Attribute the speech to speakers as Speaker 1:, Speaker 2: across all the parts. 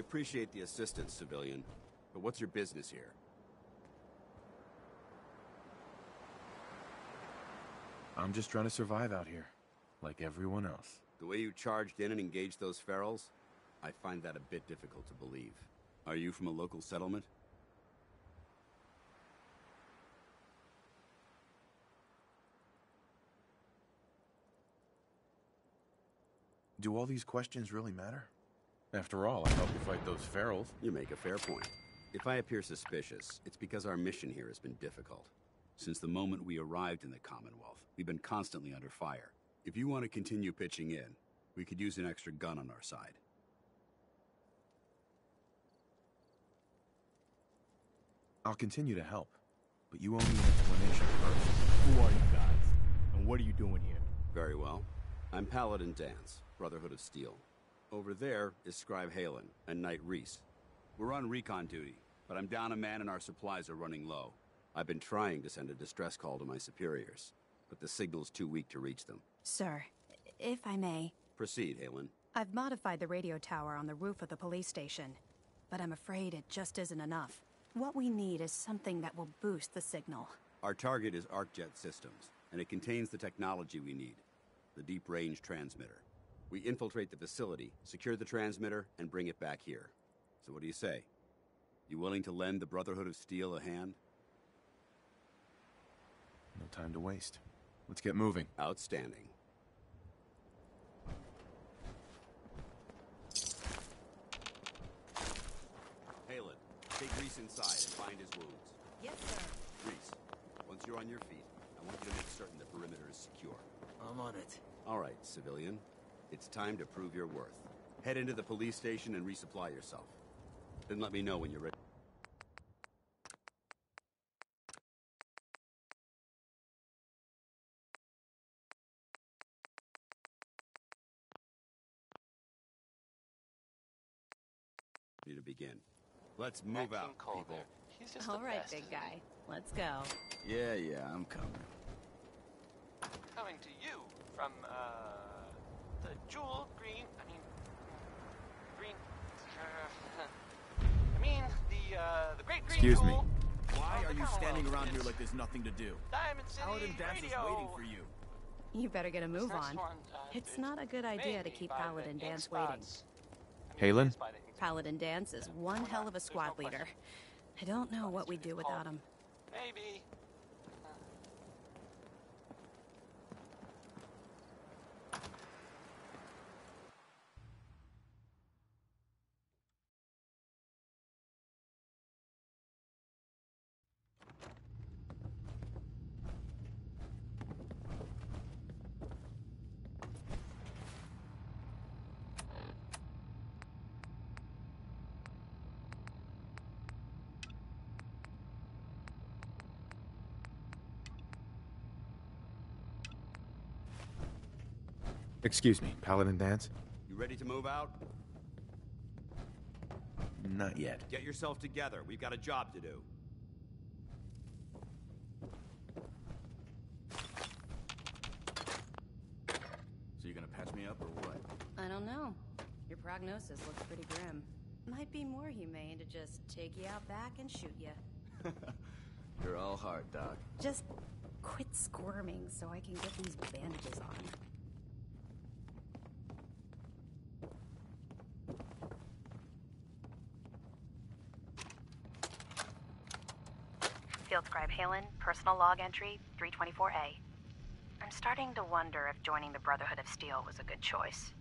Speaker 1: appreciate the assistance, civilian. But what's your business here?
Speaker 2: I'm just trying to survive out here, like everyone else.
Speaker 1: The way you charged in and engaged those ferals, I find that a bit difficult to believe. Are you from a local settlement?
Speaker 2: Do all these questions really matter? After all, I helped you fight those ferals.
Speaker 1: You make a fair point. If I appear suspicious, it's because our mission here has been difficult. Since the moment we arrived in the Commonwealth, we've been constantly under fire. If you want to continue pitching in, we could use an extra gun on our side.
Speaker 2: I'll continue to help, but you owe me an explanation first.
Speaker 3: Who are you guys? And what are you doing here?
Speaker 1: Very well. I'm Paladin Dance, Brotherhood of Steel. Over there is Scribe Halen and Knight Reese. We're on recon duty, but I'm down a man and our supplies are running low. I've been trying to send a distress call to my superiors, but the signal's too weak to reach them.
Speaker 4: Sir, if I may...
Speaker 1: Proceed, Halen.
Speaker 4: I've modified the radio tower on the roof of the police station, but I'm afraid it just isn't enough. What we need is something that will boost the signal.
Speaker 1: Our target is ArcJet Systems, and it contains the technology we need. The deep-range transmitter. We infiltrate the facility, secure the transmitter, and bring it back here. So what do you say? You willing to lend the Brotherhood of Steel a hand?
Speaker 2: No time to waste. Let's get moving.
Speaker 1: Outstanding. Halen, take Reese inside and find his wounds.
Speaker 4: Yes, sir.
Speaker 1: Reese, once you're on your feet, I want you to make certain the perimeter is secure.
Speaker 3: I'm on it.
Speaker 1: All right, civilian. It's time to prove your worth. Head into the police station and resupply yourself. Then let me know when you're ready. To begin. Let's move out, people.
Speaker 5: He's just
Speaker 4: All
Speaker 5: the
Speaker 4: right,
Speaker 5: best,
Speaker 4: big
Speaker 5: isn't
Speaker 4: guy. Let's go.
Speaker 1: Yeah, I'm coming.
Speaker 5: he? Coming to you from, the Jewel Green, Green, the Great Green
Speaker 2: Excuse me.
Speaker 5: Jewel.
Speaker 3: Why are you standing around here
Speaker 5: It's
Speaker 3: like there's nothing to do?
Speaker 5: Diamond City
Speaker 3: Paladin Dance is
Speaker 5: Radio.
Speaker 3: waiting for you.
Speaker 4: You better get a move
Speaker 5: This next
Speaker 4: on.
Speaker 5: one,
Speaker 4: It's not a good idea to keep
Speaker 5: maybe by
Speaker 4: Paladin
Speaker 5: the
Speaker 4: Dance
Speaker 5: ink
Speaker 4: waiting.
Speaker 5: spots.
Speaker 2: Halen?
Speaker 5: it is by the ink spots.
Speaker 4: Paladin Dance is one hell of a squad leader. I don't know what we'd do without him.
Speaker 5: Maybe.
Speaker 2: Excuse me, Paladin Dance?
Speaker 1: You ready to move out?
Speaker 2: Not yet.
Speaker 1: Get yourself together. We've got a job to do.
Speaker 3: So you're gonna patch me up or what?
Speaker 4: I don't know. Your prognosis looks pretty grim. Might be more humane to just take you out back and shoot you.
Speaker 3: You're all heart, Doc.
Speaker 4: Just quit squirming so I can get these bandages on. Field Scribe Halen, personal log entry 324A. I'm starting to wonder if joining the Brotherhood of Steel was a good choice.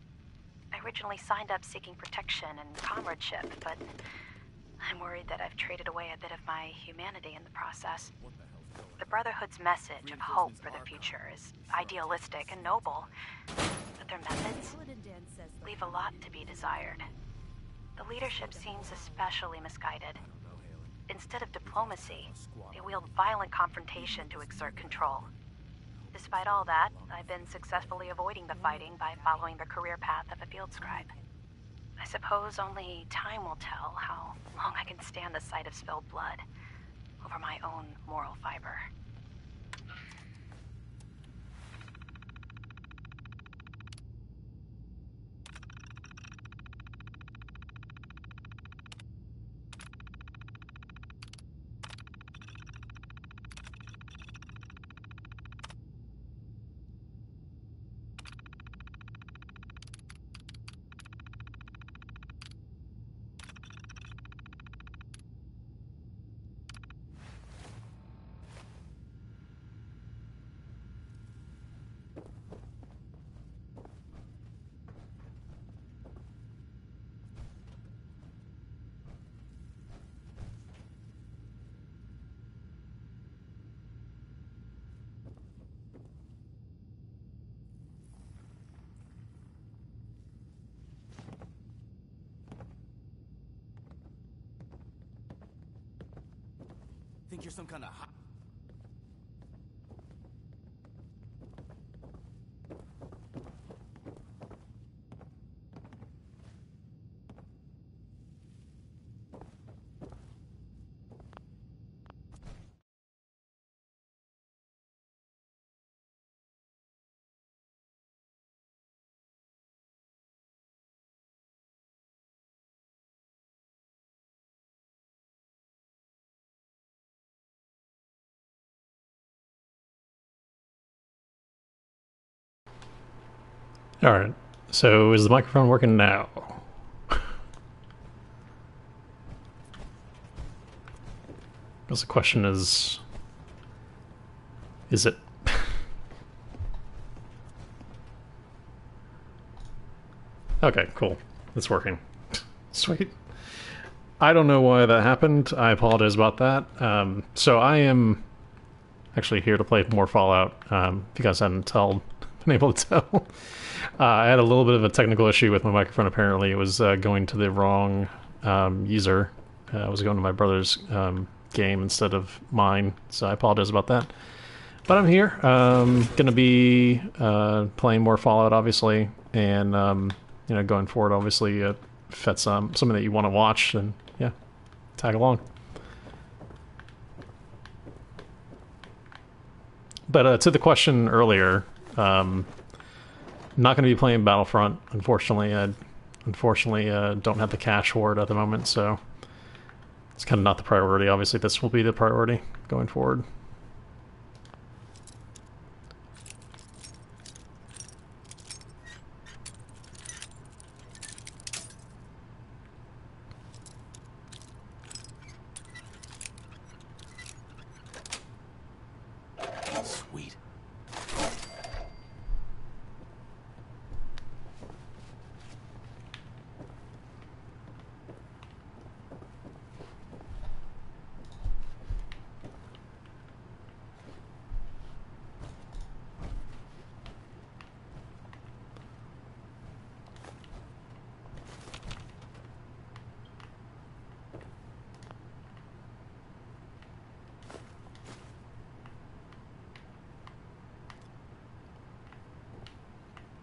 Speaker 4: I originally signed up seeking protection and comradeship, but I'm worried that I've traded away a bit of my humanity in the process. The Brotherhood's message of hope for the future is idealistic and noble, but their methods leave a lot to be desired. The leadership seems especially misguided. Instead of diplomacy, they wield violent confrontation to exert control. Despite all that, I've been successfully avoiding the fighting by following the career path of a field scribe. I suppose only time will tell how long I can stand the sight of spilled blood over my own moral fiber.
Speaker 3: think you're some kind of hot...
Speaker 6: Alright, so is the microphone working now? Because the question is it? Okay, cool. It's working. Sweet. I don't know why that happened. I apologize about that. So I am actually here to play more Fallout, if you guys hadn't been able to tell. I had a little bit of a technical issue with my microphone, apparently. It was going to the wrong user. I was going to my brother's game instead of mine, so I apologize about that. But I'm here. Gonna be playing more Fallout, obviously, and you know, going forward, obviously, if that's something that you want to watch, then yeah, tag along. But to the question earlier, not going to be playing Battlefront, unfortunately. I don't have the cash for it at the moment, so it's kind of not the priority. Obviously, this will be the priority going forward.
Speaker 3: Sweet.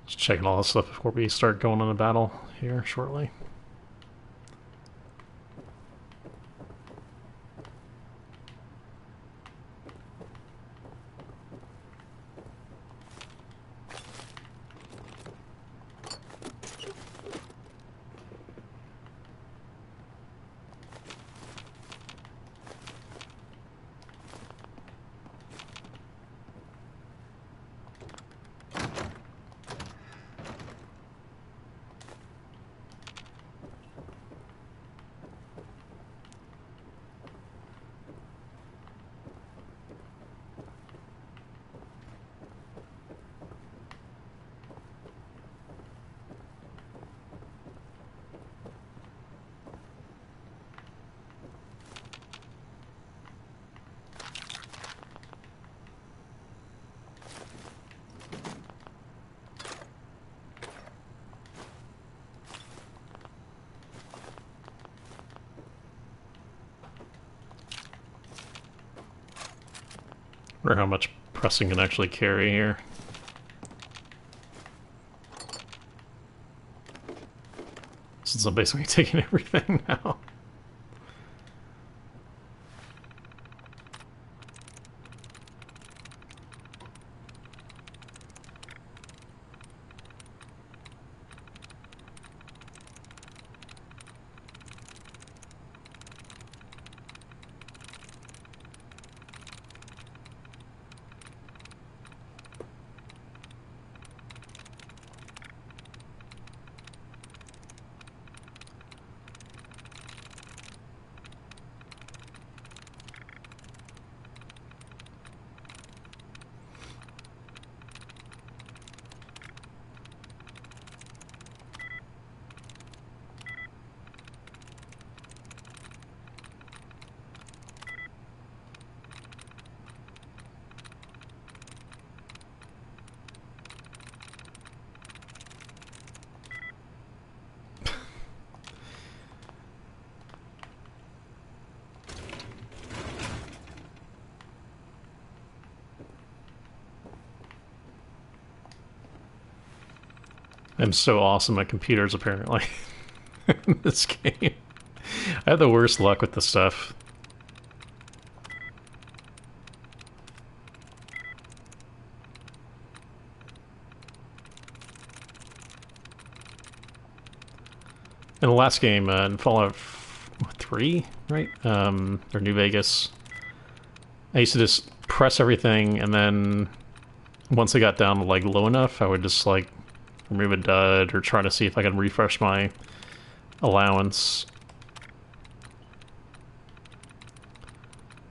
Speaker 6: Just checking all this stuff before we start going on a battle here shortly. Or how much pressing can actually carry here. Since I'm basically taking everything now. I'm so awesome at computers, apparently, in this game. I have the worst luck with this stuff. In the last game, in Fallout 3, right? Or New Vegas, I used to just press everything, and then once I got down to like low enough, I would just like remove a dud or try to see if I can refresh my allowance.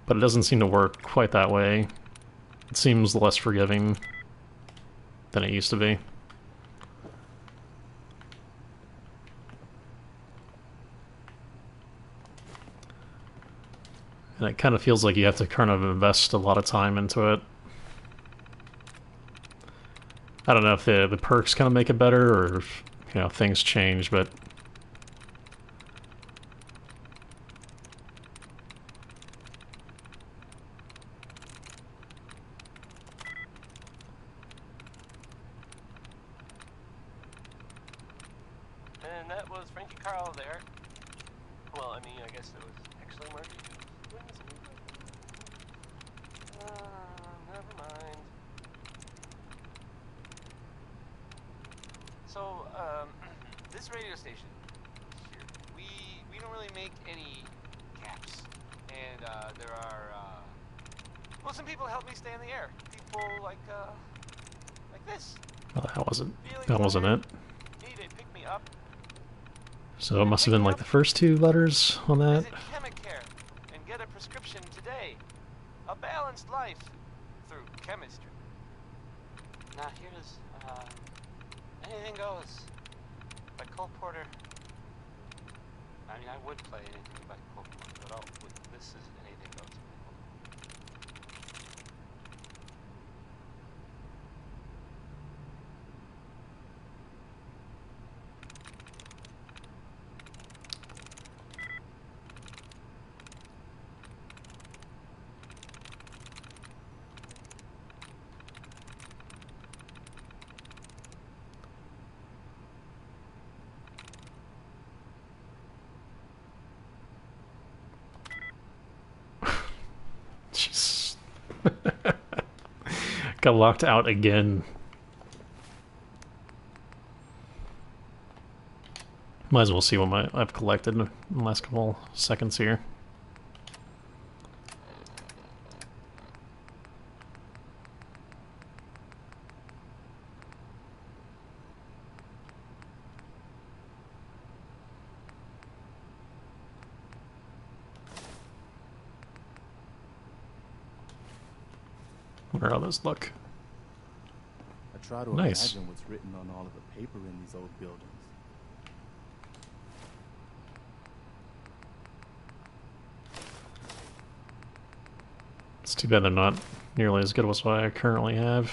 Speaker 6: But it doesn't seem to work quite that way. It seems less forgiving than it used to be. And it kind of feels like you have to kind of invest a lot of time into it. I don't know if the perks kind of make it better or if, you know, things change, but
Speaker 5: And that was Frankie Carl there. Well, I mean, I guess it was actually Marty. Never mind. So, this radio station here, we don't really make any caps, and there are well, some people help me stay in the air. People like this.
Speaker 6: well, that wasn't it.
Speaker 5: Need to pick me up.
Speaker 6: So it must have been like the first two letters on that.
Speaker 5: Visit Chemicare and get a prescription today. A balanced life through chemistry. Now here's Anything Goes by Cole Porter. I mean, I would play anything by Cole Porter, but this is Anything Goes.
Speaker 6: Jeez. Got locked out again. Might as well see what I've collected in the last couple seconds here. Where are those? Look.
Speaker 7: I try to
Speaker 6: Nice.
Speaker 7: imagine what's written on all of the paper in these old buildings.
Speaker 6: It's too bad they're not nearly as good as what I currently have.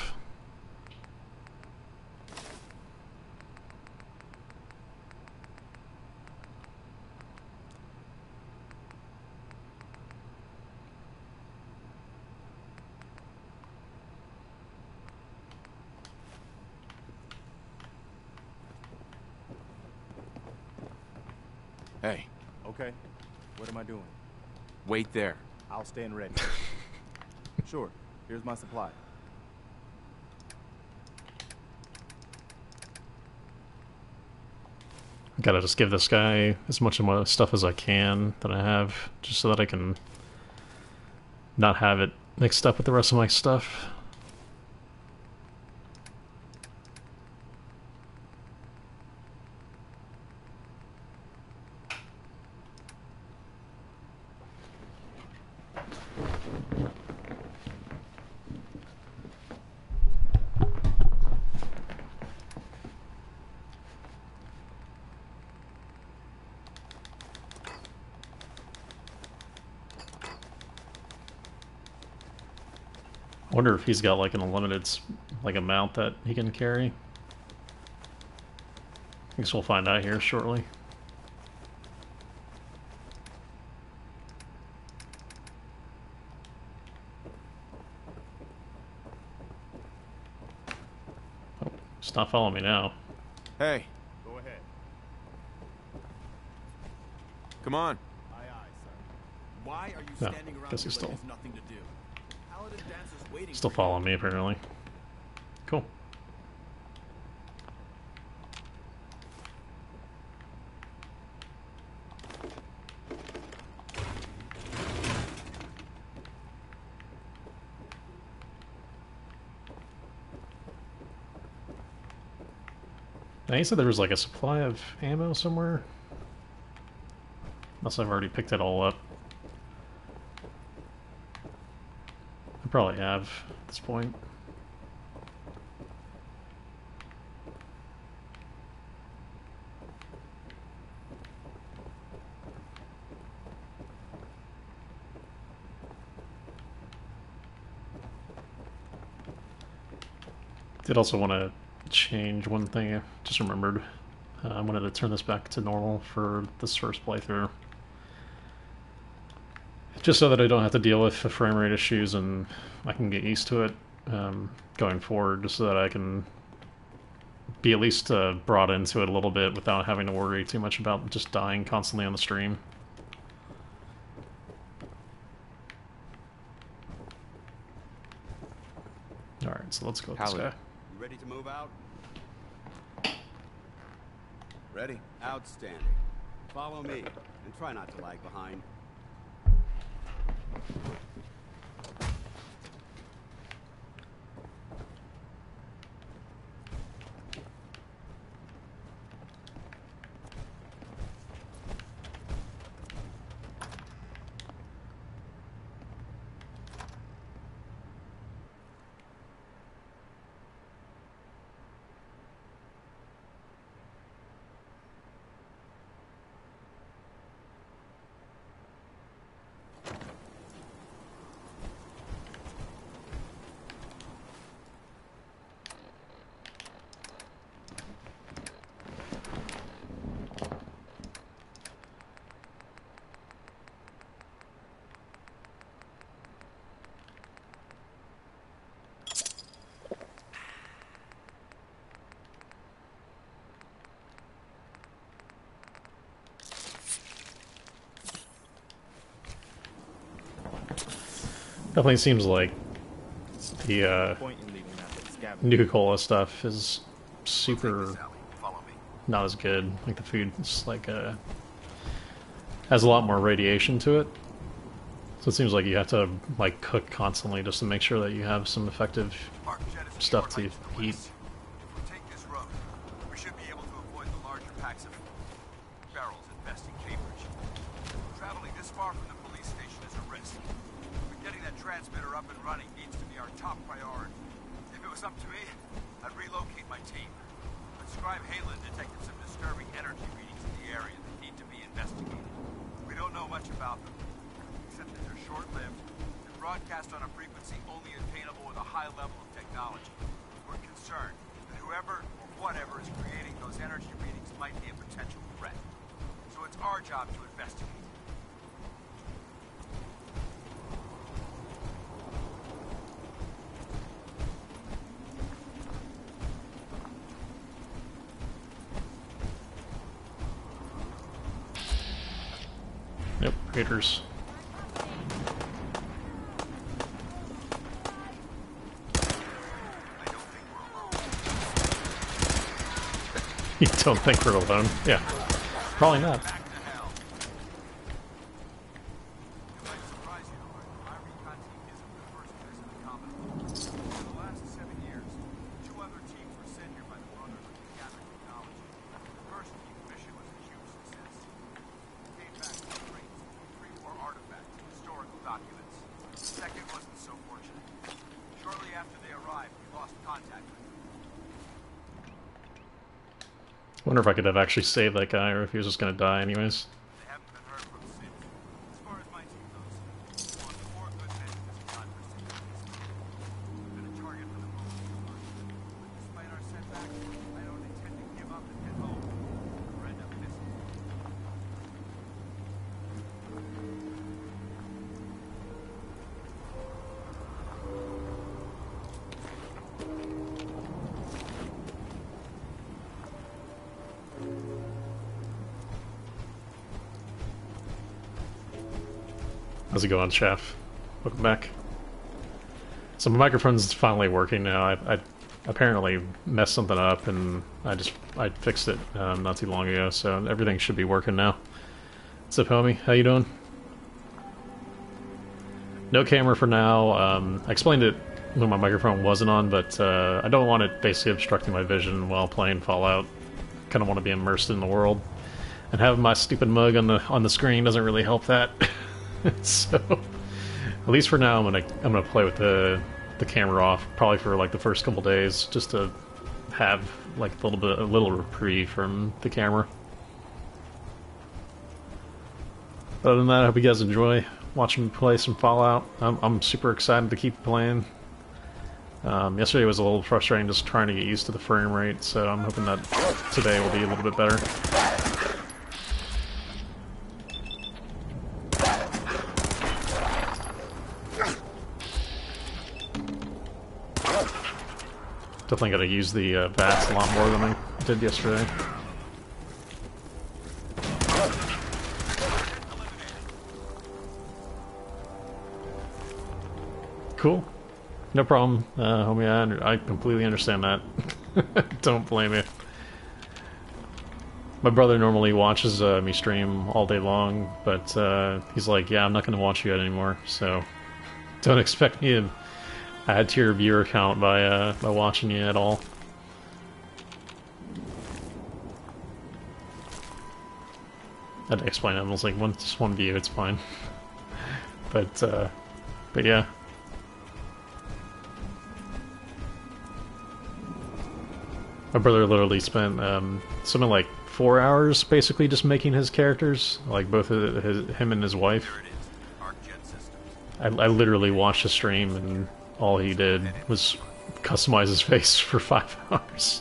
Speaker 2: Hey,
Speaker 7: Okay, what am I doing?
Speaker 2: wait there.
Speaker 7: I'll stand ready. Sure, here's my supply.
Speaker 6: Gotta just give this guy as much of my stuff as I can that I have, just so that I can not have it mixed up with the rest of my stuff. I wonder if he's got like an unlimited like amount that he can carry. I guess we'll find out here shortly. Oh, stop following me now.
Speaker 2: Hey,
Speaker 7: Go ahead.
Speaker 2: come on.
Speaker 7: Aye, aye, sir.
Speaker 3: Why are you
Speaker 6: No,
Speaker 3: standing around
Speaker 6: guess
Speaker 3: here
Speaker 6: he's
Speaker 3: like
Speaker 6: still-
Speaker 3: there's nothing to do? Paladin Dance is waiting
Speaker 6: Still
Speaker 3: for you.
Speaker 6: following me, apparently. Cool. Now, you said there was like a supply of ammo somewhere? Unless I've already picked it all up. I probably have at this point. Did also want to change one thing I just remembered. I wanted to turn this back to normal for this first playthrough. Just so that I don't have to deal with the frame rate issues and I can get used to it going forward, just so that I can be at least brought into it a little bit without having to worry too much about just dying constantly on the stream. Alright, so let's go with this
Speaker 2: Paladin.
Speaker 6: guy.
Speaker 1: You ready to move out?
Speaker 2: Ready?
Speaker 1: Outstanding. Follow me, and try not to lag behind.
Speaker 6: Definitely seems like the
Speaker 7: Point in leaving that scavenger.
Speaker 6: Nuka-Cola stuff is super
Speaker 1: This alley. Follow me.
Speaker 6: not as good. Like the food is like has a lot more radiation to it. So it seems like you have to like cook constantly just to make sure that you have some effective stuff to eat.
Speaker 1: If we take this road, we should be able to avoid the larger packs of barrels infesting Cambridge. Traveling this far from the police station is a risk. But getting that transmitter up and running needs to be our top priority. If it was up to me, I'd relocate my team. But Scribe Halen detected some disturbing energy readings in the area that need to be investigated. We don't know much about them, except that they're short-lived and broadcast on a frequency only attainable with a high level of technology. We're concerned that whoever or whatever is creating those energy readings might be a potential threat. So it's our job to investigate.
Speaker 6: Yep, raiders. You don't think we're alone? Yeah, probably not.
Speaker 1: Back to hell. It might surprise you, but my recon team isn't the first person to comment. For the last 7 years, 2 other teams were sent here by the Brotherhood to gather technology. The first team's mission was a huge success. It came back with crates with 3 more artifacts and historical documents. The second wasn't so fortunate. Shortly after they arrived, we lost contact with them.
Speaker 6: Wonder if I could have actually saved that guy, or if he was just gonna die anyways.
Speaker 1: They haven't been heard from since. As far as my team goes, on 4 good men in this conversation. We've been a target for the moment. But despite our setbacks, I don't intend to give up and head home. Or end up missing.
Speaker 6: How's it going, Chef? Welcome back. So my microphone's finally working now. I apparently messed something up, and I fixed it not too long ago, so everything should be working now. What's up, homie? How you doing? No camera for now. I explained it when my microphone wasn't on, but I don't want it basically obstructing my vision while playing Fallout. Kind of want to be immersed in the world, and having my stupid mug on the screen doesn't really help that. So, at least for now, I'm gonna play with the camera off, probably for like the first couple days, just to have like a little reprieve from the camera. Other than that, I hope you guys enjoy watching me play some Fallout. I'm super excited to keep playing. Yesterday was a little frustrating just trying to get used to the frame rate, so I'm hoping that today will be a little bit better. Definitely gotta use the bats a lot more than I did yesterday. Cool. No problem, homie. I completely understand that. Don't blame me. My brother normally watches me stream all day long, but he's like, yeah, I'm not going to watch you anymore, so don't expect me to add to your viewer count by watching you at all. I had to explain it. I was like, just one view, it's fine. But yeah. My brother literally spent something like 4 hours basically just making his characters, like both him and his wife. I literally watched a stream and all he did was customize his face for 5 hours.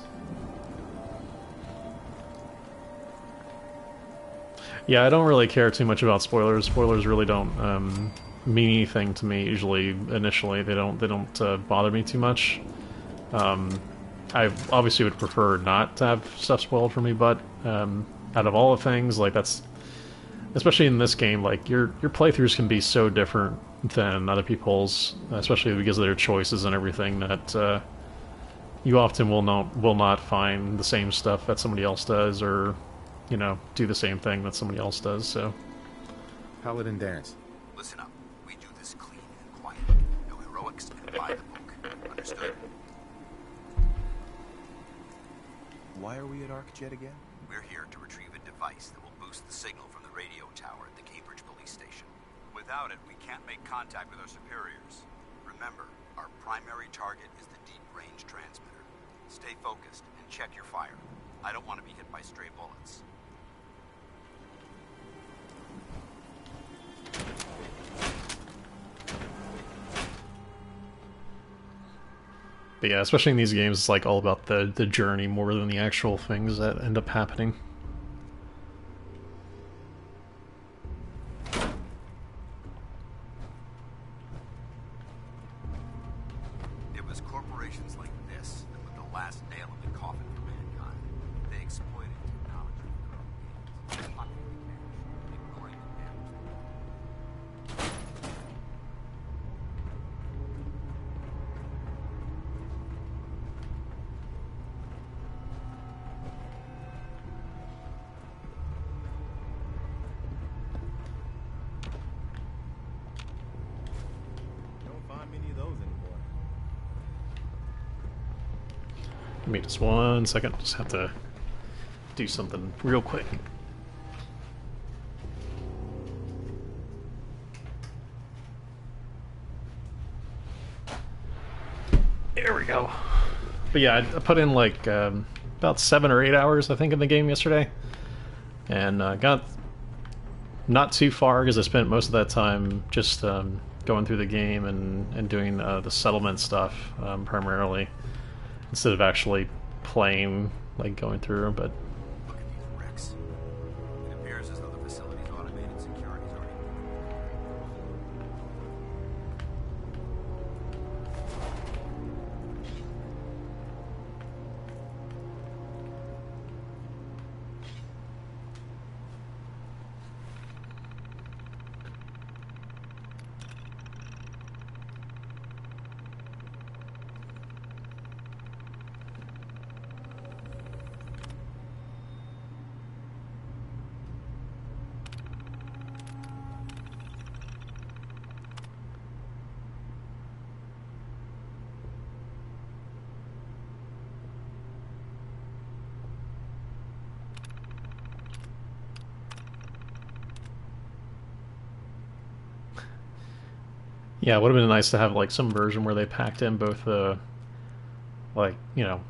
Speaker 6: Yeah, I don't really care too much about spoilers. Spoilers really don't mean anything to me usually. Initially, they don't bother me too much. I obviously would prefer not to have stuff spoiled for me, but out of all the things, like that's, especially in this game, like your playthroughs can be so different than other people's, especially because of their choices and everything, that you often will not find the same stuff that somebody else does, or you know, do the same thing that somebody else does. So,
Speaker 2: Paladin Dance.
Speaker 1: Listen up. We do this clean and quiet. No heroics and by the book. Understood?
Speaker 7: Why are we at ArcJet again?
Speaker 1: We're here to retrieve a device that will boost the signal from the radio tower at the Cambridge police station. Without it, we can't make contact with our superiors. Remember, our primary target is the deep-range transmitter. Stay focused and check your fire. I don't want to be hit by stray bullets.
Speaker 6: But yeah, especially in these games, it's like all about the journey more than the actual things that end up happening.
Speaker 1: It was corporations like this that put the last nail in the coffin for mankind. They exploited technology for their own gains, ignoring the damage.
Speaker 7: Don't find many of those anymore.
Speaker 6: Give me just 1 second. Just have to do something real quick. There we go. But yeah, I put in like about 7 or 8 hours, I think, in the game yesterday, and got not too far because I spent most of that time just going through the game and doing the settlement stuff primarily, instead of actually playing, like going through. But
Speaker 1: Look at these wrecks. It appears as though the facility's automated security's already.
Speaker 6: Yeah, it would have been nice to have like some version where they packed in both the, like, you know,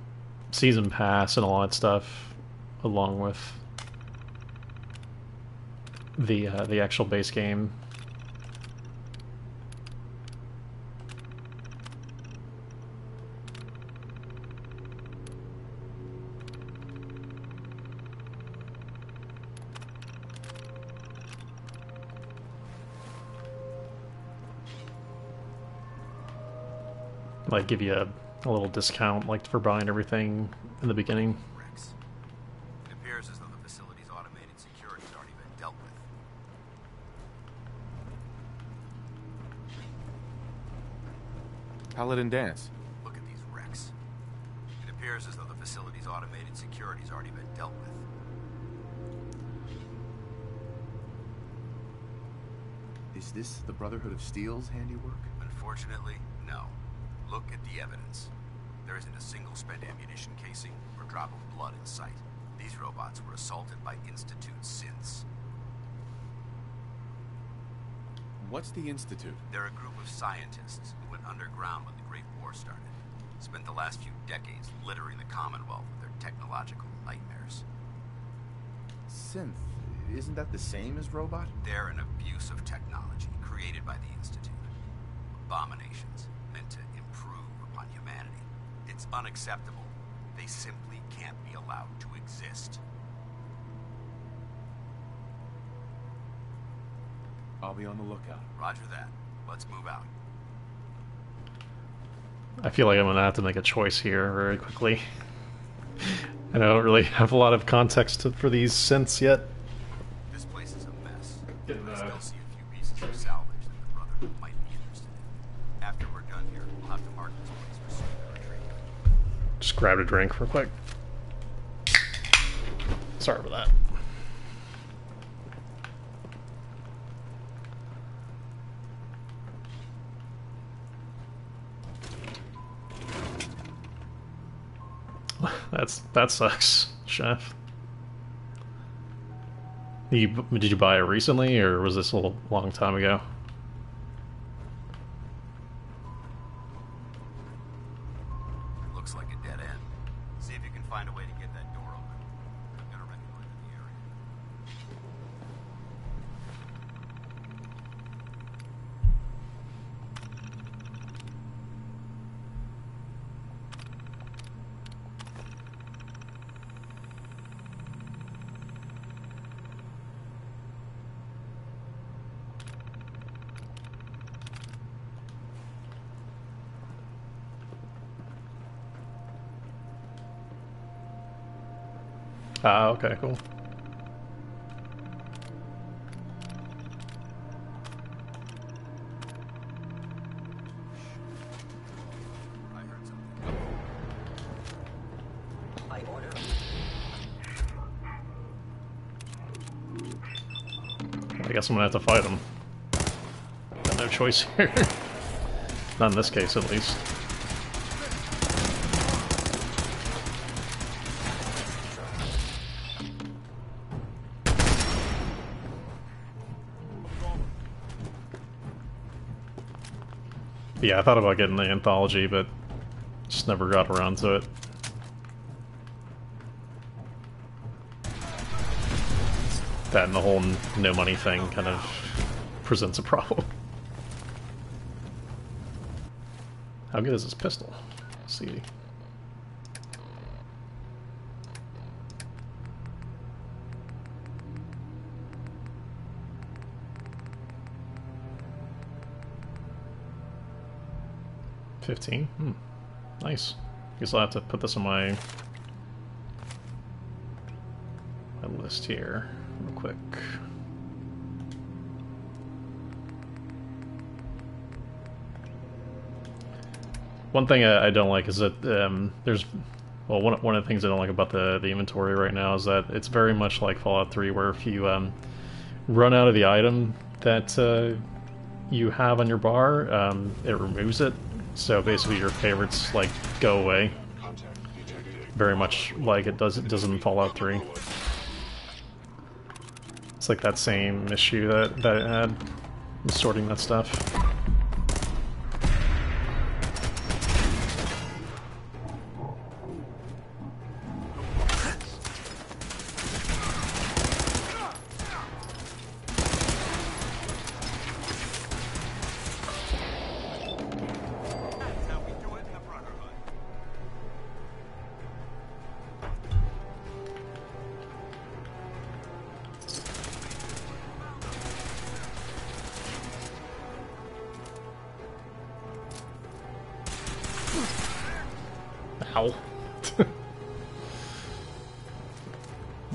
Speaker 6: season pass and all that stuff, along with the actual base game. Like give you a little discount, like for buying everything in the beginning.
Speaker 1: Rex. It appears as though the facility's automated security's already been dealt with.
Speaker 2: Paladin Dance.
Speaker 1: Look at these wrecks. It appears as though the facility's automated security's already been dealt with.
Speaker 7: Is this the Brotherhood of Steel's handiwork?
Speaker 1: Unfortunately, no. Look at the evidence. There isn't a single spent ammunition casing or drop of blood in sight. These robots were assaulted by Institute synths.
Speaker 2: What's the Institute?
Speaker 1: They're a group of scientists who went underground when the Great War started. Spent the last few decades littering the Commonwealth with their technological nightmares.
Speaker 7: Synth. Isn't that the same as robot?
Speaker 1: They're an abuse of technology created by the Institute. Abominations meant to improve upon humanity. It's unacceptable. They simply can't be allowed to exist.
Speaker 2: I'll be on the lookout.
Speaker 1: Roger that. Let's move out.
Speaker 6: I feel like I'm gonna have to make a choice here very quickly. And I don't really have a lot of context for these synths yet.
Speaker 1: This place is a mess.
Speaker 6: Getting,
Speaker 1: I still see a few pieces of salvage that the Brotherhood might be interested in. After we're done here, we'll have to mark this place for safe retreat.
Speaker 6: Just grabbed a drink real quick. Sorry for that. That sucks, Chef. Did you buy it recently, or was this a long time ago?
Speaker 1: Looks like a dead end. See if you can find a way to get that door open. I'm gonna recognize the area.
Speaker 6: Ah, okay, cool.
Speaker 1: I heard something.
Speaker 6: I guess I'm gonna have to fight him. Got no choice here. Not in this case, at least. Yeah, I thought about getting the anthology, but just never got around to it. That and the whole no money thing kind of presents a problem. How good is this pistol? Let's see. $15? Nice. Guess I'll have to put this on my list here real quick. One thing I don't like is that there's, well, one of the things I don't like about the inventory right now is that it's very much like Fallout 3, where if you run out of the item that you have on your bar, it removes it. So basically your favorites like go away. Very much like it does in Fallout 3. It's like that same issue that it had, sorting that stuff.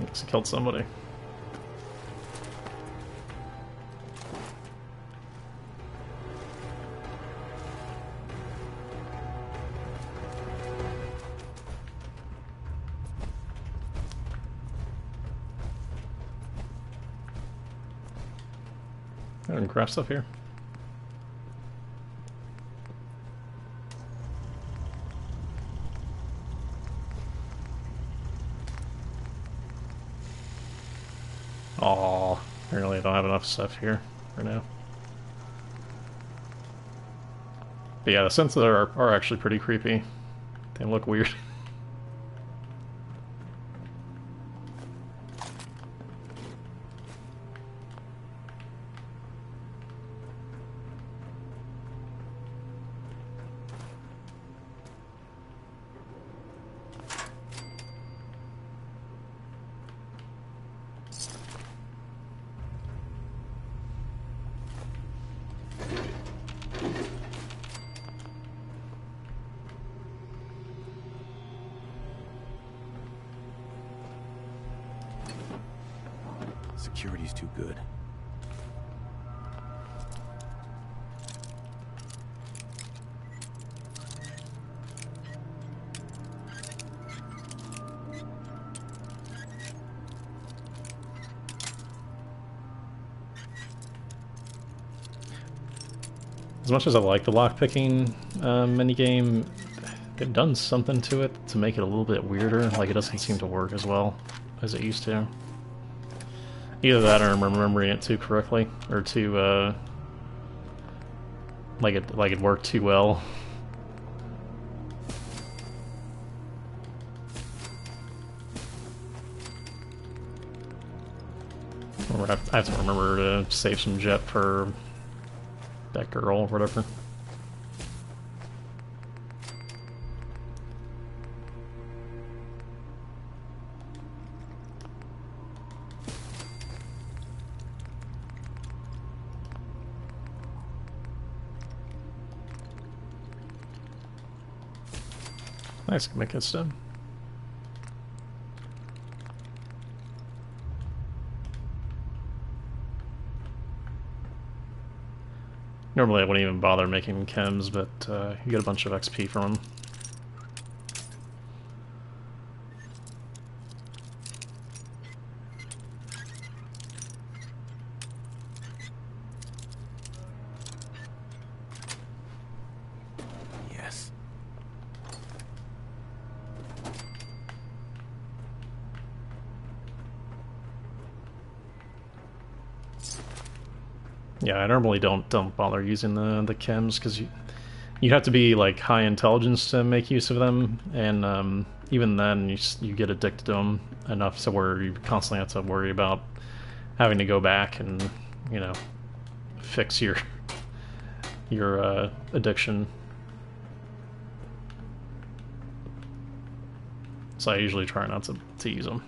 Speaker 6: Looks like he killed somebody. Any craft stuff here? Aw, apparently I don't have enough stuff here for now. But yeah, the senses are actually pretty creepy. They look weird.
Speaker 2: Security's too good.
Speaker 6: As much as I like the lockpicking minigame, they've done something to it to make it a little bit weirder. Like, it doesn't seem to work as well as it used to. Either that or I'm remembering it too correctly, or too, like it worked too well. Or I have to remember to save some jet for that girl or whatever. Nice, can make it stem. Normally I wouldn't even bother making chems, but you get a bunch of XP from them.
Speaker 2: Yes.
Speaker 6: Yeah, I normally don't bother using the chems because you have to be like high intelligence to make use of them, and even then you get addicted to them enough to where you constantly have to worry about having to go back and, you know, fix your addiction. So I usually try not to use them.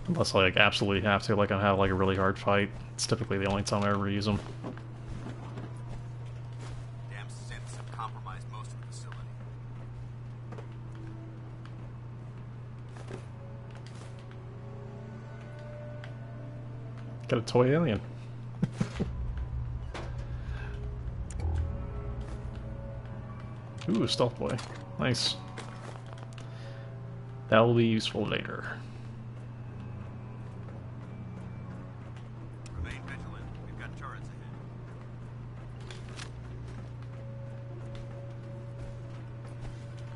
Speaker 6: Unless I like absolutely have to, like I have like a really hard fight. It's typically the only time I ever use them.
Speaker 1: Damn synths have compromised most of the facility.
Speaker 6: Got a toy alien. Ooh, stealth boy. Nice. That will be useful later.
Speaker 1: Remain vigilant. We've got turrets ahead.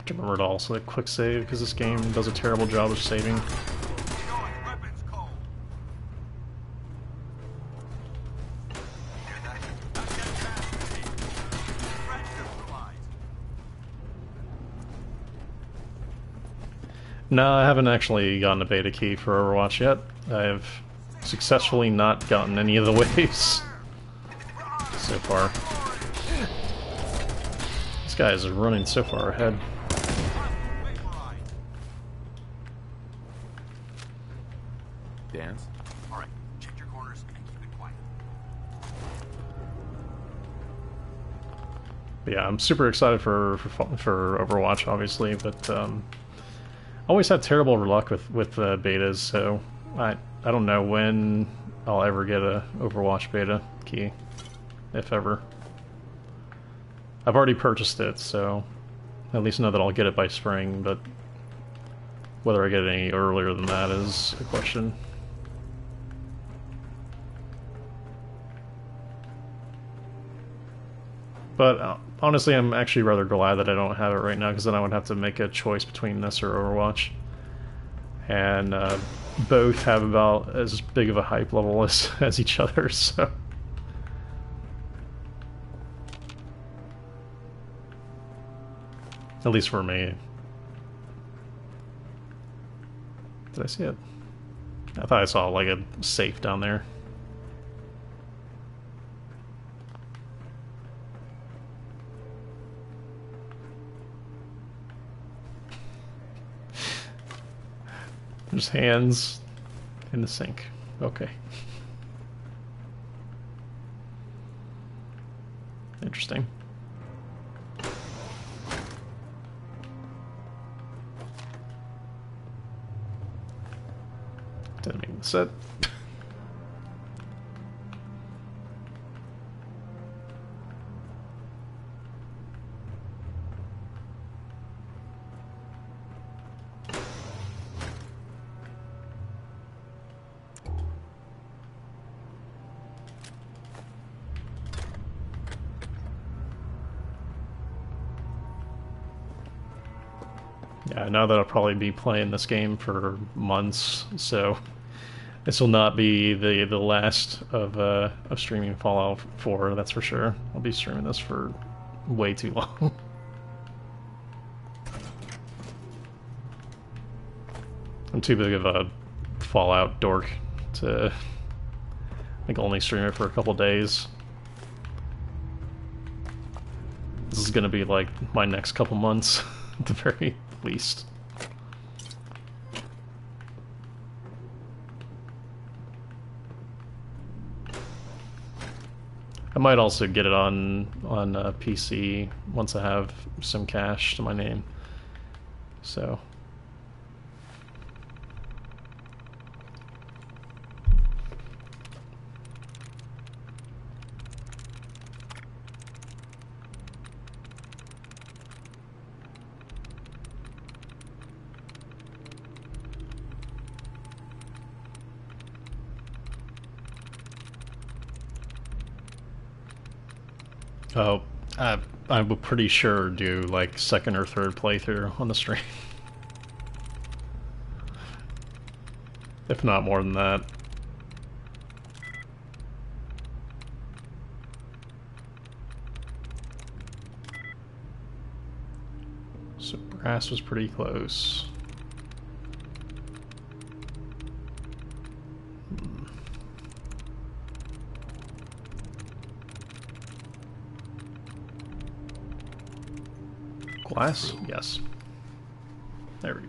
Speaker 6: Remember to also like quick save because this game does a terrible job of saving.
Speaker 1: Weapons cold. Hear that? Now get past me. Stretch neutralized.
Speaker 6: No, I haven't actually gotten a beta key for Overwatch yet. I've successfully not gotten any of the waves so far. This guy is running so far ahead.
Speaker 2: Dance?
Speaker 1: All right, check your corners and keep it quiet.
Speaker 6: But yeah, I'm super excited for Overwatch, obviously, but always had terrible luck with betas, so I don't know when I'll ever get a Overwatch beta key, if ever. I've already purchased it, so at least know that I'll get it by spring, but whether I get it any earlier than that is a question. But honestly, I'm actually rather glad that I don't have it right now, because then I would have to make a choice between this or Overwatch. And both have about as big of a hype level as each other, so... At least for me. Did I see it? I thought I saw like a safe down there. Just hands in the sink. Okay. Interesting. Didn't make the set. Yeah, I know that I'll probably be playing this game for months, so this will not be the last of streaming Fallout 4, that's for sure. I'll be streaming this for way too long. I'm too big of a Fallout dork to only stream it for a couple days. This is gonna be like my next couple months at the very least. I might also get it on PC once I have some cash to my name. So oh, I would pretty sure do like second or third playthrough on the stream. If not more than that. So brass was pretty close. Glass? Yes. There we go.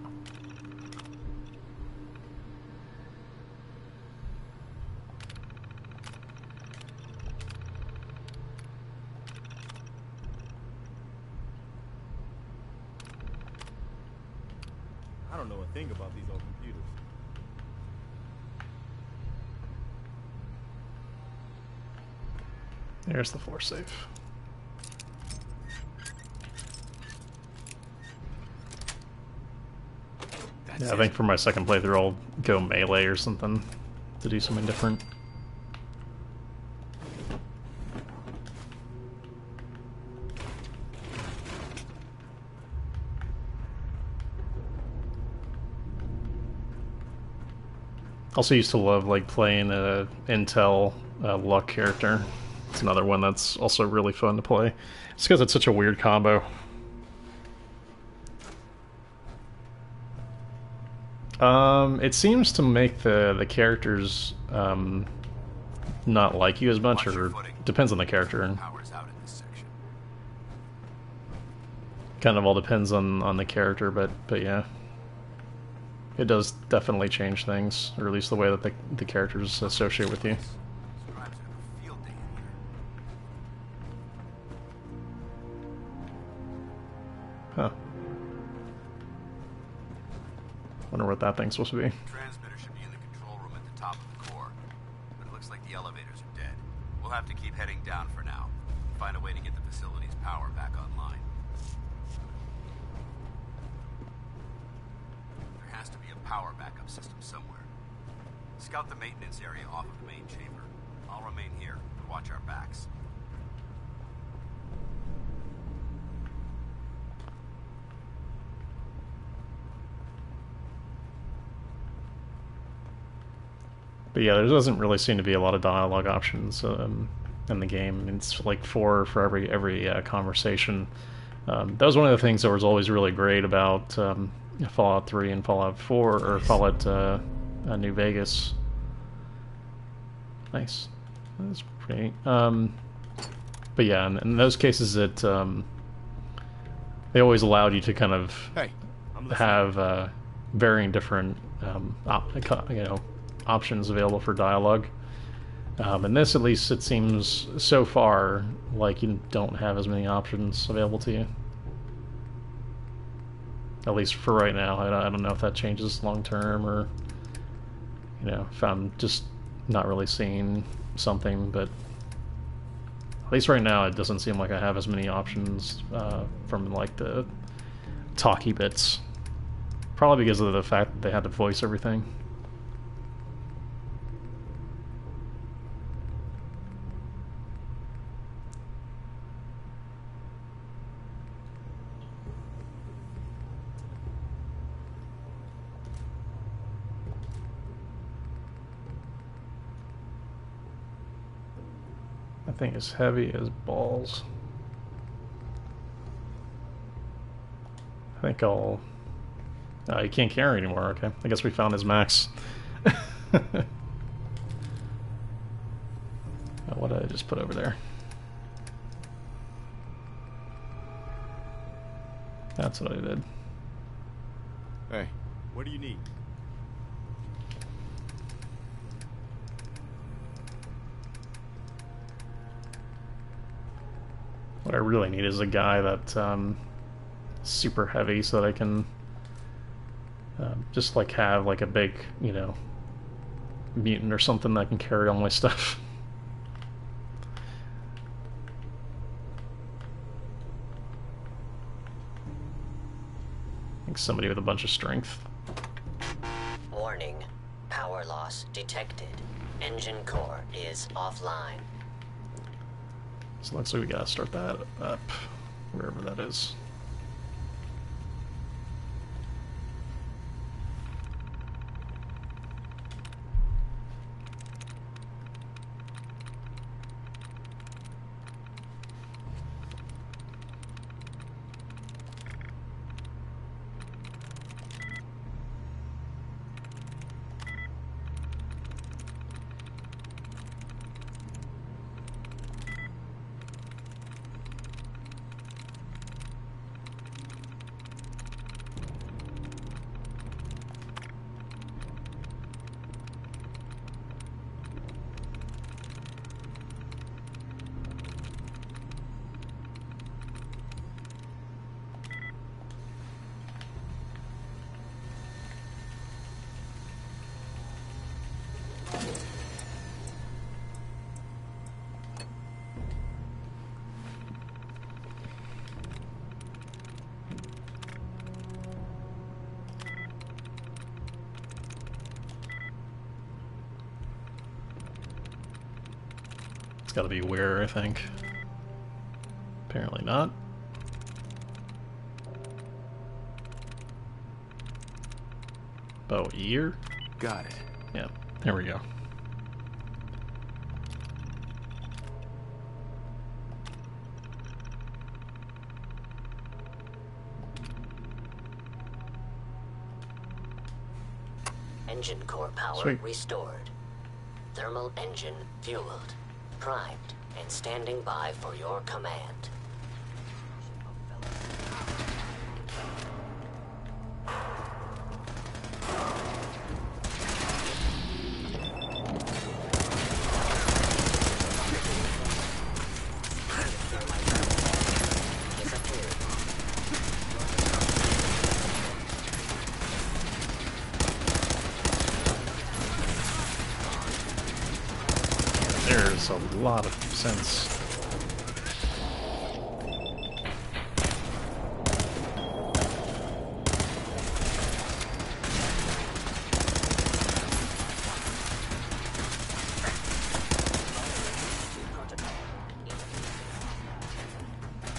Speaker 7: I don't know a thing about these old computers.
Speaker 6: There's the floor safe. Yeah, I think for my second playthrough I'll go melee or something to do something different. Also used to love like playing a Intel Luck character. It's another one that's also really fun to play. It's because it's such a weird combo. It seems to make the characters not like you as much, or depends on the character. Kind of all depends on the character, but yeah, it does definitely change things, or at least the way that the characters associate with you. Huh. Wonder what that thing's supposed to be.
Speaker 1: Transmitter should be in the control room at the top of the core, but it looks like the elevators are dead. We'll have to keep heading down for now. Find a way to get the facility's power back online. There has to be a power backup system somewhere. Scout the maintenance area off of the main chamber. I'll remain here to watch our backs.
Speaker 6: But yeah, there doesn't really seem to be a lot of dialogue options in the game. It's like four for every conversation. That was one of the things that was always really great about Fallout 3 and Fallout 4, or Fallout New Vegas. Nice. That's pretty. But yeah, in those cases, they always allowed you to kind of have varying different options available for dialogue. In this, at least, it seems so far like you don't have as many options available to you. At least for right now. I don't know if that changes long term, or if I'm just not really seeing something. But at least right now, it doesn't seem like I have as many options from like the talky bits. Probably because of the fact that they had to voice everything. That thing is heavy as balls. I think I'll... you can't carry anymore, okay. I guess we found his max. What did I just put over there? That's what I did.
Speaker 7: Hey, what do you need?
Speaker 6: What I really need is a guy that's super heavy, so that I can just like have like a big, mutant or something that can carry all my stuff. I think somebody with a bunch of strength.
Speaker 8: Warning. Power loss detected. Engine core is offline.
Speaker 6: So looks like we gotta start that up, wherever that is. It's gotta be where, I think. Apparently not. About a year?
Speaker 2: Got it.
Speaker 6: Yeah, there we go.
Speaker 8: Engine core power
Speaker 6: Sweet.
Speaker 8: restored. Thermal engine fueled, primed, and standing by for your command.
Speaker 6: a lot of sense.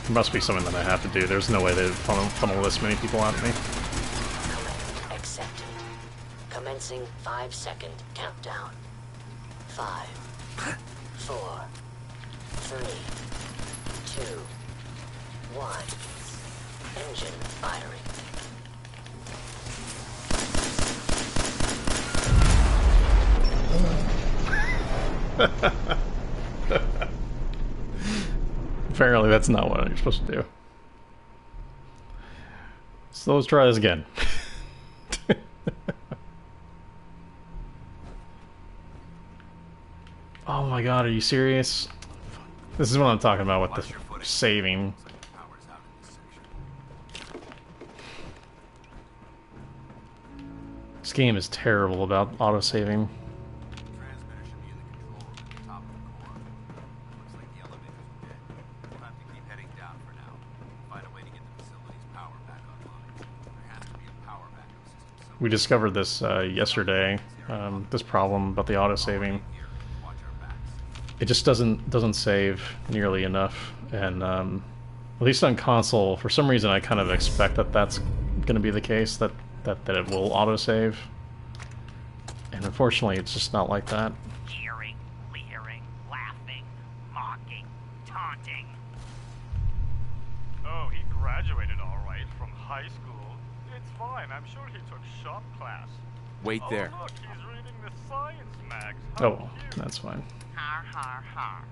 Speaker 6: There must be something that I have to do. There's no way to funnel this many people out at me.
Speaker 8: Command accepted. Commencing 5-second countdown. 5, 4, 3, 2, 1. Engine firing.
Speaker 6: Apparently that's not what you're supposed to do. So let's try this again. Oh my god, are you serious? This is what I'm talking about with the saving. This game is terrible about auto-saving.
Speaker 1: Transmitter should be in the control room at the top of the core. Looks like the elevator's dead. We'll have to keep heading down for now. Find a way to get the facility's power back online. There has to be a power backup system somewhere.
Speaker 6: We discovered this yesterday. This problem about the auto-saving. It just doesn't save nearly enough, and at least on console, for some reason, I kind of expect that that's going to be the case, that it will autosave, and unfortunately, it's just not like that.
Speaker 9: Jeering, leering, laughing, mocking, taunting.
Speaker 10: Oh, he graduated all right from high school. It's fine. I'm sure he took shop class.
Speaker 7: Wait there.
Speaker 10: Oh, look, he's reading the science mags.
Speaker 6: Oh,
Speaker 10: How cute.
Speaker 6: that's fine.
Speaker 9: Har har har.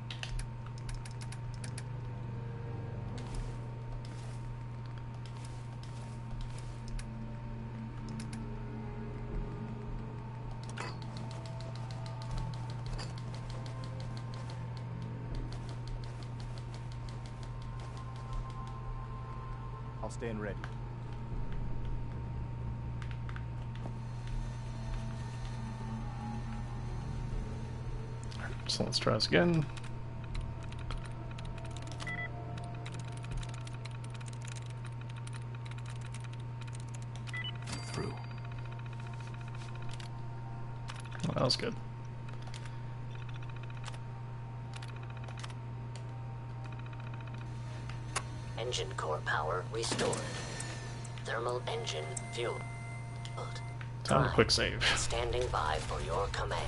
Speaker 7: I'll stand ready.
Speaker 6: So let's try this again.
Speaker 2: Through.
Speaker 6: Oh, that was good.
Speaker 8: Engine core power restored. Thermal engine fuel.
Speaker 6: Time to quick save.
Speaker 8: Standing by for your command.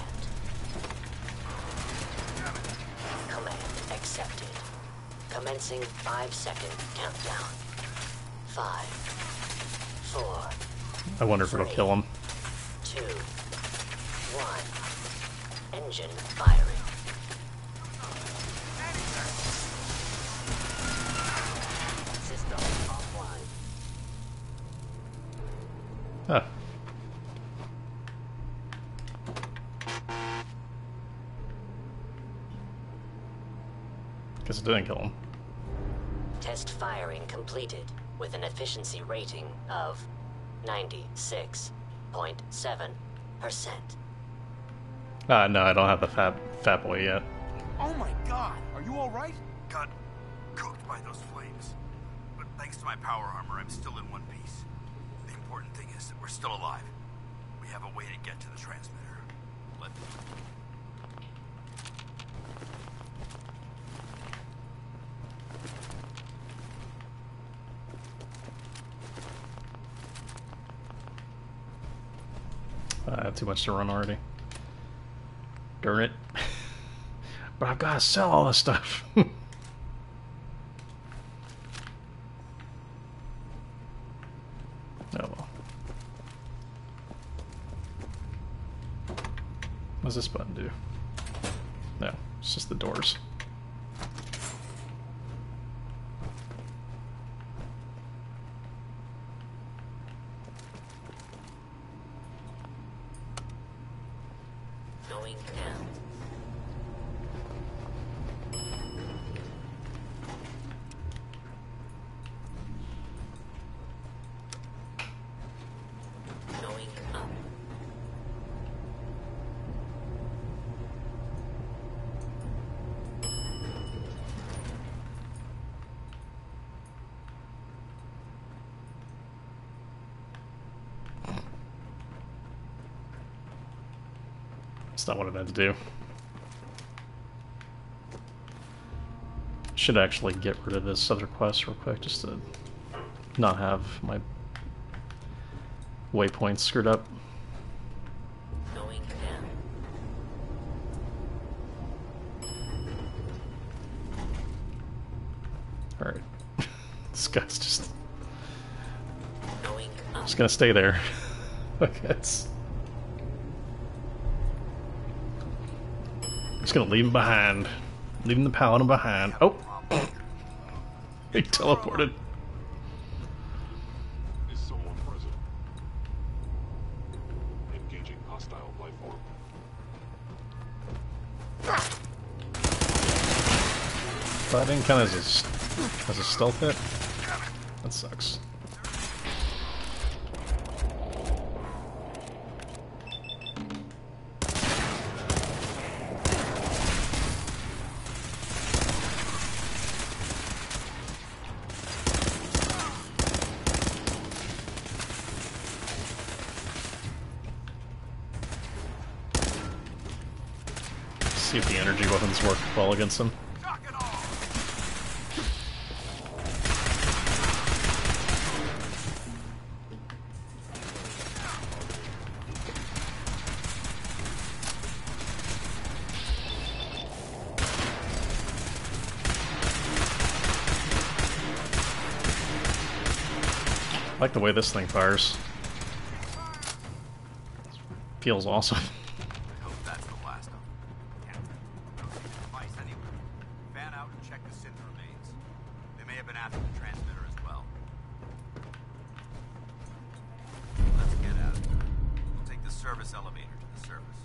Speaker 8: Command accepted. Commencing 5-second countdown. 5, 4,
Speaker 6: I wonder if it'll kill him.
Speaker 8: 2, 1. Engine firing. System offline.
Speaker 6: Ah. Guess it didn't kill him.
Speaker 8: Test firing completed with an efficiency rating of 96.7%.
Speaker 6: No, I don't have the fat boy yet.
Speaker 3: Oh my god, are you alright?
Speaker 1: Got cooked by those flames. But thanks to my power armor, I'm still in one piece. The important thing is that we're still alive. We have a way to get to the transmitter. Let me.
Speaker 6: I have too much to run already. Darn it. But I've got to sell all this stuff. Oh well. What does this button do? No, it's just the doors.
Speaker 8: Going down. Going up.
Speaker 6: That's not what I meant to do. Should actually get rid of this other quest real quick, just to not have my waypoints screwed up.
Speaker 8: Going down.
Speaker 6: Alright. This guy's just
Speaker 8: Going up.
Speaker 6: gonna stay there. Okay, it's... Just gonna leave him behind. Leaving the paladin behind. Oh! He teleported.
Speaker 11: Is someone present? Engaging hostile life form.
Speaker 6: But I didn't count as a stealth hit. That sucks. See if the energy weapons work well against him. I like the way this thing fires. Feels awesome.
Speaker 1: I hope that's the last of them. Device anywhere. Fan out and check the synth remains. They may have been after the transmitter as well. Let's get out of here. We'll take the service elevator to the surface.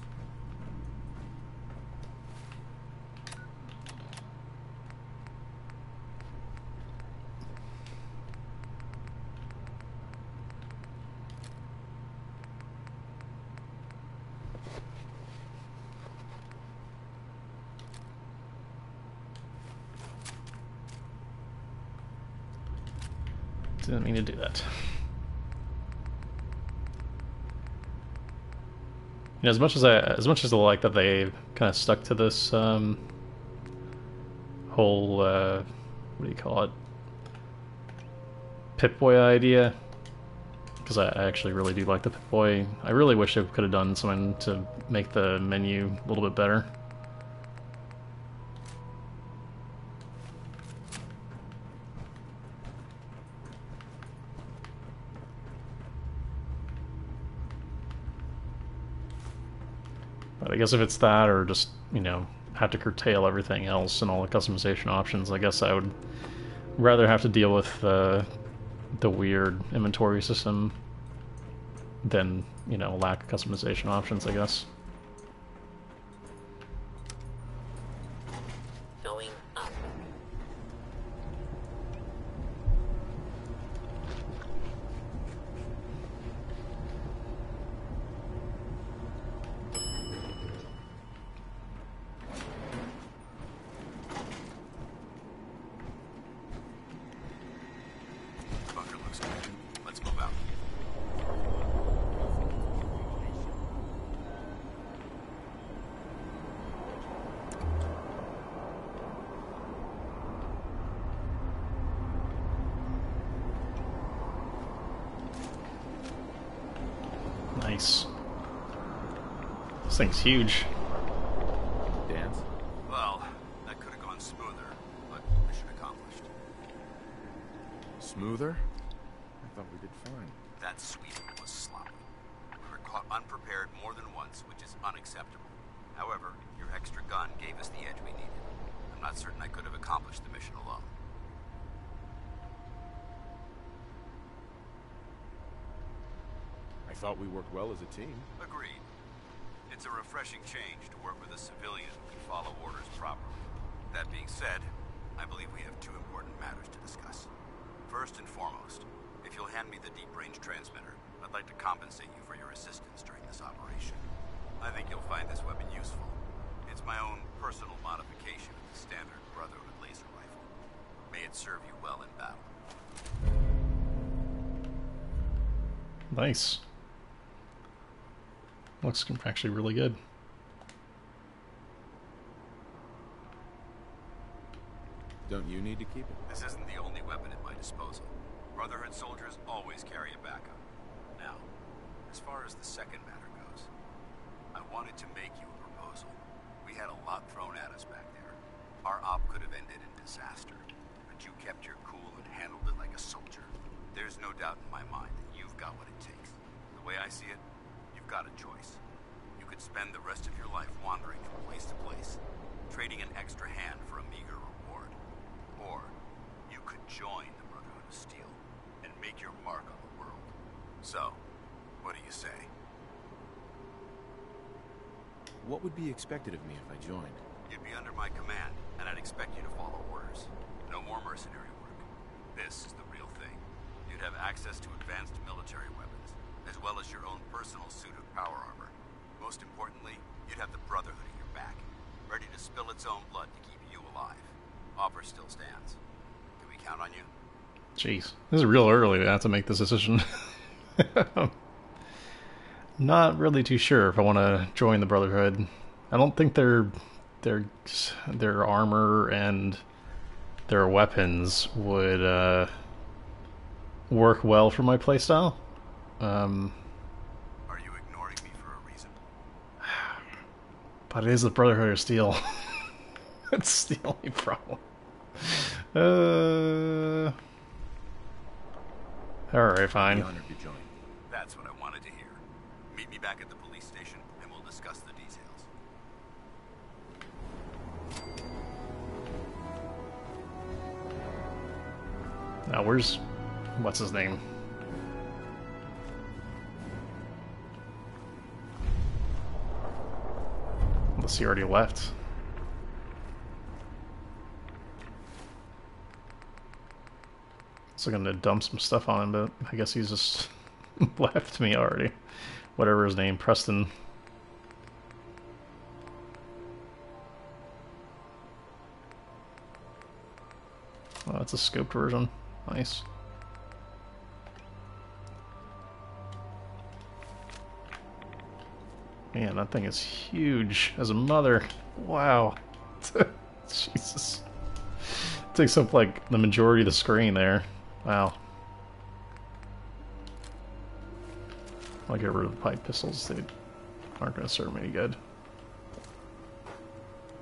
Speaker 6: Didn't mean to do that. You know, as much as I like that they kind of stuck to this whole what do you call it, Pip-Boy idea, because I actually really do like the Pip-Boy. I really wish they could have done something to make the menu a little bit better. But I guess if it's that, or just, you know, have to curtail everything else and all the customization options, I guess I would rather have to deal with the weird inventory system than, you know, lack of customization options, I guess.
Speaker 8: Going up.
Speaker 1: Bunker looks good. Let's move out.
Speaker 6: Nice. This thing's huge.
Speaker 7: Dance?
Speaker 1: Well, that could have gone smoother, but mission accomplished.
Speaker 7: Smoother? I thought we did fine.
Speaker 1: That sweep was sloppy. We were caught unprepared more than once, which is unacceptable. However, your extra gun gave us the edge we needed. I'm not certain I could have accomplished the mission alone.
Speaker 7: I thought we worked well as a team.
Speaker 1: Agreed. It's a refreshing change to work with a civilian who can follow orders properly. That being said, I believe we have two important matters to discuss. First and foremost, if you'll hand me the deep-range transmitter, I'd like to compensate you for your assistance during this operation. I think you'll find this weapon useful. It's my own personal modification of the standard Brotherhood laser rifle. May it serve you well in battle.
Speaker 6: Nice. Looks actually really good.
Speaker 2: Don't you need to keep it?
Speaker 1: This isn't the only weapon at my disposal. Brotherhood soldiers always carry a backup. Now, as far as the second matter goes, I wanted to make you a proposal. We had a lot thrown at us back there. Our op could have ended in disaster, but you kept your cool and handled it like a soldier. There's no doubt in my mind that you've got what it takes. The way I see it, you've got a choice. You could spend the rest of your life wandering from place to place, trading an extra hand for a meager reward. Or you could join the Brotherhood of Steel and make your mark on the world. So, what do you say?
Speaker 2: What would be expected of me if I joined?
Speaker 1: You'd be under my command, and I'd expect you to follow orders. No more mercenary work. This is the real thing. You'd have access to advanced military weapons, as well as your own personal suit of power armor. Most importantly, you'd have the Brotherhood at your back, ready to spill its own blood to keep you alive. Offer still stands. Can we count on you?
Speaker 6: Jeez, this is real early. I have to make this decision. Not really too sure if I want to join the Brotherhood. I don't think their armor and their weapons would work well for my playstyle.
Speaker 1: Are you ignoring me for a reason?
Speaker 6: But it is the Brotherhood of Steel. That's the only problem. Alright, fine.
Speaker 2: Honored to join.
Speaker 1: That's what I wanted to hear. Meet me back at the police station, and we'll discuss the details.
Speaker 6: Now, what's his name? Unless he already left. So I'm gonna dump some stuff on him, but I guess he's just left me already. Whatever his name, Preston. Oh, that's a scoped version. Nice. Man, that thing is huge as a mother. Wow. Jesus. Takes up like the majority of the screen there. Wow. I'll get rid of the pipe pistols. They aren't going to serve me any good.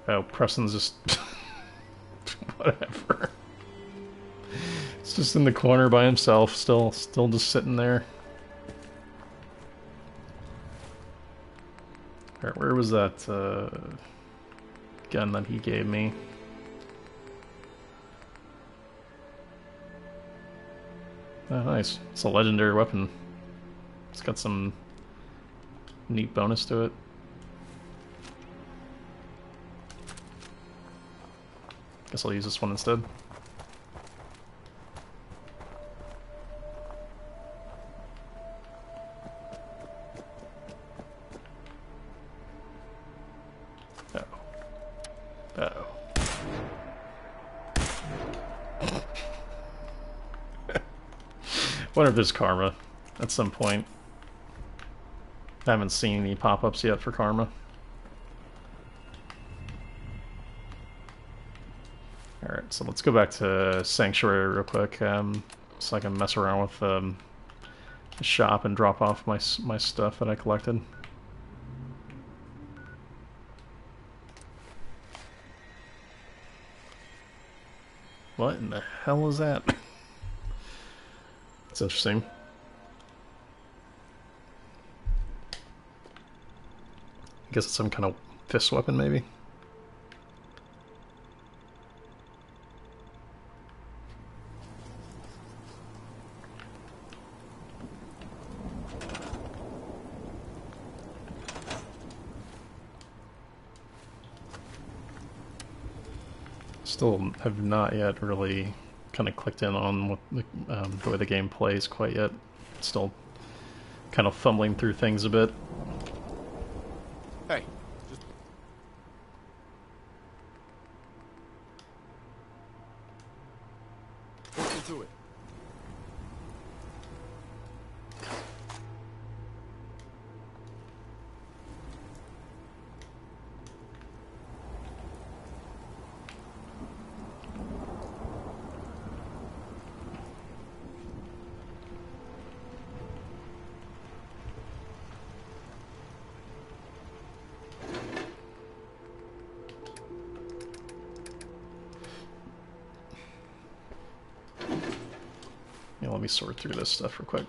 Speaker 6: Oh, Preston's just... whatever. It's just in the corner by himself, still just sitting there. Alright, where was that gun that he gave me? Oh, nice. It's a legendary weapon. It's got some neat bonus to it. Guess I'll use this one instead. Wonder if there's karma at some point. I haven't seen any pop-ups yet for karma. Alright, so let's go back to Sanctuary real quick, so I can mess around with the shop and drop off my stuff that I collected. What in the hell is that? That's interesting. I guess it's some kind of fist weapon, maybe? Still have not yet really kind of clicked in on what the way the game plays quite yet. Still kind of fumbling through things a bit.
Speaker 2: Hey, just...
Speaker 3: Listen to it.
Speaker 6: let me sort through this stuff real quick.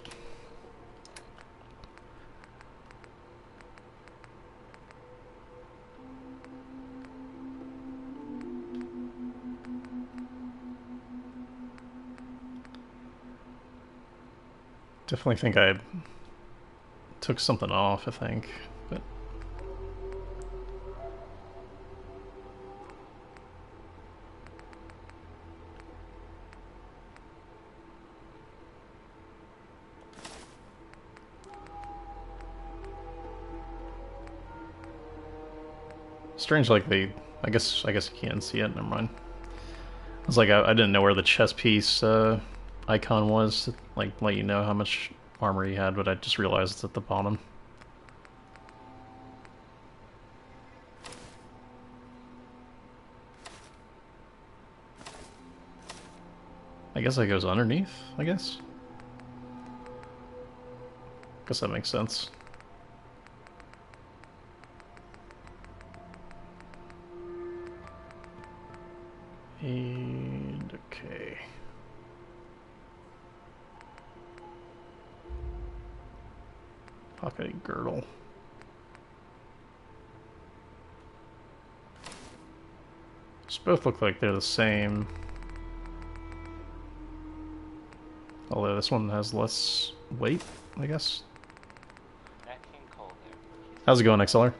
Speaker 6: Definitely think I took something off, I think, but... Strange, like they... I guess you can't see it, never mind. I was like, I didn't know where the chess piece icon was to, like, let you know how much armor you had, but I just realized it's at the bottom. I guess that goes underneath, I guess? Guess that makes sense. And okay. Pocket girdle. These both look like they're the same. Although this one has less weight, I guess. How's it going, XLR?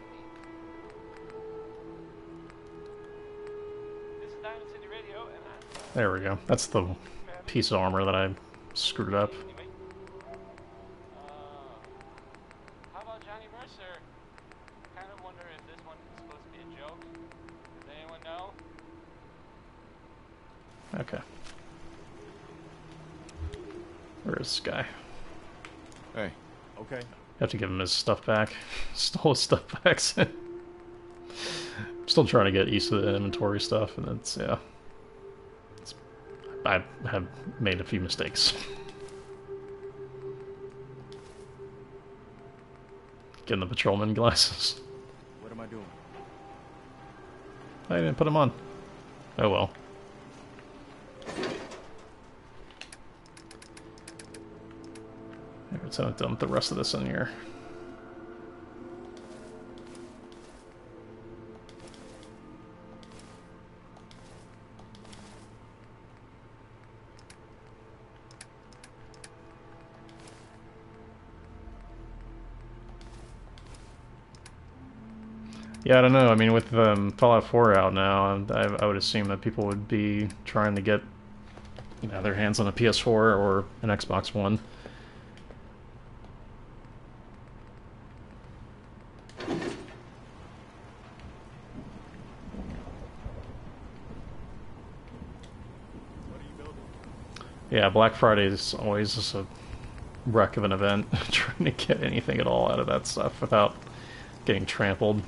Speaker 6: There we go. That's the piece of armor that I screwed up.
Speaker 5: How about Johnny Mercer? Kind of wonder if this one is supposed to be a joke. Does anyone know?
Speaker 6: Okay. Where is this guy?
Speaker 7: Hey, okay.
Speaker 6: You have to give him his stuff back. Stole his stuff back. I'm still trying to get used to the inventory stuff, and it's, yeah. I have made a few mistakes. Getting the patrolman glasses.
Speaker 7: What am I doing?
Speaker 6: I didn't put them on. Oh well. Let's dump the rest of this in here. Yeah, I don't know. I mean, with Fallout 4 out now, I would assume that people would be trying to get, you know, their hands on a PS4 or an Xbox One. Yeah, Black Friday is always just a wreck of an event, trying to get anything at all out of that stuff without getting trampled.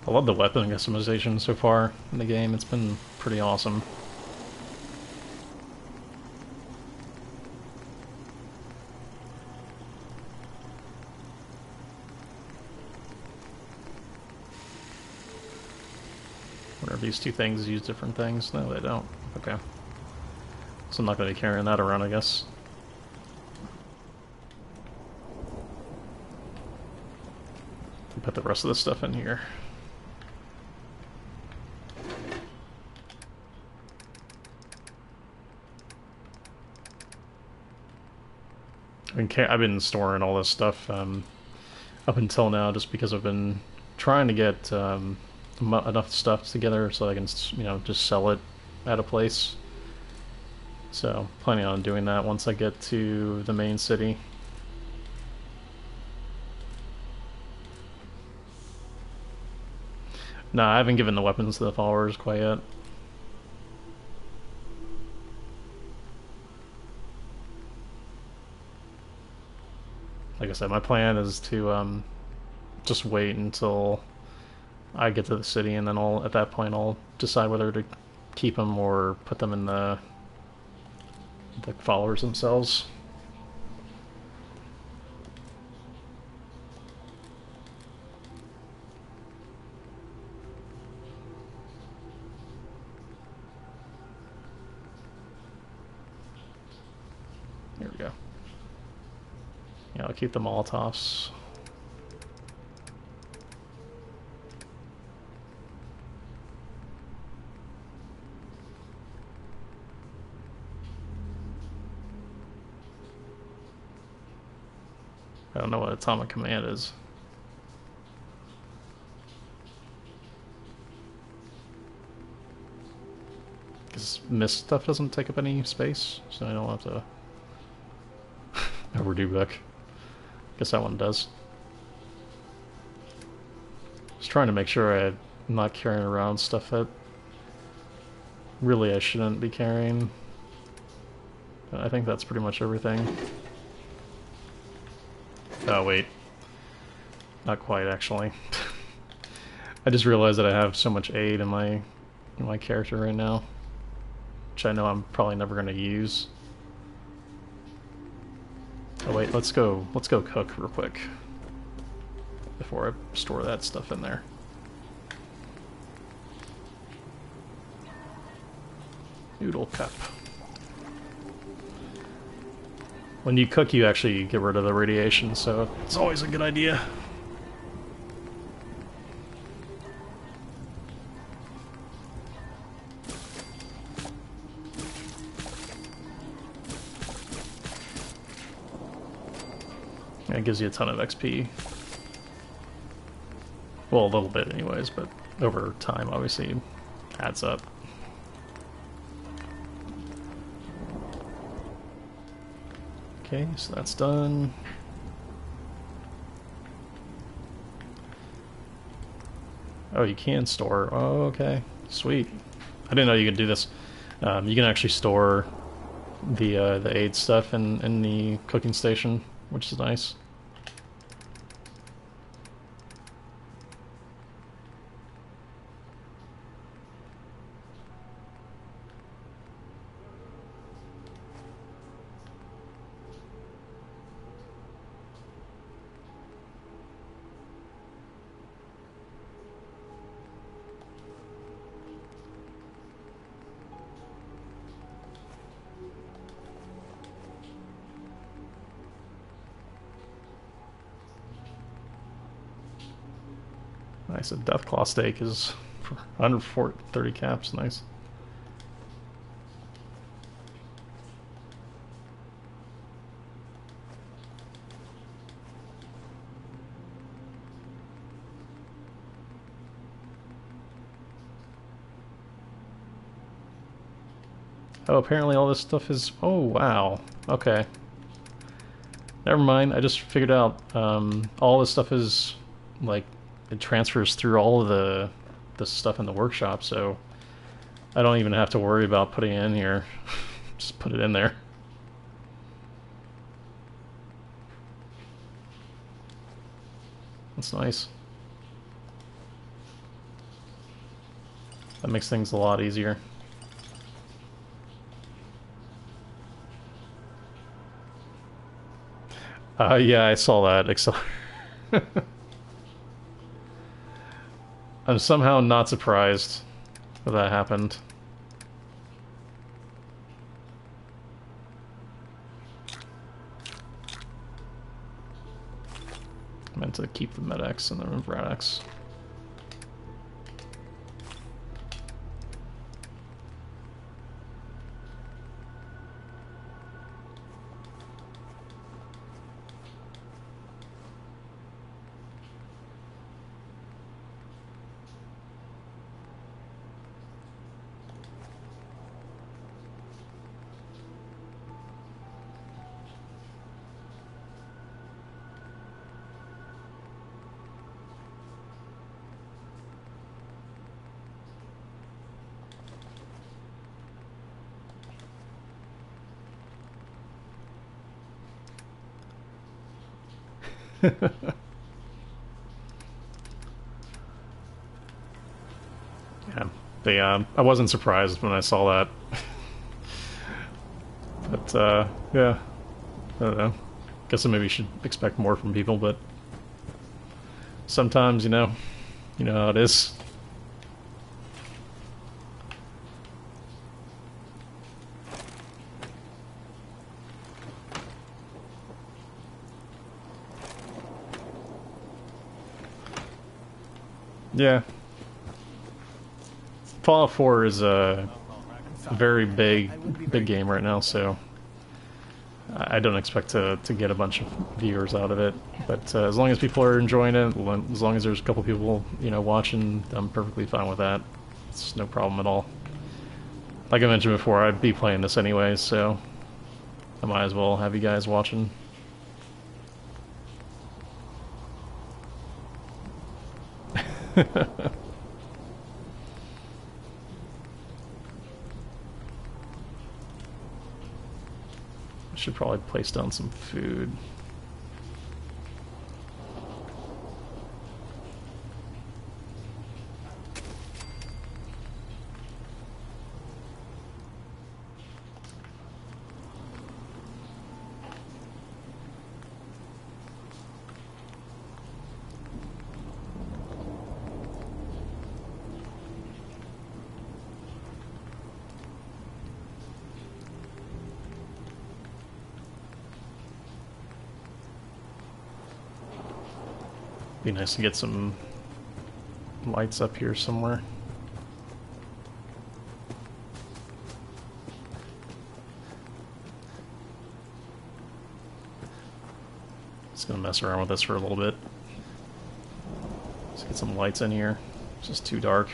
Speaker 6: I love the weapon customization so far in the game. It's been pretty awesome. Wonder if these two things use different things. No, they don't. Okay. So I'm not going to be carrying that around, I guess. Put the rest of this stuff in here. I've been storing all this stuff up until now, just because I've been trying to get enough stuff together so I can, you know, just sell it at a place. So, planning on doing that once I get to the main city. No, I haven't given the weapons to the followers quite yet. Like I said, my plan is to just wait until I get to the city, and then at that point I'll decide whether to keep them or put them in the followers themselves. Here we go. Yeah, I'll keep the Molotovs. I don't know what Atomic Command is. Because Mist stuff doesn't take up any space, so I don't have to overdo book. Guess that one does. Just trying to make sure I'm not carrying around stuff that really I shouldn't be carrying. But I think that's pretty much everything. Oh wait, not quite actually. I just realized that I have so much aid in my character right now, which I know I'm probably never going to use. Oh wait, let's go cook real quick before I store that stuff in there. Noodle cup. When you cook, you actually get rid of the radiation, so it's always a good idea. Yeah, it gives you a ton of XP. Well, a little bit anyways, but over time, obviously, adds up. Okay, so that's done. Oh, you can store. Oh, okay. Sweet. I didn't know you could do this. You can actually store the aid stuff in the cooking station, which is nice. Nice, a Deathclaw steak is for 130 caps, nice. Oh, apparently all this stuff is... Oh, wow. Okay. Never mind, I just figured out all this stuff is, like, it transfers through all of the stuff in the workshop, so I don't even have to worry about putting it in here. Just put it in there. That's nice. That makes things a lot easier. Yeah, I saw that. I'm somehow not surprised that happened. I meant to keep the Med-X and the Rad-X. Yeah, I wasn't surprised when I saw that. But, yeah. I don't know. Guess I maybe should expect more from people, but sometimes, you know how it is. Yeah. Fallout 4 is a very big game right now, so I don't expect to get a bunch of viewers out of it. But as long as people are enjoying it, as long as there's a couple people, watching, I'm perfectly fine with that. It's no problem at all. Like I mentioned before, I'd be playing this anyways, so I might as well have you guys watching. I should probably place down some food. Be nice to get some lights up here somewhere. Just gonna mess around with this for a little bit. Let's get some lights in here. It's just too dark.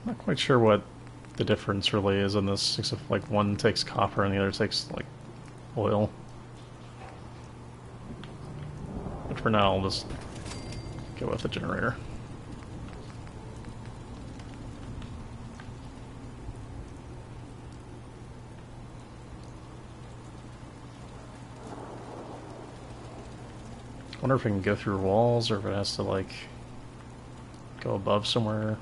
Speaker 6: Not quite sure what the difference really is in this, except like one takes copper and the other takes like oil. But for now, I'll just go with the generator. I wonder if it can go through walls or if it has to like go above somewhere.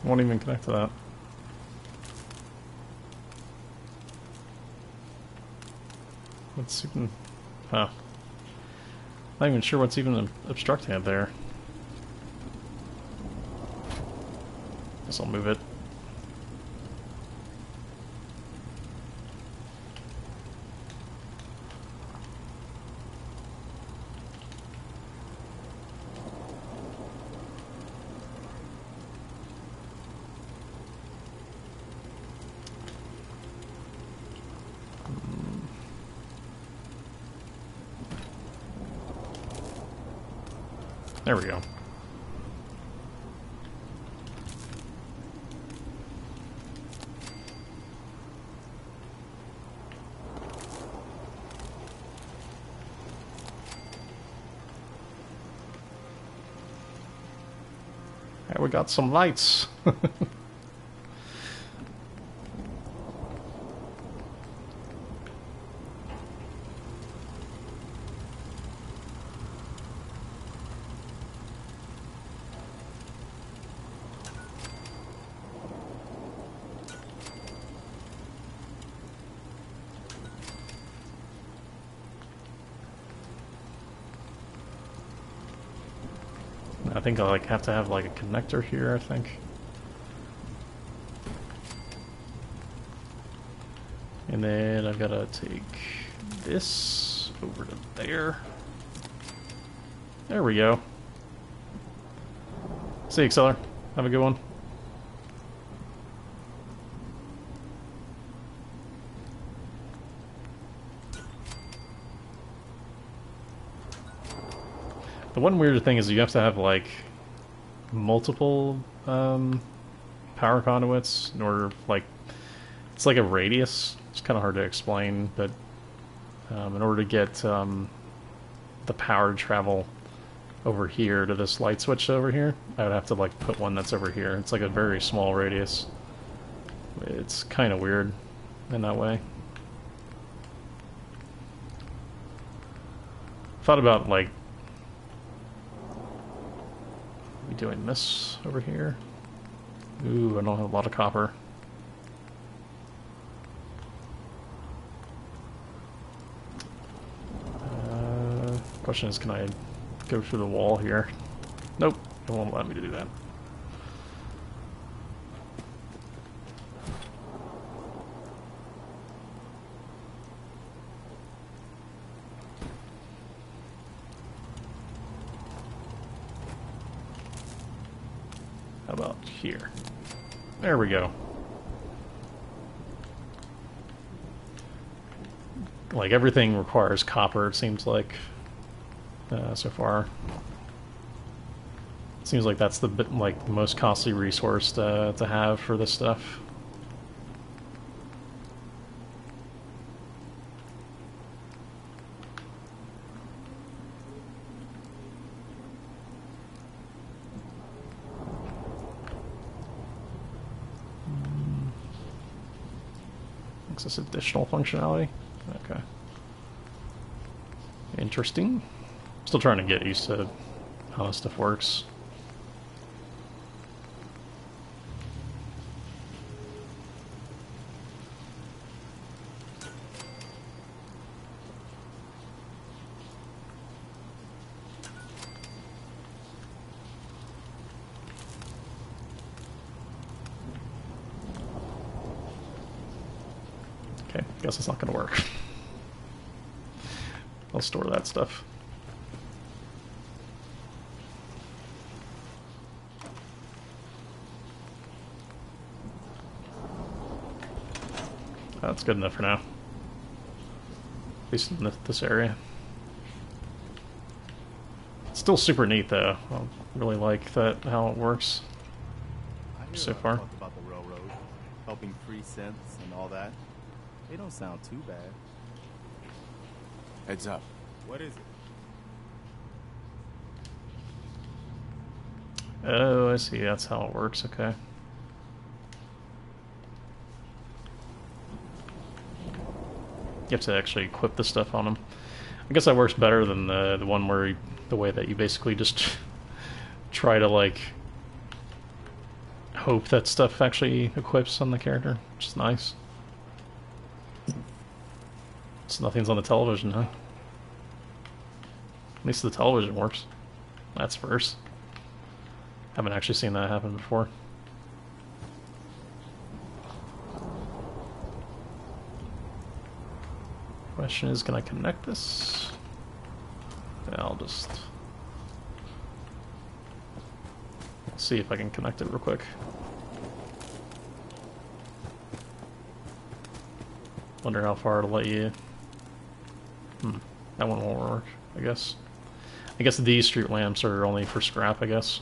Speaker 6: Won't even connect to that. What's even... Huh. Not even sure what's even obstructing it there. Guess I'll move it. There we go. Hey, we got some lights. I think I like have to have like a connector here, I think. And then I've got to take this over to there. There we go. See you, Exceller. Have a good one. The one weird thing is you have to have, like, multiple power conduits in order, like, it's like a radius. It's kind of hard to explain, but in order to get the power to travel over here to this light switch over here, I would have to, like, put one that's over here. It's like a very small radius. It's kind of weird in that way. Thought about, like, doing this over here. Ooh, I don't have a lot of copper. Question is, can I go through the wall here? Nope, it won't let me to do that. How about here? There we go. Like, everything requires copper, it seems like, so far. It seems like that's the most costly resource to have for this stuff. This additional functionality. Okay. Interesting. Still trying to get used to how this stuff works. Okay, guess it's not going to work. I'll store that stuff. That's good enough for now. At least in this area. It's still super neat though. I really like that how it works so far.
Speaker 7: Talk about the railroad, helping free cents and all that. They don't sound too bad.
Speaker 2: Heads up.
Speaker 7: What is it?
Speaker 6: Oh, I see. That's how it works. Okay. You have to actually equip the stuff on them. I guess that works better than the one where the way that you basically just try to, like, hope that stuff actually equips on the character, which is nice. So nothing's on the television, huh? At least the television works. That's first. Haven't actually seen that happen before. Question is, can I connect this? Yeah, I'll just see if I can connect it real quick. Wonder how far it'll let you. That one won't work, I guess. I guess these street lamps are only for scrap, I guess.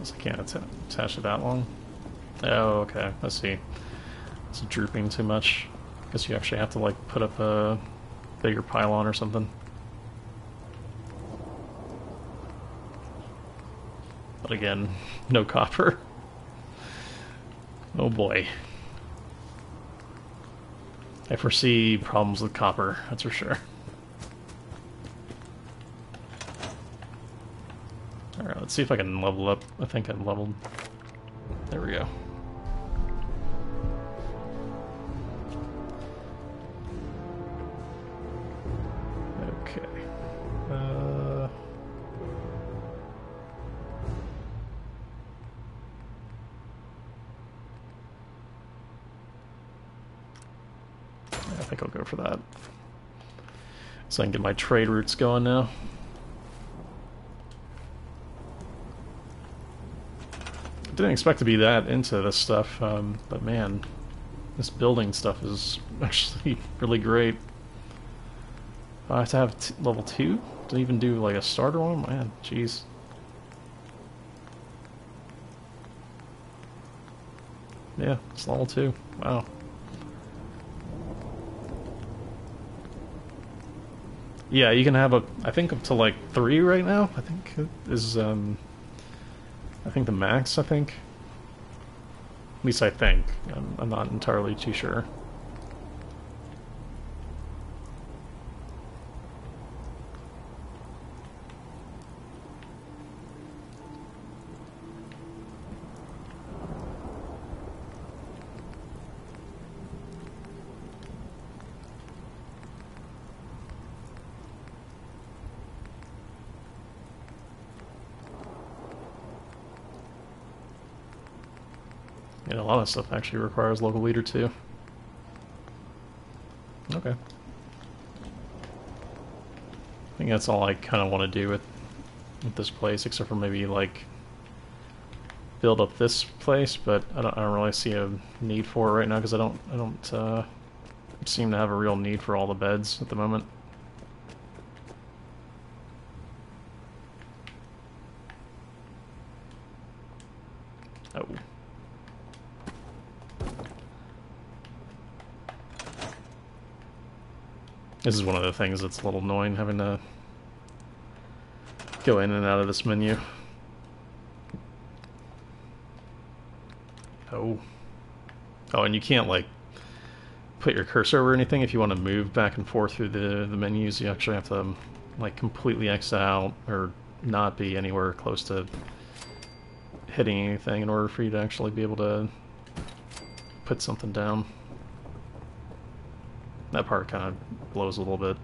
Speaker 6: So I can't attach it that long. Oh, okay. I see. It's drooping too much. Guess you actually have to like put up a bigger pylon or something. But again, no copper. Oh boy. I foresee problems with copper, that's for sure. Alright, let's see if I can level up. I think I'm leveled. There we go. Okay. I think I'll go for that. So I can get my trade routes going now. Didn't expect to be that into this stuff, but man, this building stuff is actually really great. I have to have level 2 to even do like a starter one? Man, jeez. Yeah, it's level 2. Wow. Yeah, you can have I think up to like 3 right now. I think is I think the max. At least I think. I'm not entirely too sure. Yeah, a lot of stuff actually requires local leader too. Okay. I think that's all I kind of want to do with this place, except for maybe like build up this place, but I don't really see a need for it right now because I don't seem to have a real need for all the beds at the moment. Oh. This is one of the things that's a little annoying, having to go in and out of this menu. Oh. Oh, and you can't, like, put your cursor over anything if you want to move back and forth through the menus. You actually have to, like, completely exit out or not be anywhere close to hitting anything in order for you to actually be able to put something down. That part kind of blows a little bit.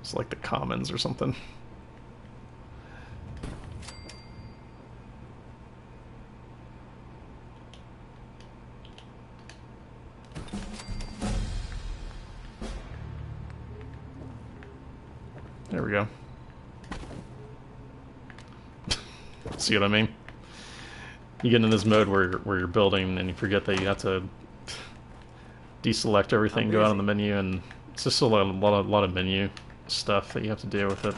Speaker 6: It's like the commons or something. There we go. See what I mean? You get in this mode where you're building and you forget that you have to deselect everything, go out on the menu, and it's just a lot of menu stuff that you have to deal with it.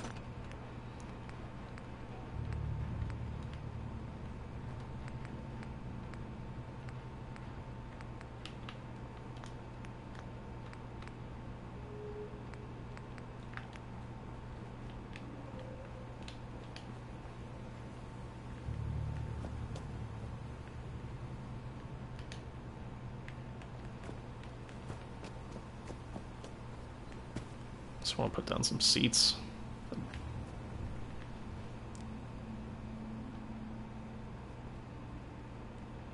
Speaker 6: Just want to put down some seats.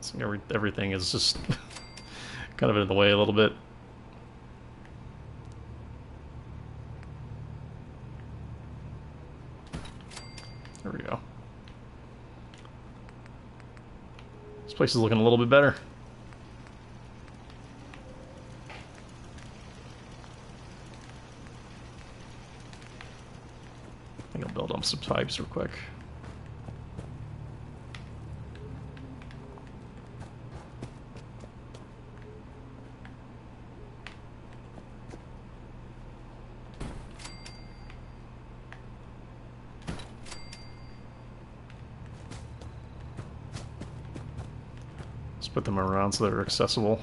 Speaker 6: So everything is just kind of in the way a little bit. There we go. This place is looking a little bit better. think I'll build up some pipes real quick. Let's put them around so they're accessible.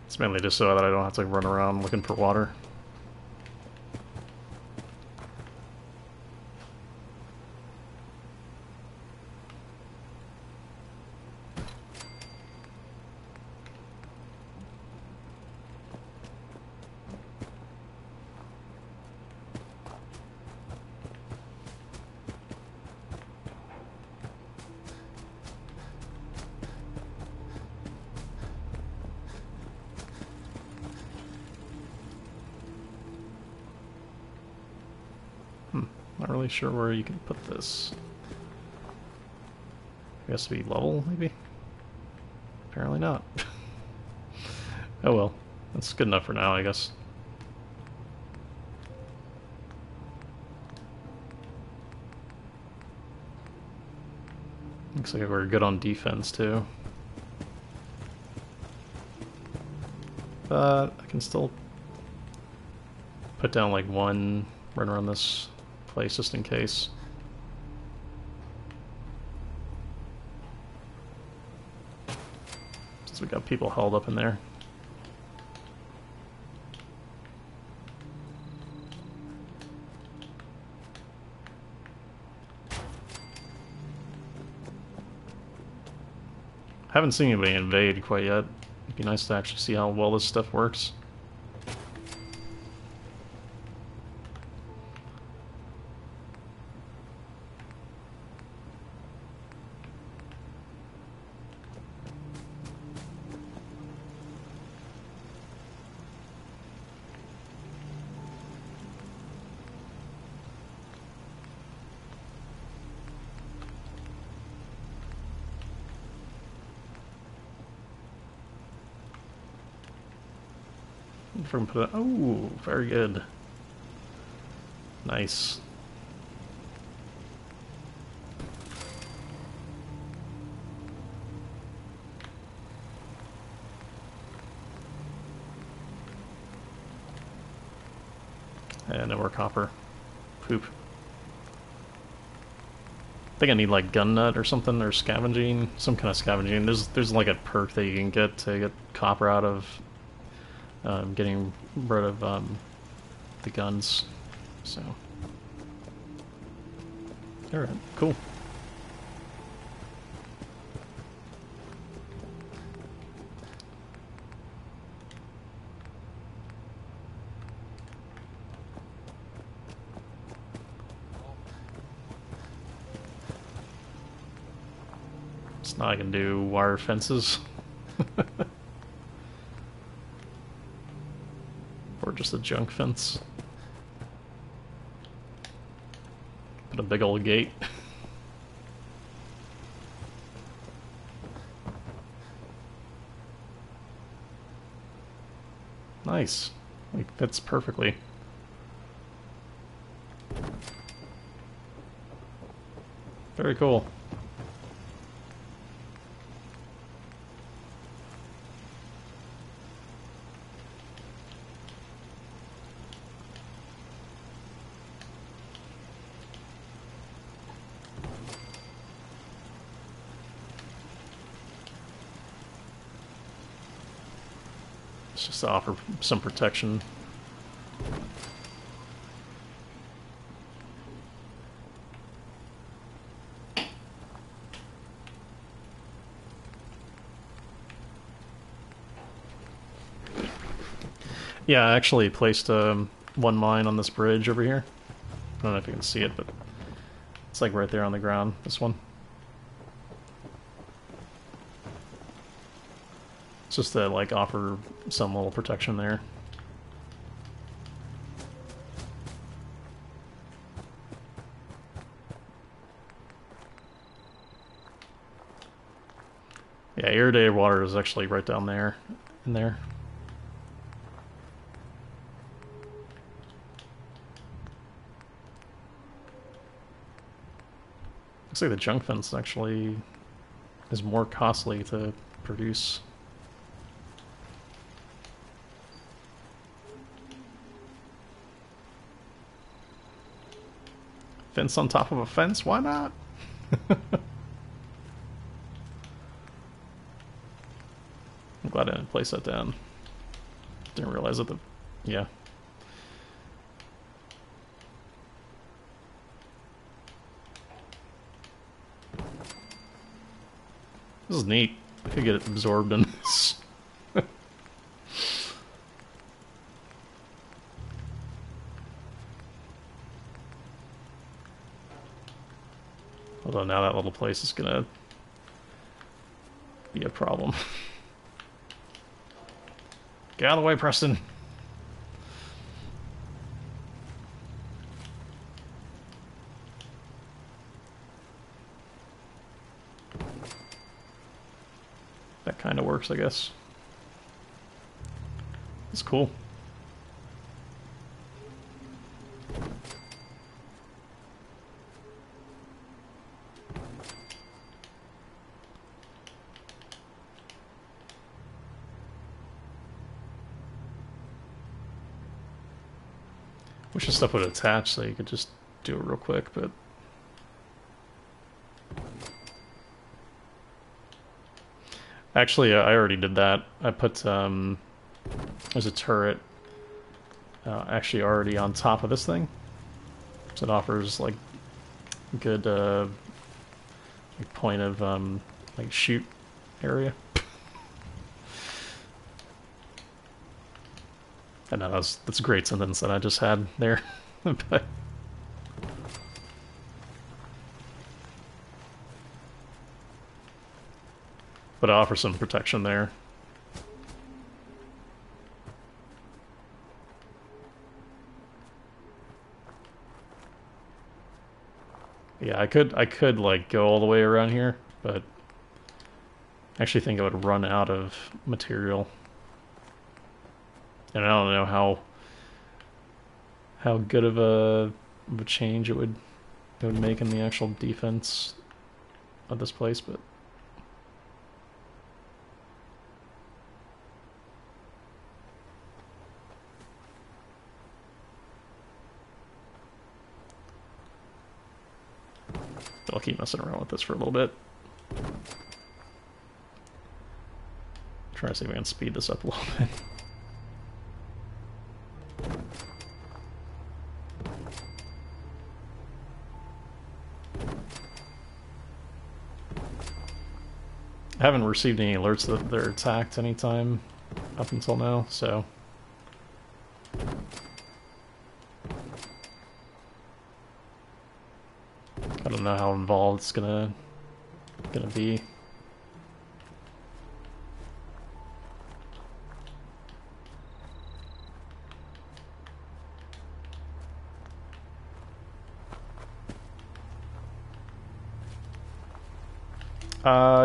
Speaker 6: It's mainly just so that I don't have to run around looking for water. Not really sure where you can put this. It has to be level, maybe? Apparently not. Oh well. That's good enough for now, I guess. Looks like we're good on defense, too. But I can still put down like one right around this place just in case. Since we got people held up in there. Haven't seen anybody invade quite yet. It'd be nice to actually see how well this stuff works. If we can put it, oh, very good. Nice. And no more copper. Poop. I think I need like gun nut or something, or scavenging, some kind of scavenging. There's like a perk that you can get to get copper out of getting rid of the guns. So, all right, cool. So now I can do wire fences. Or just a junk fence. Put a big old gate. Nice. Like, fits perfectly. Very cool. Just to offer some protection. Yeah, I actually placed one mine on this bridge over here. I don't know if you can see it, but it's like right there on the ground, this one. just to like offer some little protection there. Yeah, irrigated water is actually right down there, in there. Looks like the junk fence actually is more costly to produce. Fence on top of a fence? Why not? I'm glad I didn't place that down. Didn't realize that the... yeah. This is neat. I could get it absorbed in this. Although now that little place is gonna be a problem. Get out of the way, Preston! That kind of works, I guess. It's cool. Wish this stuff would attach so you could just do it real quick, but... Actually, I already did that. I put, there's a turret actually already on top of this thing. So it offers, like, good, like point of, like, shoot area. I know, that's a great sentence that I just had there. But it offers some protection there. Yeah, I could like go all the way around here, but I actually think I would run out of material. And I don't know how good of a change it would make in the actual defense of this place, but I'll keep messing around with this for a little bit. Try to see if I can speed this up a little bit. I haven't received any alerts that they're attacked anytime up until now, so... I don't know how involved it's gonna be.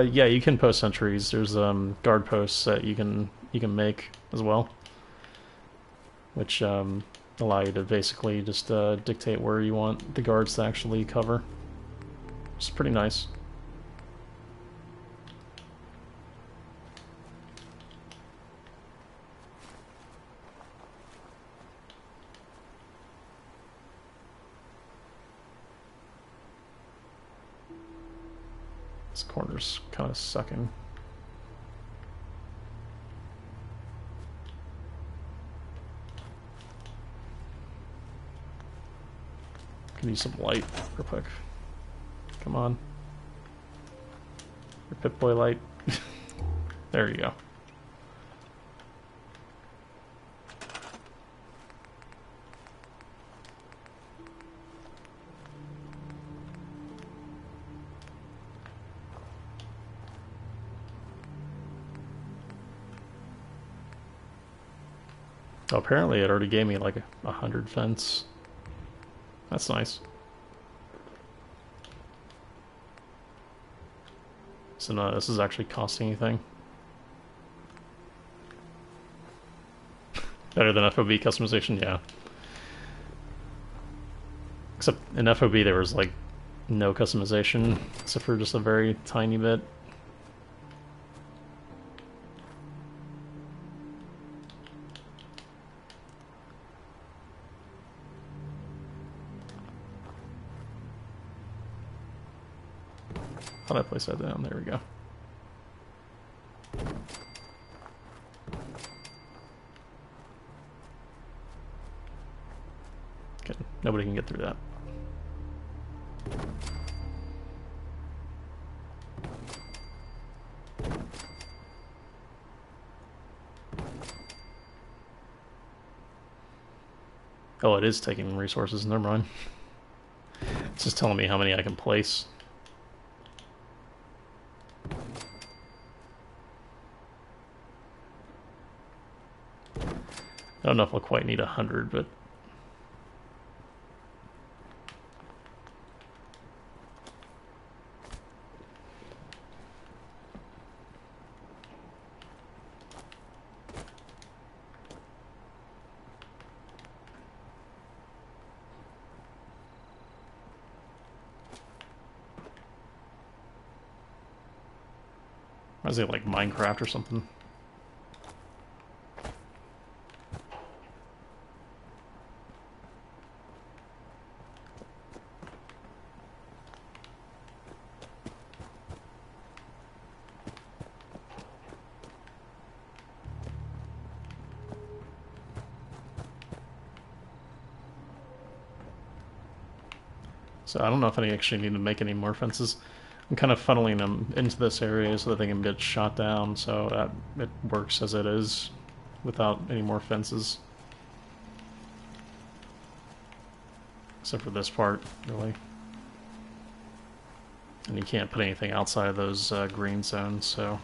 Speaker 6: Yeah, you can post sentries. There's guard posts that you can make as well, which allow you to basically just dictate where you want the guards to actually cover. It's pretty nice. This corner's kind of sucking. Can use some light real quick. Come on. Your Pip-Boy light. There you go. Oh, apparently it already gave me like 100 fence. That's nice. So no, this is actually costing anything. Better than FOB customization, yeah. Except in FOB there was like no customization, except for just a very tiny bit. Thought I placed that down. There we go. Okay, nobody can get through that. Oh, it is taking resources. Never mind. It's just telling me how many I can place. I don't know if I'll quite need 100, but is it like Minecraft or something? So I don't know if I actually need to make any more fences. I'm kind of funneling them into this area so that they can get shot down, so that it works as it is without any more fences. Except for this part, really. And you can't put anything outside of those green zones, so...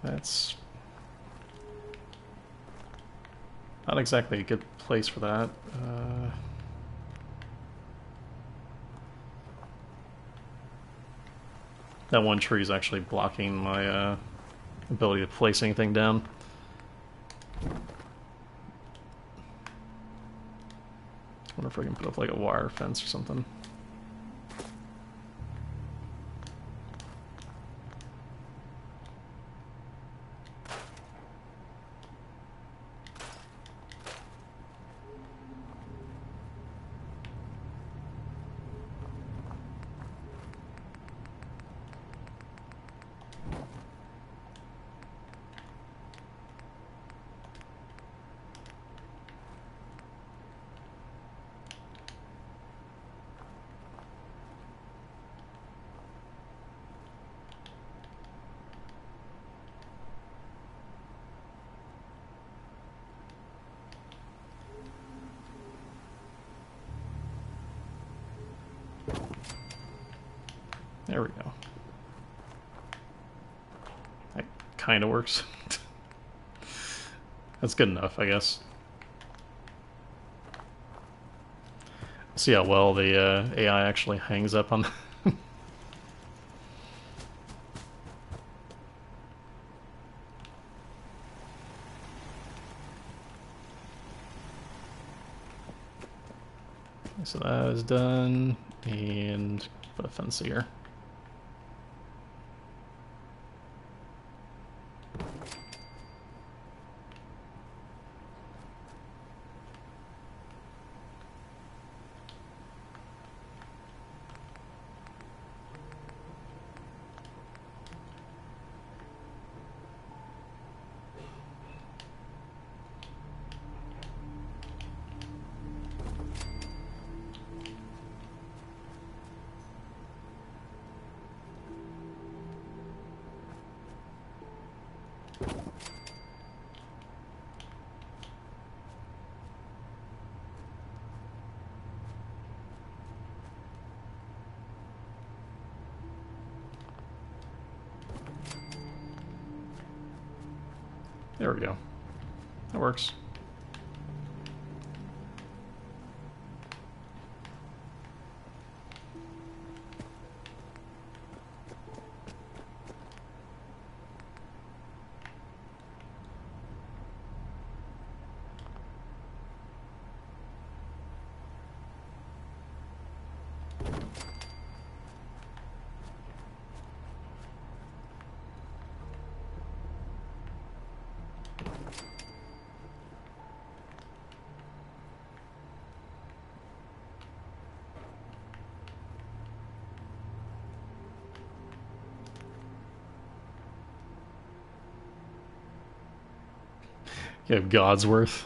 Speaker 6: That's not exactly a good place for that. That one tree is actually blocking my ability to place anything down. I wonder if I can put up like a wire fence or something. There we go. That kind of works. That's good enough, I guess. See how well the AI actually hangs up on. So that is done, and put a fence here. There we go. That works. You have Godsworth.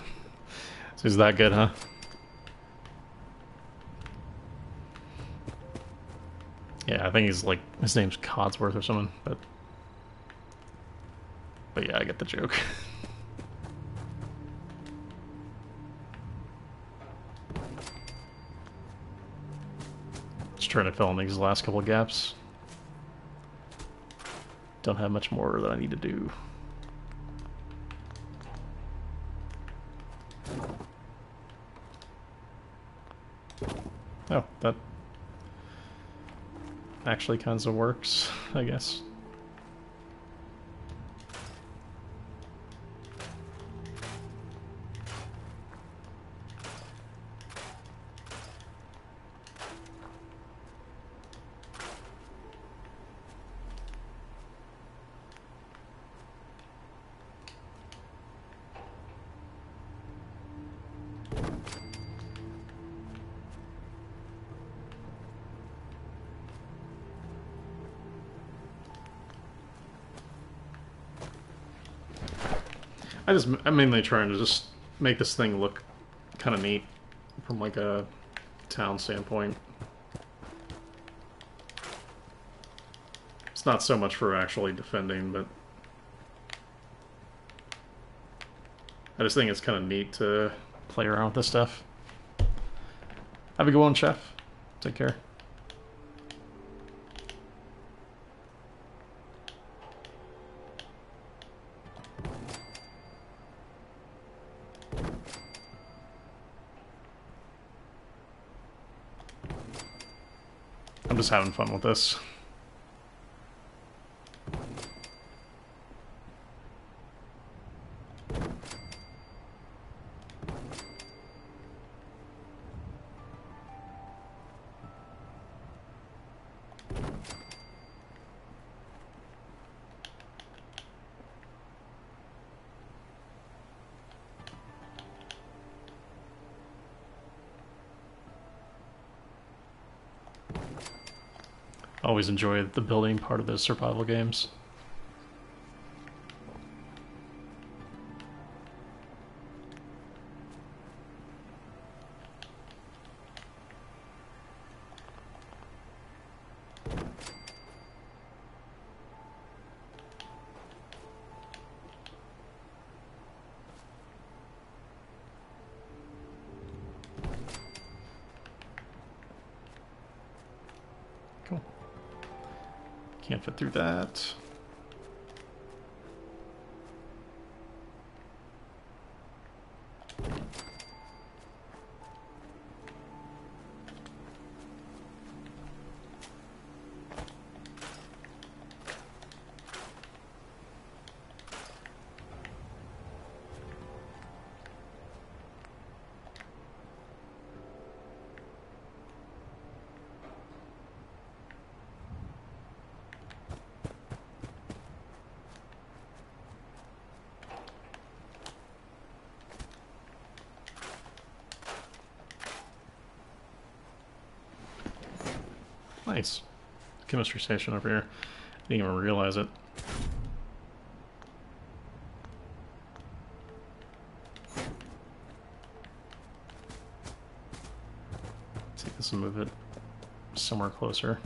Speaker 6: So he's that good, huh? Yeah, I think he's like, his name's Codsworth or something, but yeah, I get the joke. Just trying to fill in these last couple of gaps. Don't have much more that I need to do. Oh, that actually kinds of works, I guess. I'm mainly trying to just make this thing look kind of neat from like a town standpoint. It's not so much for actually defending, but I just think it's kind of neat to play around with this stuff. Have a good one, Chef. Take care. I'm just having fun with this. Always enjoy the building part of those survival games. Cool. Can't fit through that. Nice. Chemistry station over here. Didn't even realize it. Take this and move it somewhere closer.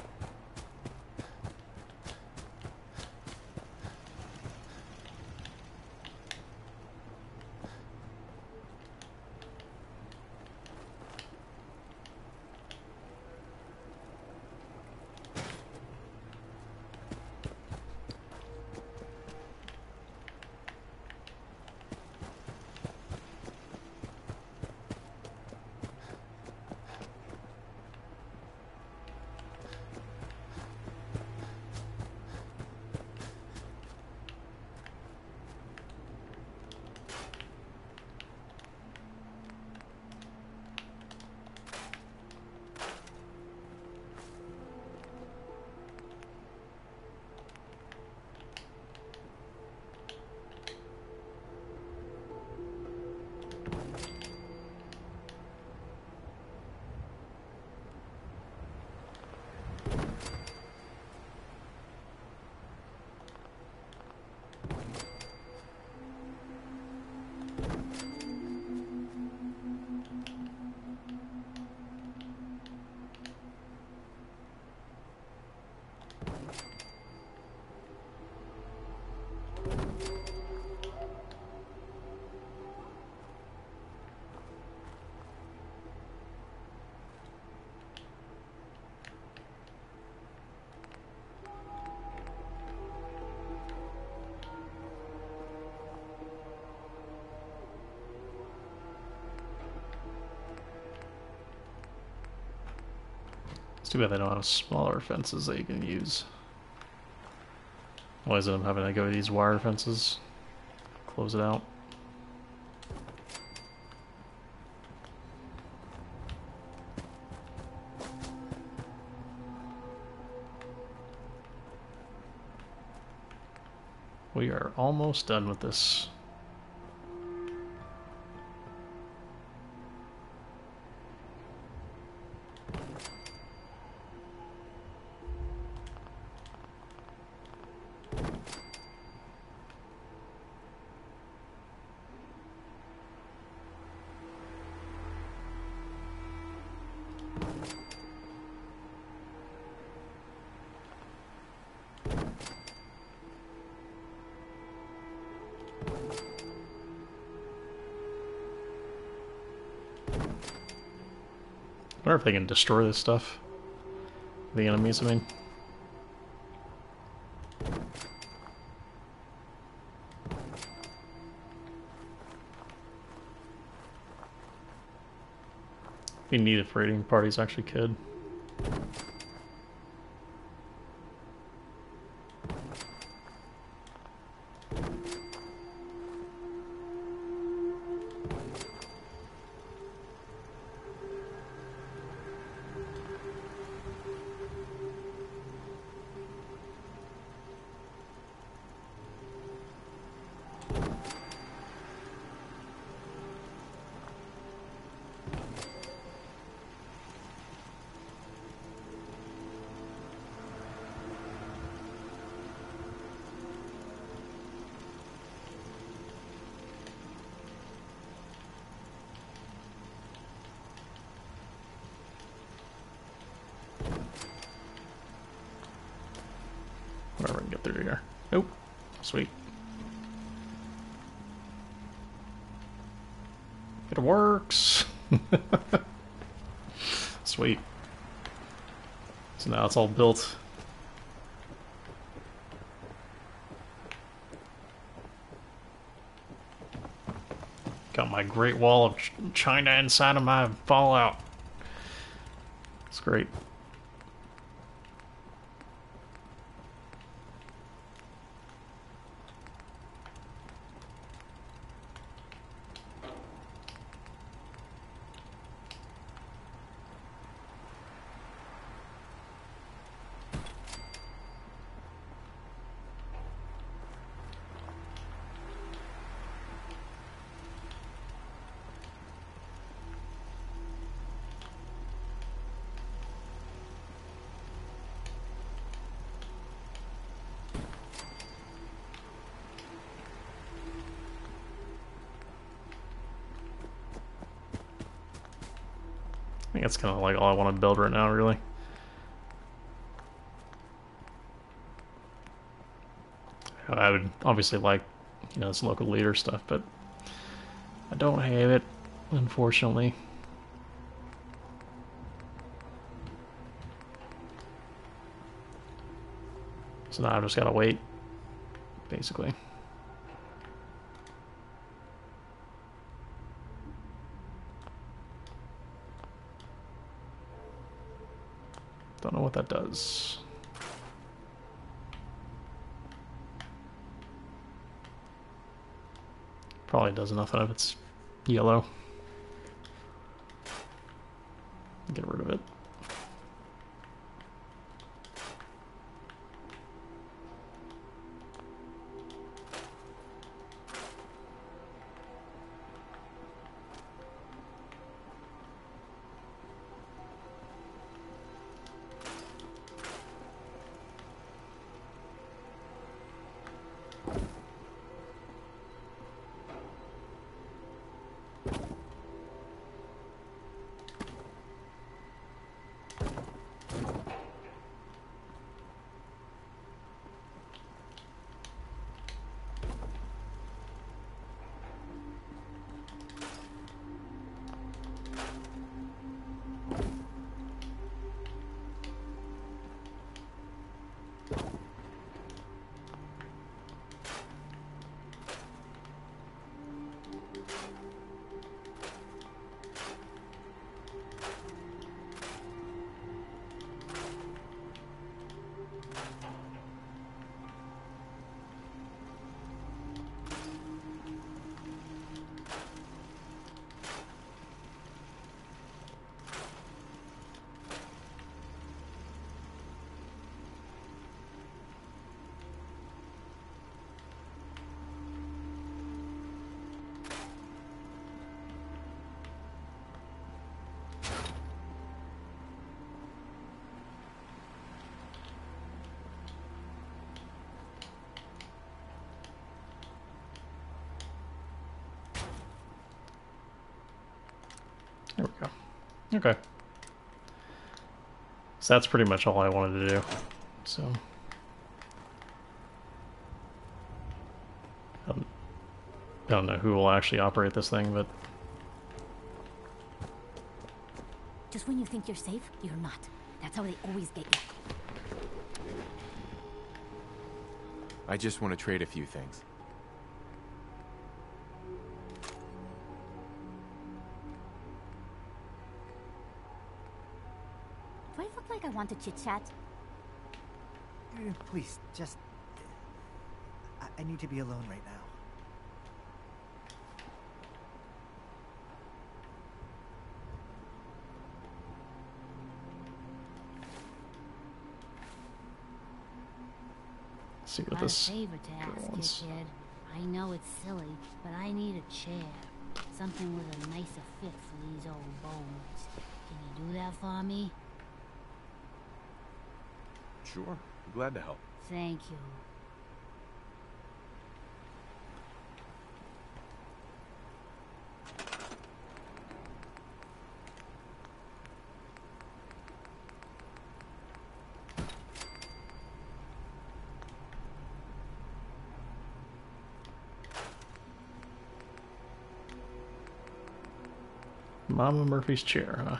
Speaker 6: too bad they don't have smaller fences that you can use. Why is it I'm having to go to these wire fences? Close it out. We are almost done with this. I wonder if they can destroy this stuff. The enemies, I mean. If you need it for raiding parties, actually could. Whatever, I can get through here. Nope. Sweet. It works! Sweet. So now it's all built. Got my Great Wall of China inside of my Fallout. It's great. I think that's kind of like all I want to build right now, really. I would obviously like, you know, this local leader stuff, but I don't have it, unfortunately. So now I've just got to wait, basically. Don't know what that does. Probably does nothing if it's yellow. Get rid of it. There we go. Okay. So that's pretty much all I wanted to do. So I don't know who will actually operate this thing, but
Speaker 12: just when you think you're safe, you're not. That's how they always get you.
Speaker 3: I just want to trade a few things.
Speaker 12: Do I look like I want to chit-chat?
Speaker 13: Please, just... I need to be alone right now.
Speaker 6: See what
Speaker 12: Got
Speaker 6: this
Speaker 12: a favor to ask you, kid. I know it's silly, but I need a chair. Something with a nicer fit for these old bones. Can you do that for me?
Speaker 2: Sure. I'm glad to help.
Speaker 12: Thank you.
Speaker 6: Mama Murphy's chair, huh?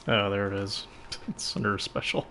Speaker 6: Oh, there it is. It's under special.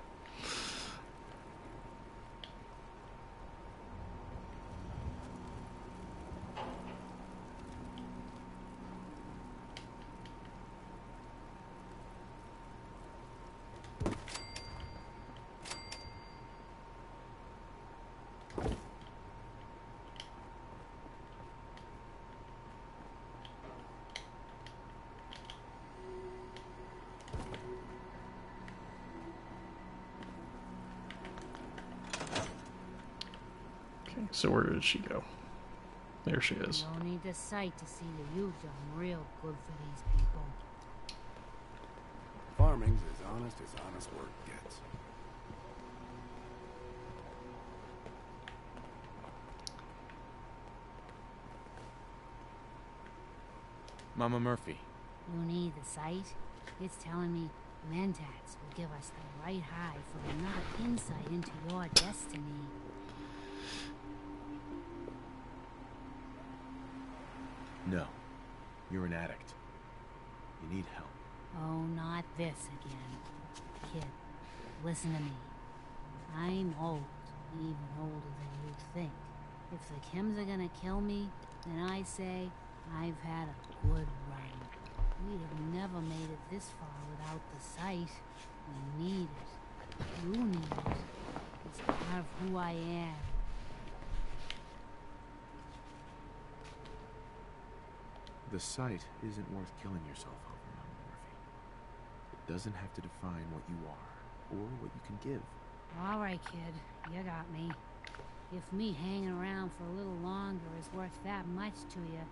Speaker 6: So where did she go? There she is.
Speaker 12: No need the sight to see that you've done real good for these people.
Speaker 1: Farming's as honest work gets.
Speaker 3: Mama Murphy.
Speaker 12: You need the sight? It's telling me Mentats will give us the right high for another insight into your destiny.
Speaker 3: No. You're an addict. You need help.
Speaker 12: Oh, not this again. Kid, listen to me. I'm old, even older than you think. If the chems are gonna kill me, then I say I've had a good run. We'd have never made it this far without the sight. We need it. You need it. It's part of who I am.
Speaker 3: The sight isn't worth killing yourself over, Mama Murphy. It doesn't have to define what you are, or what you can give.
Speaker 12: All right, kid. You got me. If me hanging around for a little longer is worth that much to you,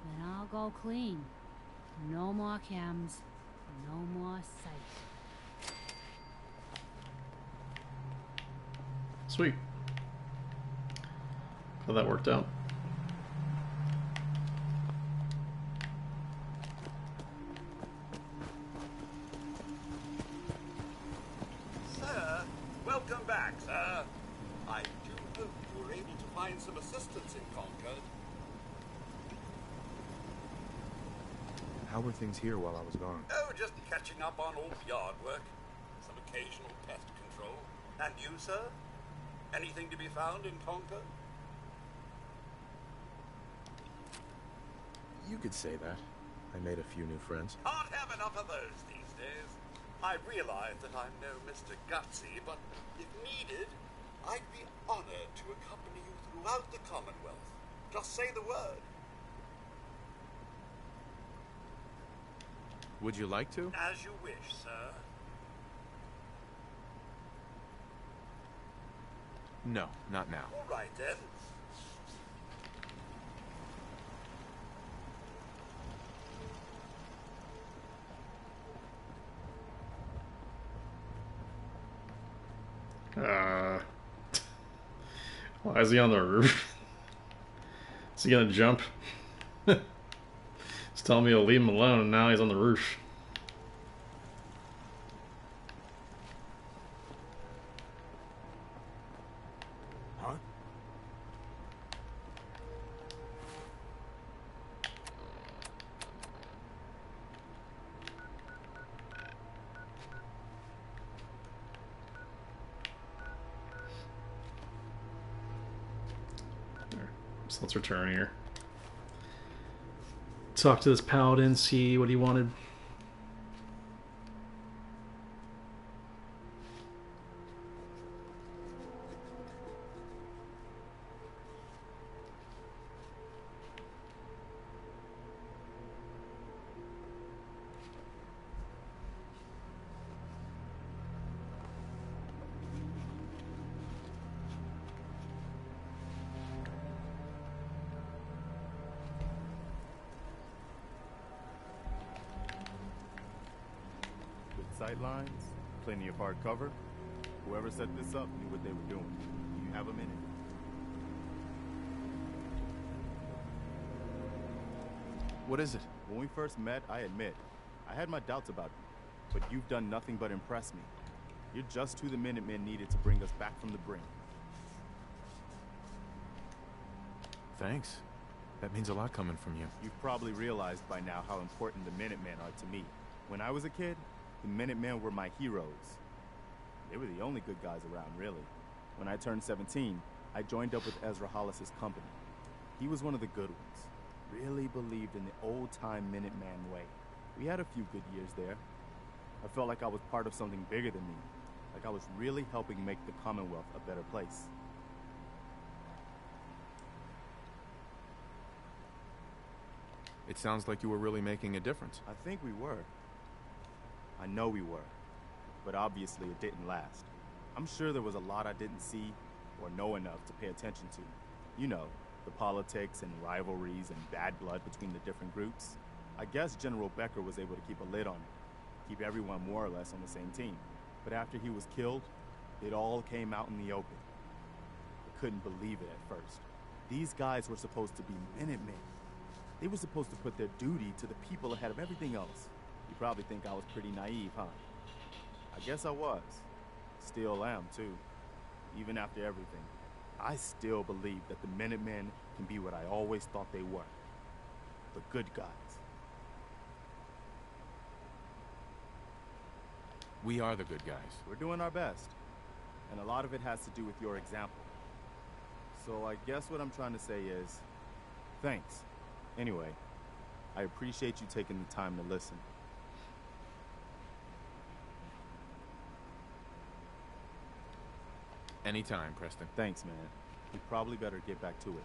Speaker 12: then I'll go clean. No more chems, no more sight.
Speaker 6: Sweet. Well, that worked out.
Speaker 1: Sir, welcome back, sir. I do hope you were able to find some assistance in Concord.
Speaker 2: How were things here while I was gone?
Speaker 1: Oh, just catching up on all the yard work. Some occasional pest control. And you, sir? Anything to be found in Concord?
Speaker 2: You could say that. I made a few new friends.
Speaker 14: Can't have enough of those these days. I realize that I'm no Mr. Gutsy, but if needed, I'd be honored to accompany you throughout the Commonwealth. Just say the word.
Speaker 2: Would you like to?
Speaker 14: As you wish, sir.
Speaker 2: No, not now.
Speaker 14: All right, then.
Speaker 6: Why is he on the roof? Is he gonna jump? He's telling me to leave him alone, and now he's on the roof.
Speaker 2: Huh?
Speaker 6: So let's return here. Talk to this paladin, see what he wanted.
Speaker 7: Sightlines, plenty of hard cover. Whoever set this up knew what they were doing. Do you have a minute?
Speaker 2: What is it?
Speaker 7: When we first met, I admit, I had my doubts about you, but you've done nothing but impress me. You're just who the Minutemen needed to bring us back from the brink.
Speaker 2: Thanks. That means a lot coming from you.
Speaker 7: You've probably realized by now how important the Minutemen are to me. When I was a kid, the Minutemen were my heroes. They were the only good guys around, really. When I turned 17, I joined up with Ezra Hollis's company. He was one of the good ones. Really believed in the old-time Minuteman way. We had a few good years there. I felt like I was part of something bigger than me. Like I was really helping make the Commonwealth a better place.
Speaker 2: It sounds like you were really making a difference.
Speaker 7: I think we were. I know we were. But obviously it didn't last. I'm sure there was a lot I didn't see or know enough to pay attention to. You know, the politics and rivalries and bad blood between the different groups. I guess General Becker was able to keep a lid on it, keep everyone more or less on the same team. But after he was killed, it all came out in the open. I couldn't believe it at first. These guys were supposed to be Minutemen. They were supposed to put their duty to the people ahead of everything else. You probably think I was pretty naive, huh? I guess I was. Still am, too. Even after everything, I still believe that the Minutemen can be what I always thought they were. The good guys.
Speaker 2: We are the good guys.
Speaker 7: We're doing our best. And a lot of it has to do with your example. So I guess what I'm trying to say is, thanks. Anyway, I appreciate you taking the time to listen.
Speaker 2: Anytime, Preston.
Speaker 7: Thanks, man. We probably better get back to it.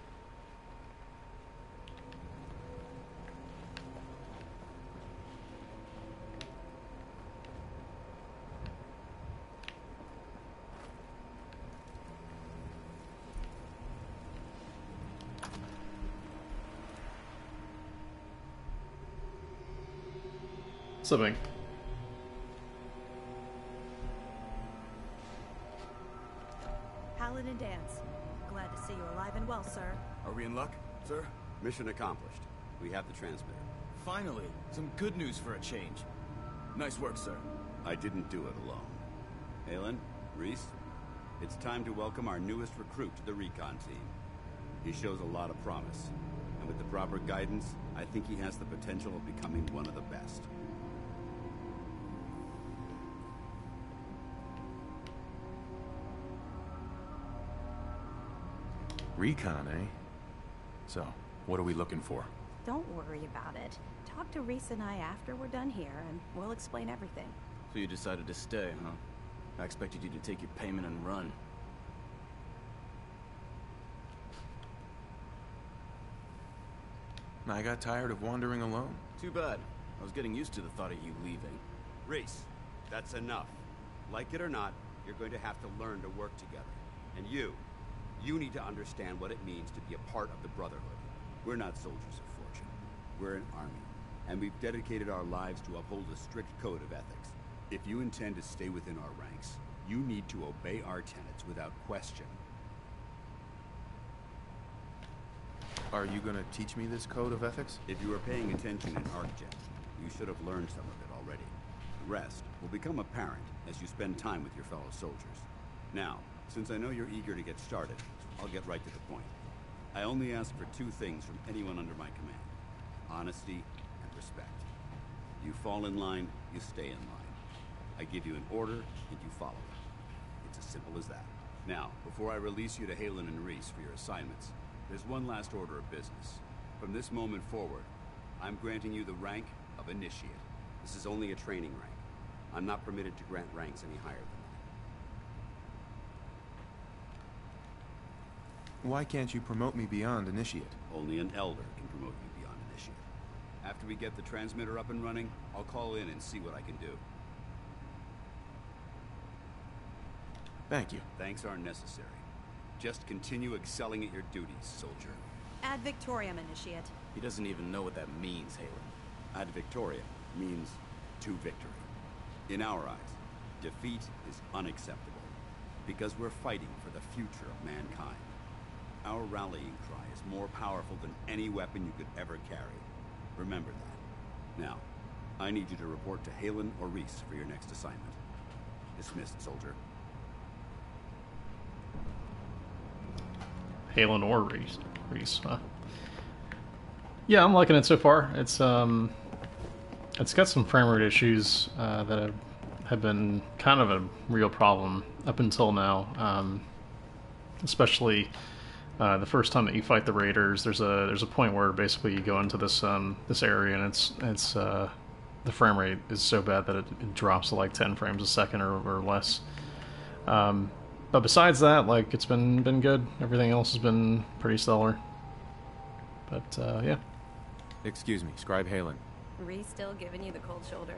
Speaker 6: Something.
Speaker 15: Paladin Dance. Glad to see you alive and well, sir.
Speaker 16: Are we in luck, sir?
Speaker 1: Mission accomplished. We have the transmitter.
Speaker 16: Finally, some good news for a change. Nice work, sir.
Speaker 1: I didn't do it alone. Aylin, Reese, it's time to welcome our newest recruit to the recon team. He shows a lot of promise, and with the proper guidance, I think he has the potential of becoming one of the best.
Speaker 2: Recon, eh? So, what are we looking for?
Speaker 15: Don't worry about it. Talk to Reese and I after we're done here, and we'll explain everything.
Speaker 16: So you decided to stay, huh? I expected you to take your payment and run.
Speaker 2: I got tired of wandering alone.
Speaker 16: Too bad. I was getting used to the thought of you leaving.
Speaker 1: Reese, that's enough. Like it or not, you're going to have to learn to work together. And you need to understand what it means to be a part of the Brotherhood. We're not soldiers of fortune. We're an army. And we've dedicated our lives to uphold a strict code of ethics. If you intend to stay within our ranks, you need to obey our tenets without question.
Speaker 2: Are you gonna teach me this code of ethics?
Speaker 1: If you were paying attention in ArcGen, you should have learned some of it already. The rest will become apparent as you spend time with your fellow soldiers. Now, since I know you're eager to get started, I'll get right to the point. I only ask for two things from anyone under my command: honesty and respect. You fall in line, you stay in line. I give you an order, and you follow it. It's as simple as that. Now, before I release you to Halen and Reese for your assignments, there's one last order of business. From this moment forward, I'm granting you the rank of Initiate. This is only a training rank. I'm not permitted to grant ranks any higher than that.
Speaker 2: Why can't you promote me beyond Initiate?
Speaker 1: Only an Elder can promote you beyond Initiate. After we get the transmitter up and running, I'll call in and see what I can do.
Speaker 2: Thank you.
Speaker 1: Thanks aren't necessary. Just continue excelling at your duties, soldier.
Speaker 15: Ad Victoriam, Initiate.
Speaker 16: He doesn't even know what that means, Halen.
Speaker 1: Ad Victoriam means to victory. In our eyes, defeat is unacceptable, because we're fighting for the future of mankind. Our rallying cry is more powerful than any weapon you could ever carry. Remember that. Now, I need you to report to Halen or Reese for your next assignment. Dismissed, soldier.
Speaker 6: Halen or Reese, huh? Yeah, I'm liking it so far. It's got some frame rate issues that have been kind of a real problem up until now. Especially the first time that you fight the raiders, there's a point where basically you go into this area and it's the frame rate is so bad that it drops to like 10 frames a second or less. But besides that, like, it's been good. Everything else has been pretty stellar. But yeah.
Speaker 2: Excuse me, Scribe Halen.
Speaker 15: Reese still giving you the cold shoulder.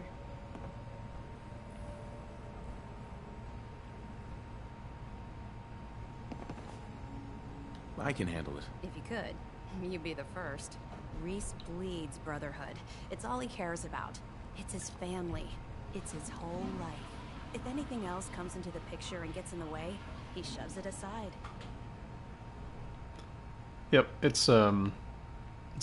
Speaker 2: I can handle it.
Speaker 15: If you could, you'd be the first. Reese bleeds Brotherhood. It's all he cares about. It's his family. It's his whole life. If anything else comes into the picture and gets in the way, he shoves it aside.
Speaker 6: Yep, it's on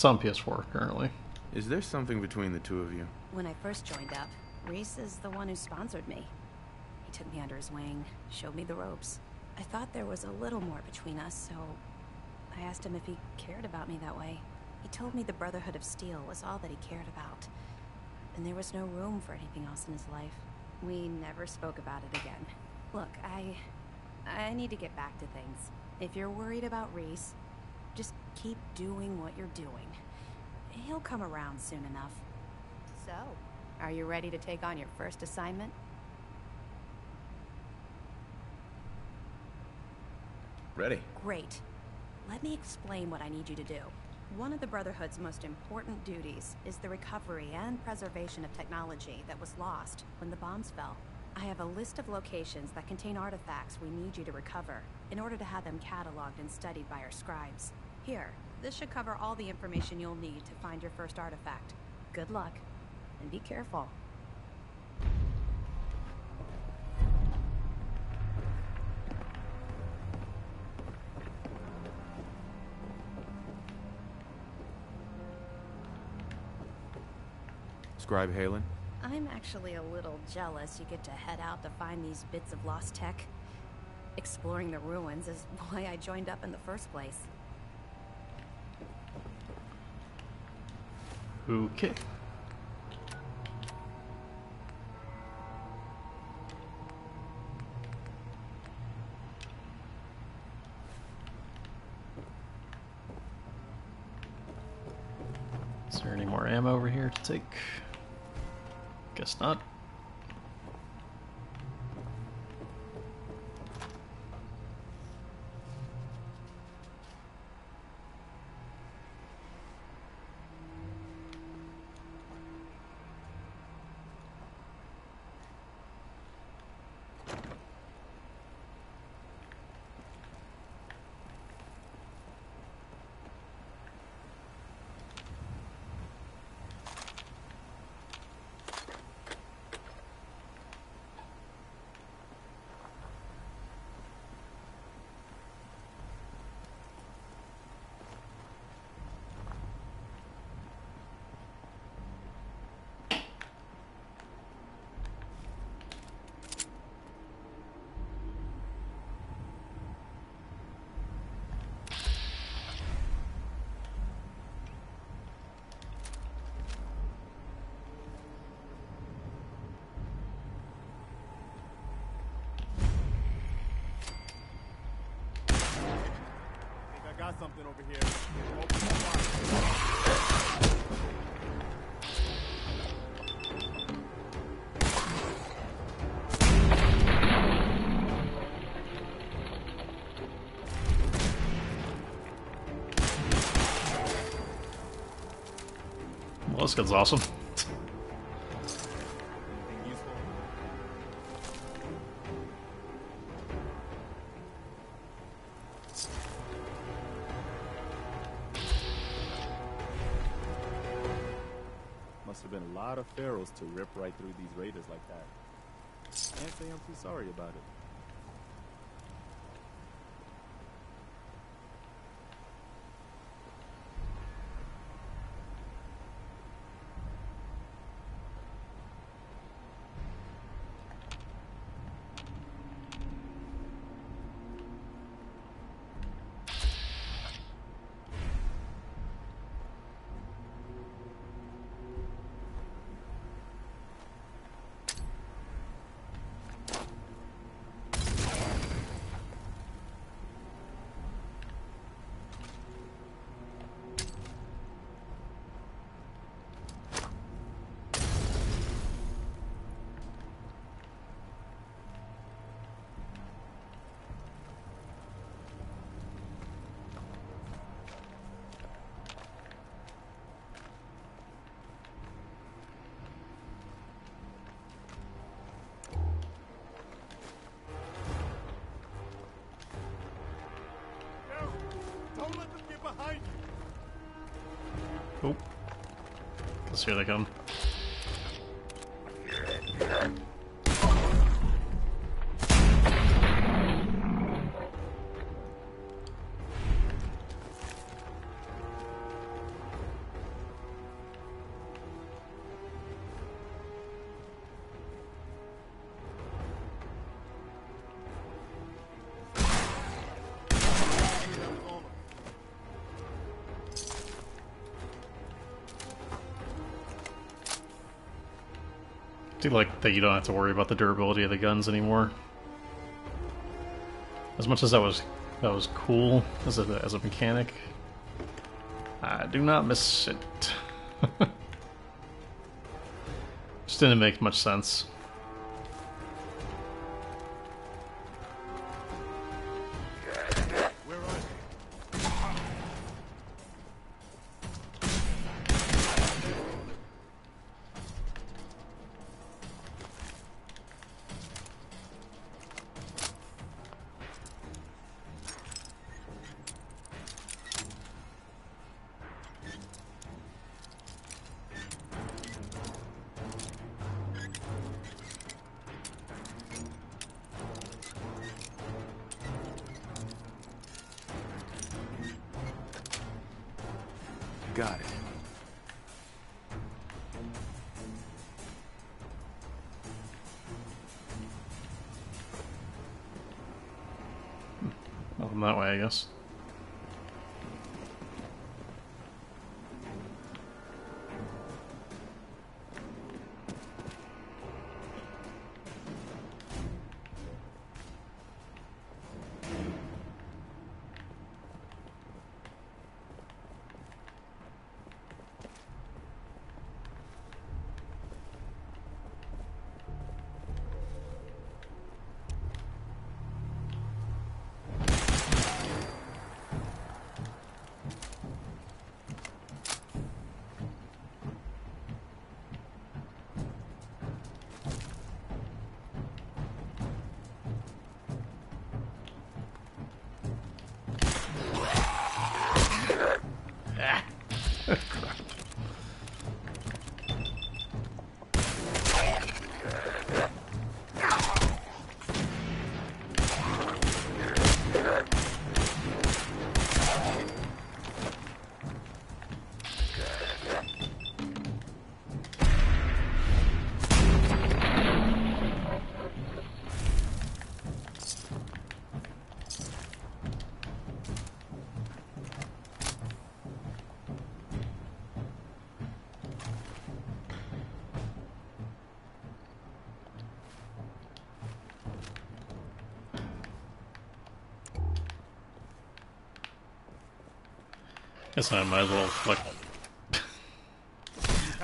Speaker 6: PS4 currently.
Speaker 2: Is there something between the two of you?
Speaker 15: When I first joined up, Reese is the one who sponsored me. He took me under his wing, showed me the ropes. I thought there was a little more between us, so I asked him if he cared about me that way. He told me the Brotherhood of Steel was all that he cared about, and there was no room for anything else in his life. We never spoke about it again. Look, I need to get back to things. If you're worried about Reese, just keep doing what you're doing. He'll come around soon enough. So, are you ready to take on your first assignment?
Speaker 2: Ready.
Speaker 15: Great. Let me explain what I need you to do. One of the Brotherhood's most important duties is the recovery and preservation of technology that was lost when the bombs fell. I have a list of locations that contain artifacts we need you to recover in order to have them cataloged and studied by our scribes. Here, this should cover all the information you'll need to find your first artifact. Good luck, and be careful.
Speaker 2: Scribe Halen?
Speaker 15: I'm actually a little jealous you get to head out to find these bits of lost tech. Exploring the ruins is why I joined up in the first place.
Speaker 6: Okay. Is there any more ammo over here to take? Guess not.
Speaker 7: Got something over here. Open the fire.
Speaker 6: Well, this gun's awesome.
Speaker 7: Anything useful? Must have been a lot of pharaohs to rip right through these raiders like that. Can't say I'm too sorry about it. Don't let them get behind you.
Speaker 6: Oh. Let's here they come. I do like that you don't have to worry about the durability of the guns anymore. As much as that was cool as a mechanic, I do not miss it. Just didn't make much sense.
Speaker 2: Got it.
Speaker 6: Nothing that way, I guess. Guess I might as well collect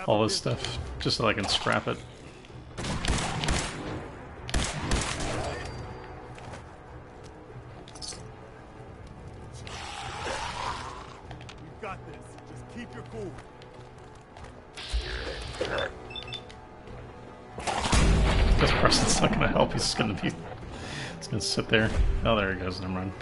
Speaker 6: all this stuff just so I can scrap it.
Speaker 7: You got this. Just keep your cool.
Speaker 6: Guess Preston's not gonna help. He's just gonna be. He's gonna sit there. Oh, there he goes. Never mind.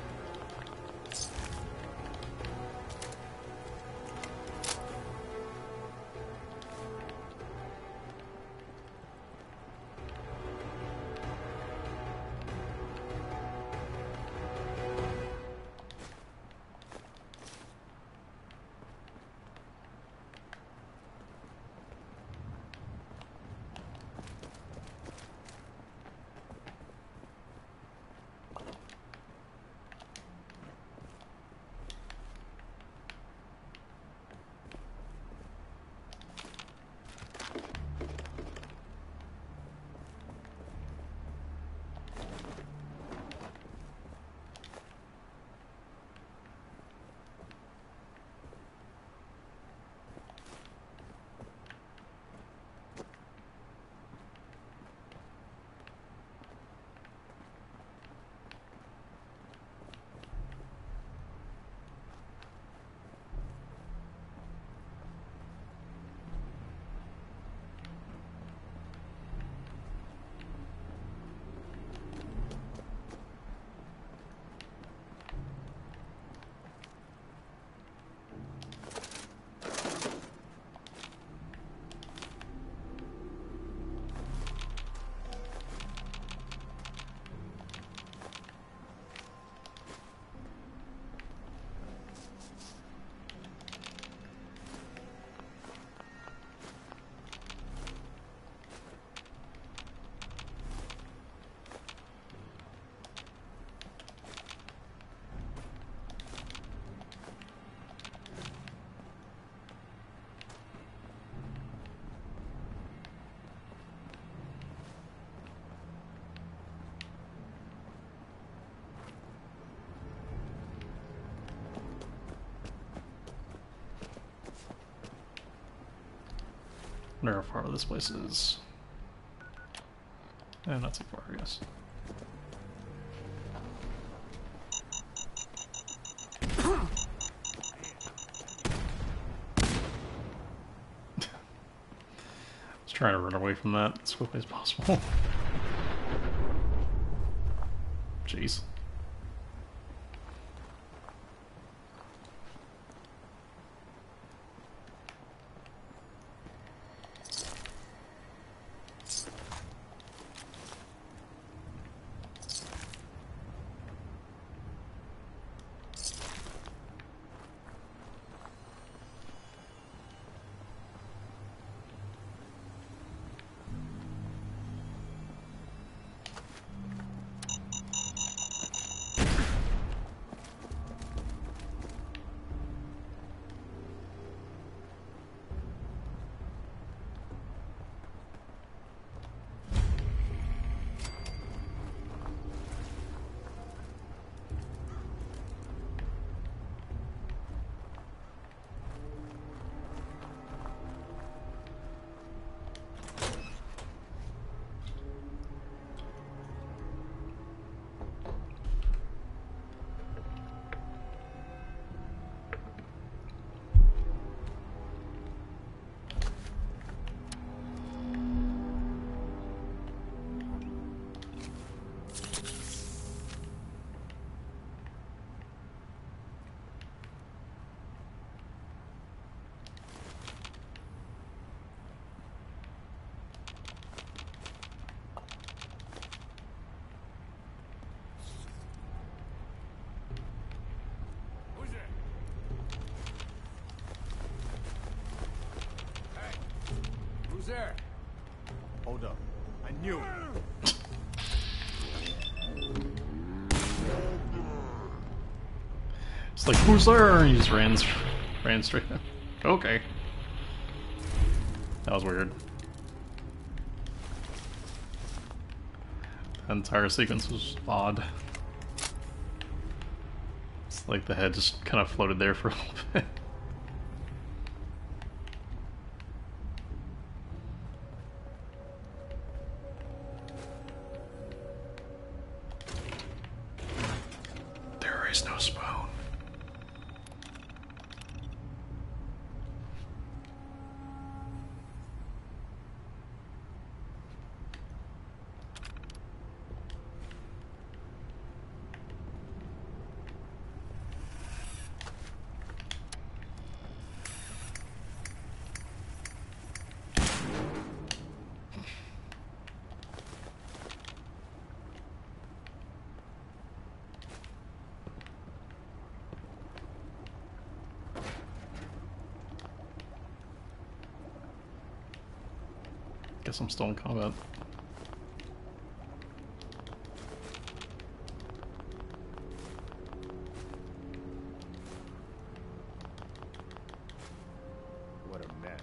Speaker 6: I wonder how far this place is. Not too far, I guess. Just trying to run away from that as quickly as possible. Jeez.
Speaker 7: Who's there? Hold up. I knew it.
Speaker 6: It's like, who's there? He just ran straight. Okay. That was weird. The entire sequence was odd. It's like the head just kind of floated there for a little bit. guess I'm still in combat.
Speaker 7: What a mess.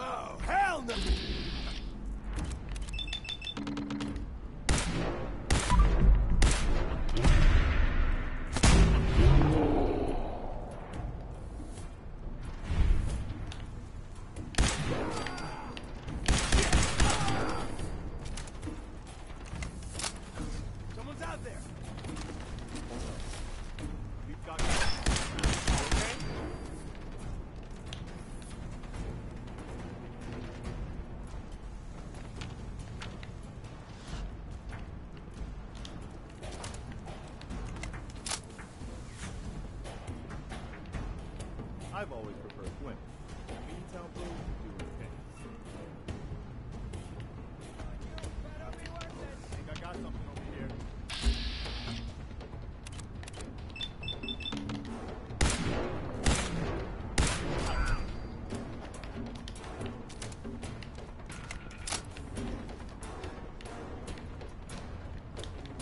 Speaker 17: Oh, hell no! Someone's out there! We've got... Okay?
Speaker 7: I've always preferred women. Meantime, boo, do okay. I think I got something over here.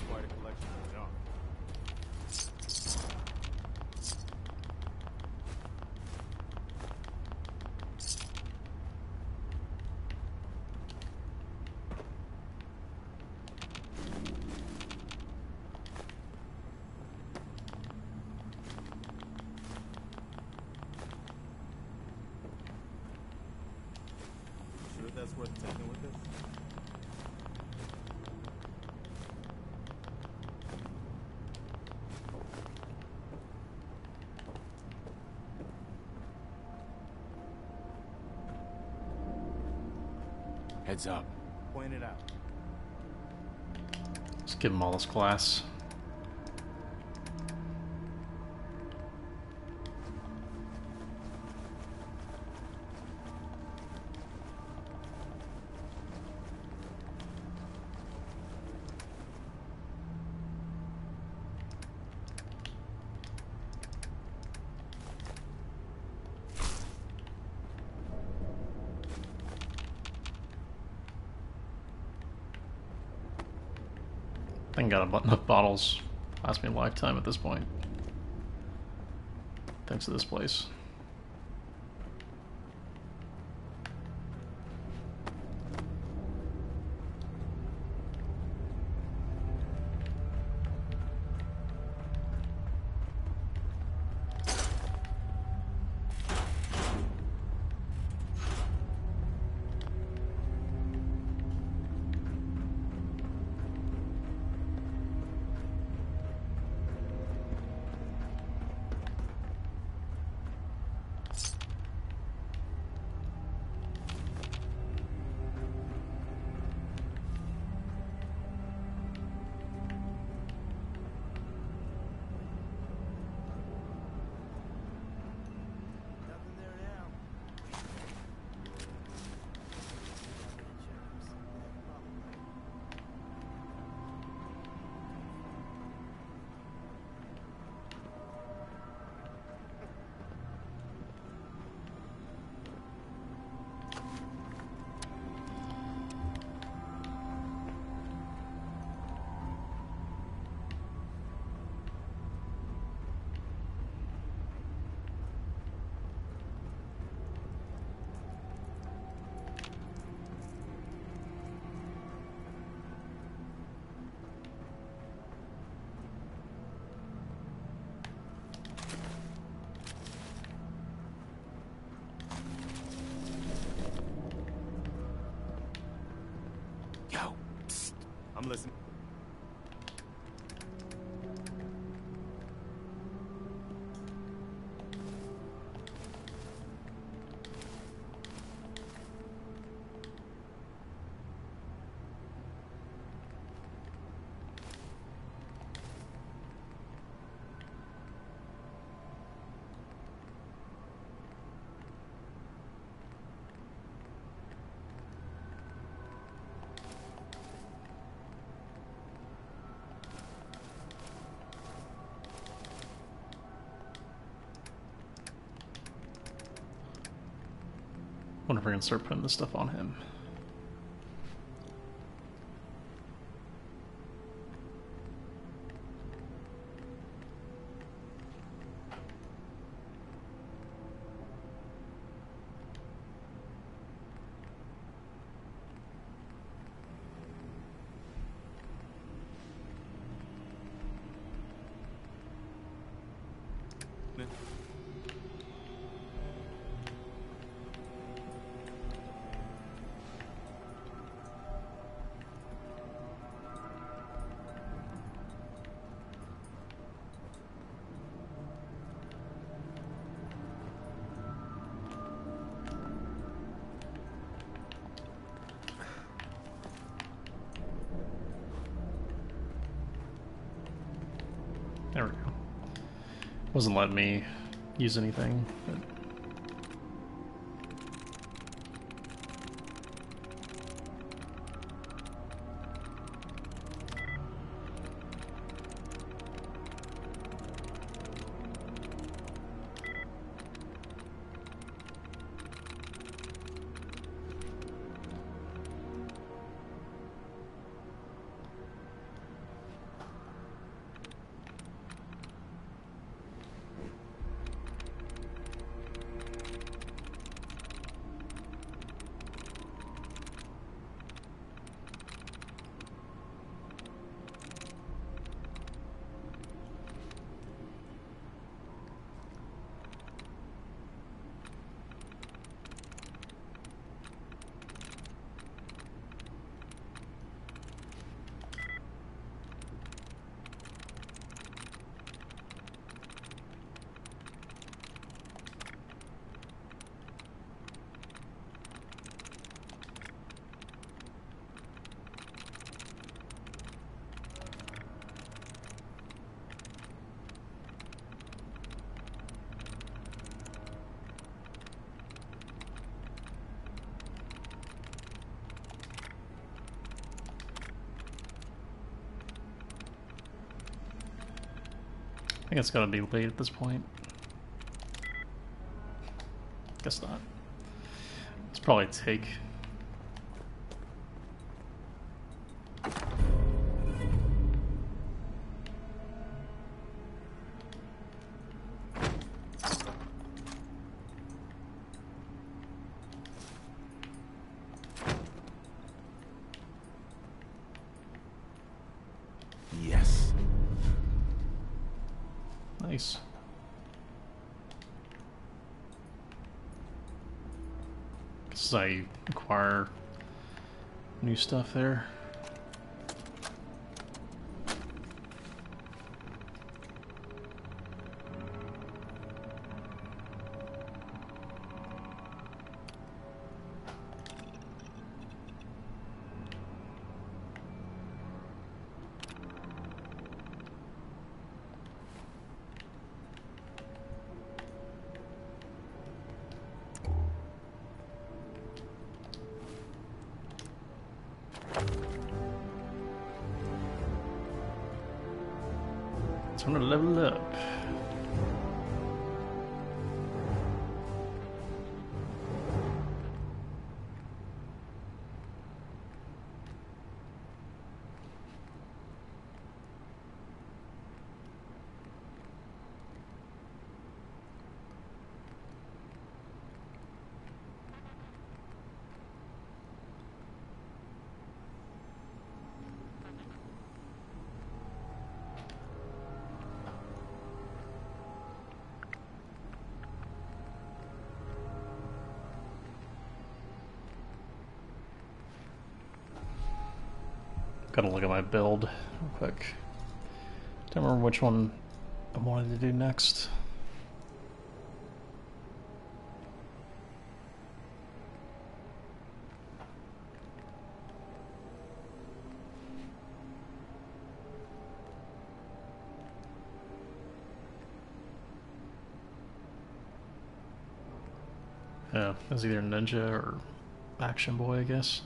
Speaker 7: Quite a collection of junk. Sure that's worth taking with us?
Speaker 2: Heads up.
Speaker 7: Point it out.
Speaker 6: Let's give him all this glass. I think got enough bottles. Last me a lifetime at this point. Thanks to this place.
Speaker 7: I'm listening.
Speaker 6: Wonder if we're gonna start putting this stuff on him. There we go. Wasn't letting me use anything, but... I think it's gotta be late at this point. Guess not. Let's probably take...
Speaker 3: Yes.
Speaker 6: Nice. Guess I acquire new stuff there. Time to level up. Gotta look at my build real quick. Don't remember which one I wanted to do next. Yeah, it was either Ninja or Action Boy, I guess.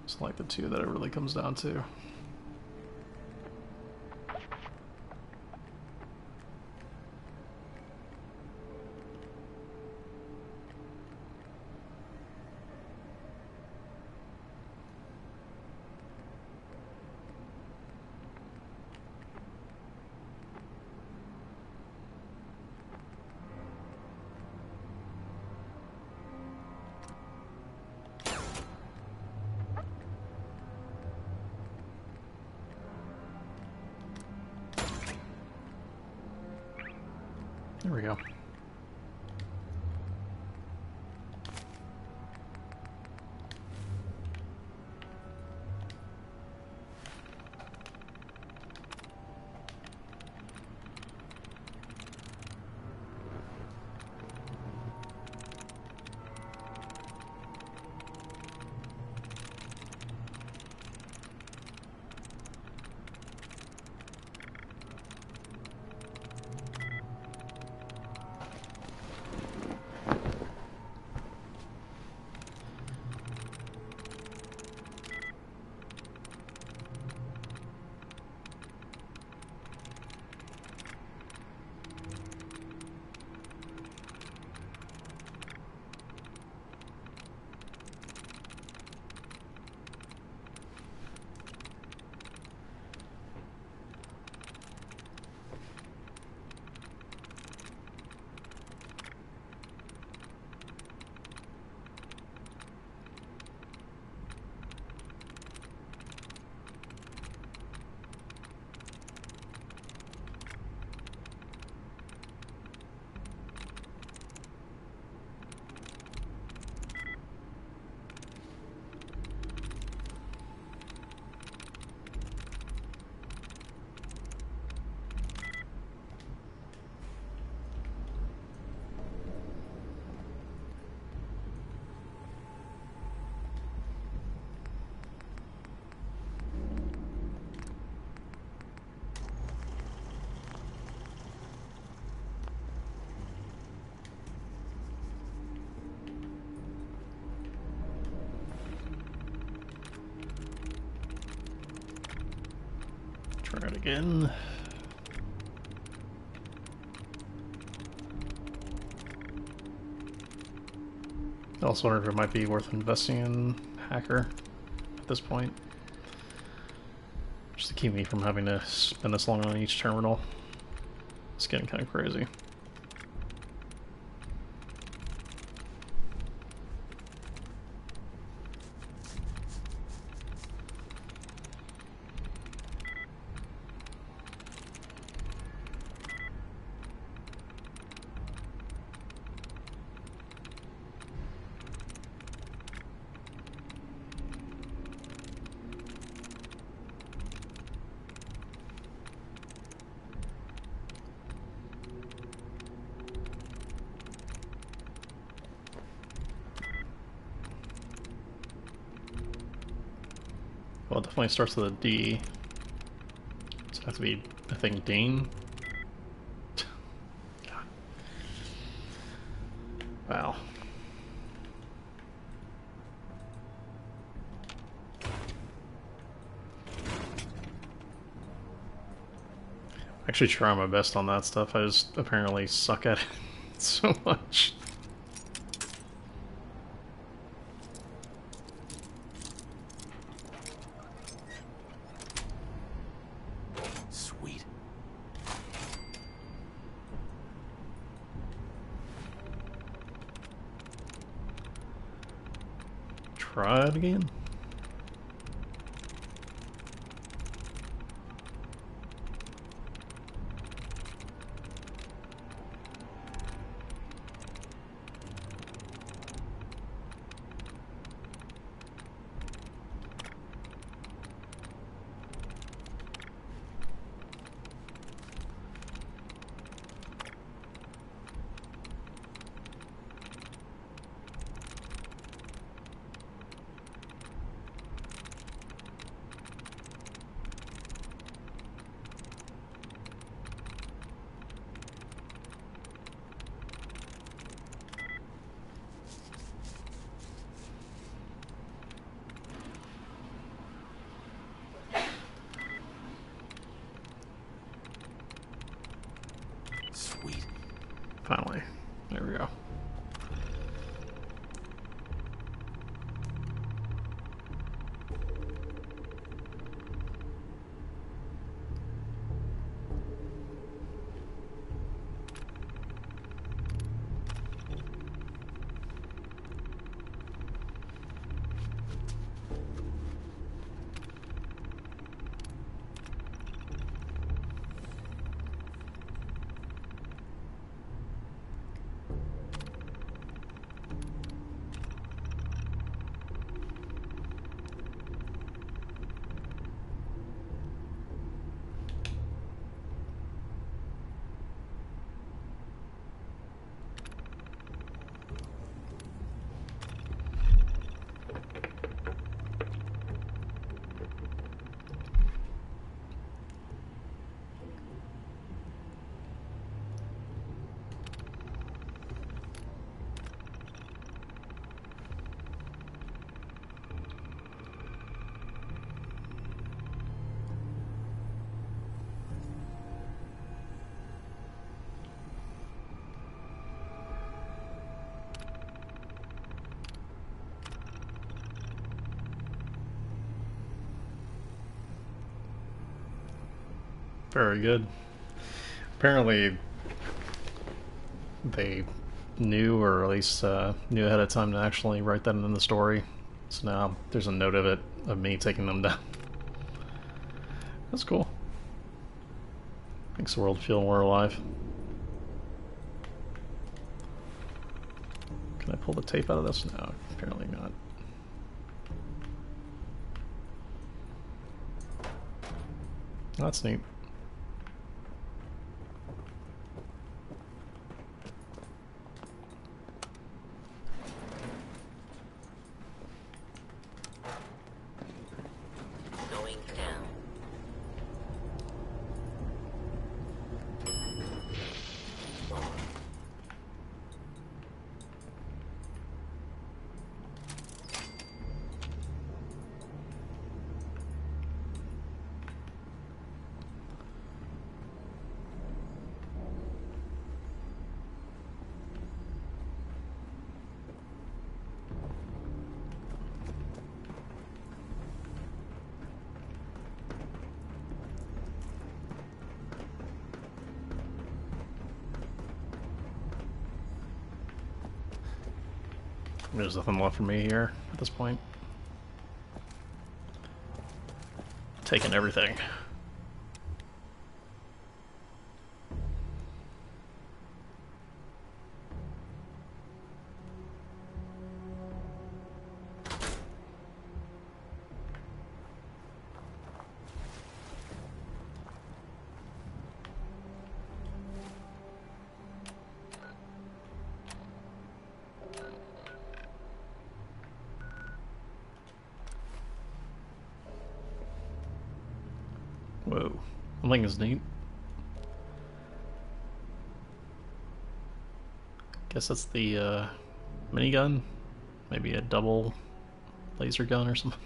Speaker 6: It's like the two that it really comes down to. There we go. Try it again. I also wonder if it might be worth investing in Hacker at this point. Just to keep me from having to spend this long on each terminal. It's getting kind of crazy. Well, it definitely starts with a D. So it has to be, I think, Dean. God. Wow. I actually try my best on that stuff. I just apparently suck at it so much.
Speaker 2: Sweet.
Speaker 6: Try it again. Very good. Apparently, they knew, or at least knew ahead of time to actually write that in the story. So now there's a note of it, of me taking them down. That's cool. Makes the world feel more alive. Can I pull the tape out of this? No, apparently not. That's neat.
Speaker 8: Going down.
Speaker 6: There's nothing left for me here at this point. Taking everything. Whoa, that thing is neat. Guess that's the minigun, maybe a double laser gun or something.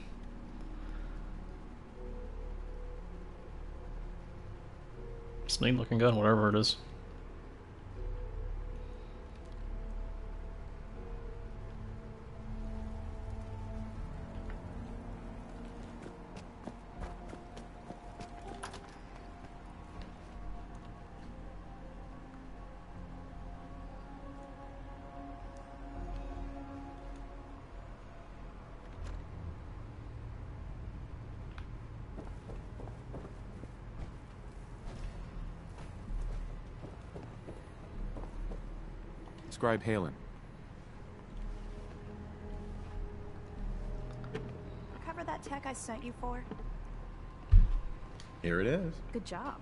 Speaker 6: It's a neat looking gun, whatever it is.
Speaker 3: Scribe Halen.
Speaker 15: Recover that tech I sent you for?
Speaker 3: Here it is.
Speaker 15: Good job.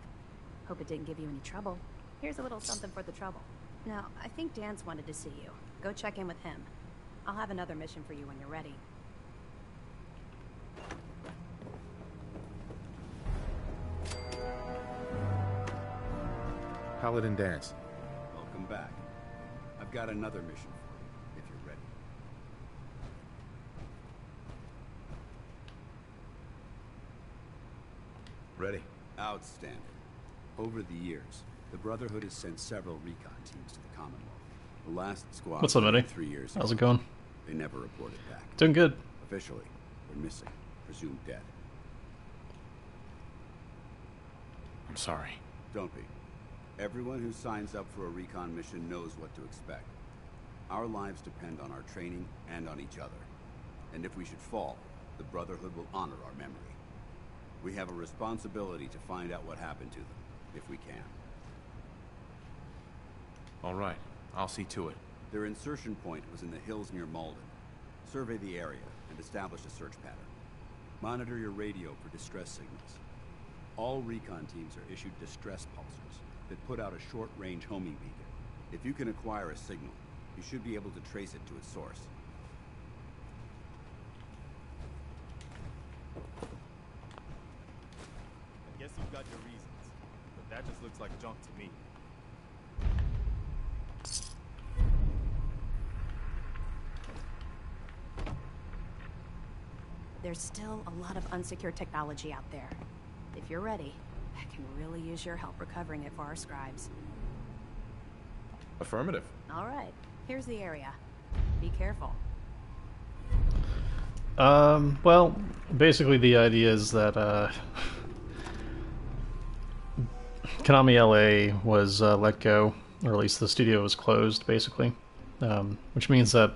Speaker 15: Hope it didn't give you any trouble. Here's a little something for the trouble. Now, I think Dan's wanted to see you. Go check in with him. I'll have another mission for you when you're ready.
Speaker 2: Paladin Dance.
Speaker 1: Welcome back. I've got another mission for you, if you're ready.
Speaker 2: Ready.
Speaker 1: Outstanding. Over the years, the Brotherhood has sent several recon teams to the Commonwealth. The last squad
Speaker 6: What's up, Eddie?
Speaker 1: 3 years
Speaker 6: How's
Speaker 1: ago.
Speaker 6: it going?
Speaker 1: They never reported back.
Speaker 6: Doing good.
Speaker 1: Officially, they're missing, presumed dead.
Speaker 2: I'm sorry.
Speaker 1: Don't be. Everyone who signs up for a recon mission knows what to expect. Our lives depend on our training and on each other. And if we should fall, the Brotherhood will honor our memory. We have a responsibility to find out what happened to them, if we can.
Speaker 2: All right. I'll see to it.
Speaker 1: Their insertion point was in the hills near Malden. Survey the area and establish a search pattern. Monitor your radio for distress signals. All recon teams are issued distress pulsers that put out a short-range homing beacon. If you can acquire a signal, you should be able to trace it to its source.
Speaker 7: I guess you've got your reasons, but that just looks like junk to me.
Speaker 15: There's still a lot of unsecured technology out there. If you're ready, I can really use your help recovering it for our scribes.
Speaker 2: Affirmative.
Speaker 15: All right, here's the area. Be careful.
Speaker 6: Well, basically the idea is that, Konami LA was let go, or at least the studio was closed, basically, which means that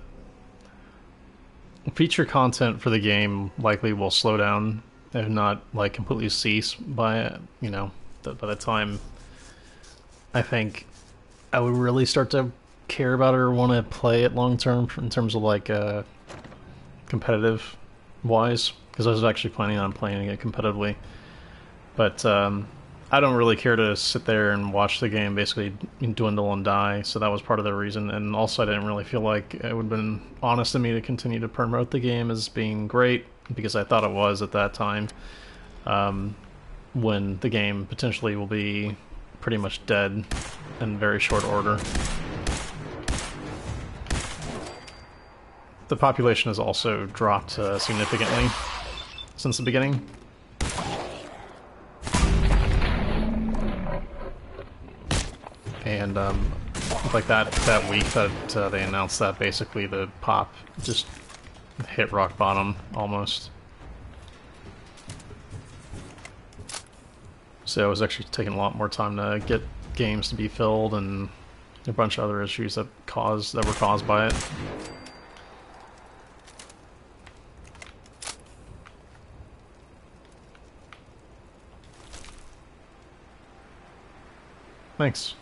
Speaker 6: feature content for the game likely will slow down, if not like completely cease by by the time I think I would really start to care about it or want to play it long term in terms of like competitive wise, because I was actually planning on playing it competitively, but I don't really care to sit there and watch the game basically dwindle and die, so that was part of the reason. And also I didn't really feel like it would have been honest of me to continue to promote the game as being great, because I thought it was at that time, when the game potentially will be pretty much dead in very short order. The population has also dropped significantly since the beginning. And like that week that they announced that, basically the pop just hit rock bottom almost. So it was actually taking a lot more time to get games to be filled, and a bunch of other issues that were caused by it. Thanks.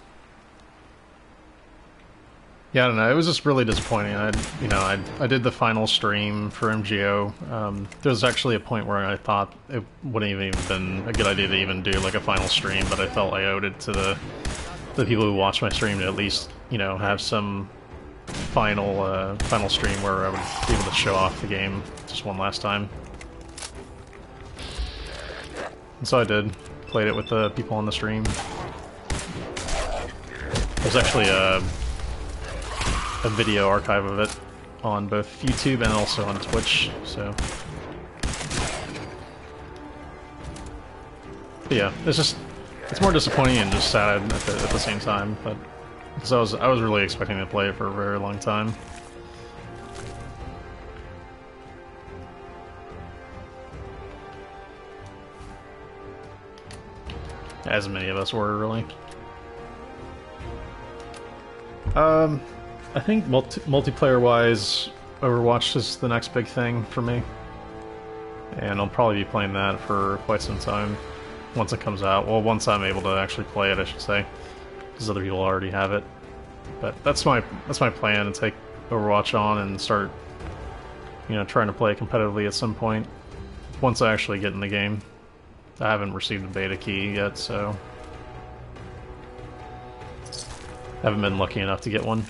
Speaker 6: Yeah, I don't know. It was just really disappointing. I did the final stream for MGO. There was actually a point where I thought it wouldn't even been a good idea to even do like a final stream, but I felt I owed it to the people who watched my stream to at least have some final stream where I would be able to show off the game just one last time. And so I did. Played it with the people on the stream. There's actually a video archive of it on both YouTube and also on Twitch, so... But yeah, it's more disappointing and just sad at the same time, but... Because I was really expecting to play it for a very long time. As many of us were, really. I think multiplayer-wise, Overwatch is the next big thing for me. And I'll probably be playing that for quite some time once it comes out. Well, once I'm able to actually play it, I should say. Because other people already have it. But that's my plan, to take Overwatch on and start, trying to play it competitively at some point. Once I actually get in the game. I haven't received a beta key yet, so... haven't been lucky enough to get one.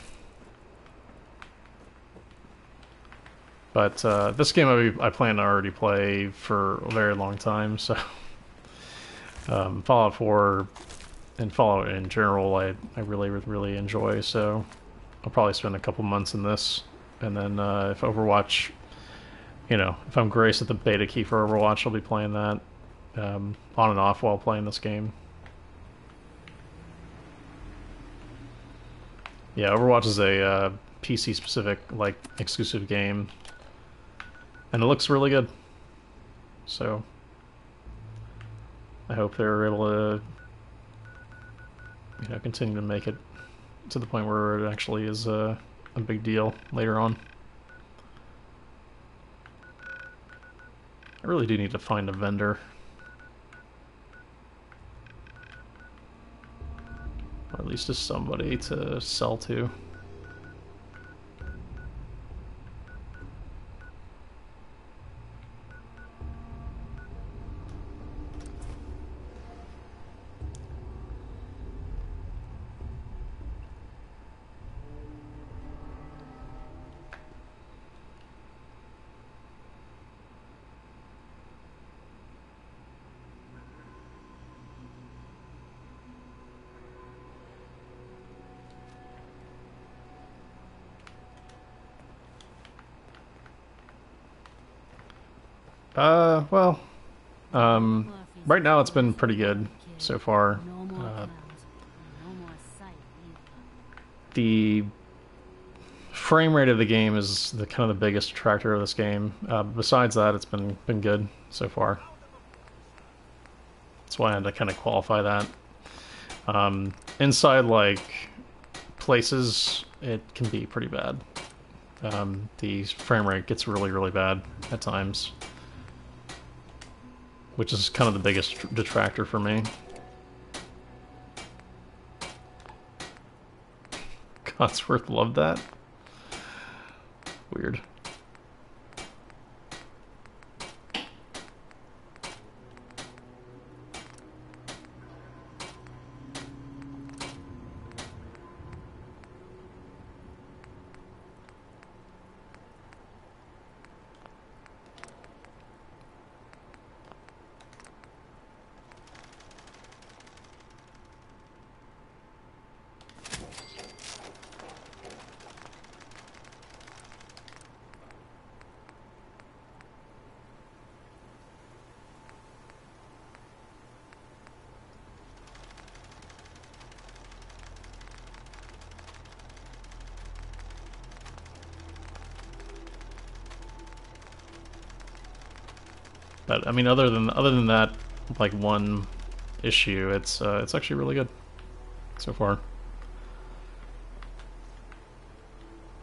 Speaker 6: But this game I plan to already play for a very long time, so... Fallout 4 and Fallout in general I really, really enjoy, so... I'll probably spend a couple months in this, and then if Overwatch... if I'm graced at the beta key for Overwatch, I'll be playing that on and off while playing this game. Yeah, Overwatch is a PC-specific, exclusive game. And it looks really good. So, I hope they're able to, continue to make it to the point where it actually is a big deal later on. I really do need to find a vendor. Or at least just somebody to sell to. Right now it's been pretty good so far. The frame rate of the game is the kind of the biggest detractor of this game. Besides that, it's been good so far. That's why I had to kind of qualify that. Inside, like, places, it can be pretty bad. The frame rate gets really, really bad at times, which is kind of the biggest detractor for me. Cotsworth loved that. Weird. But I mean, other than that, like one issue, it's actually really good so far.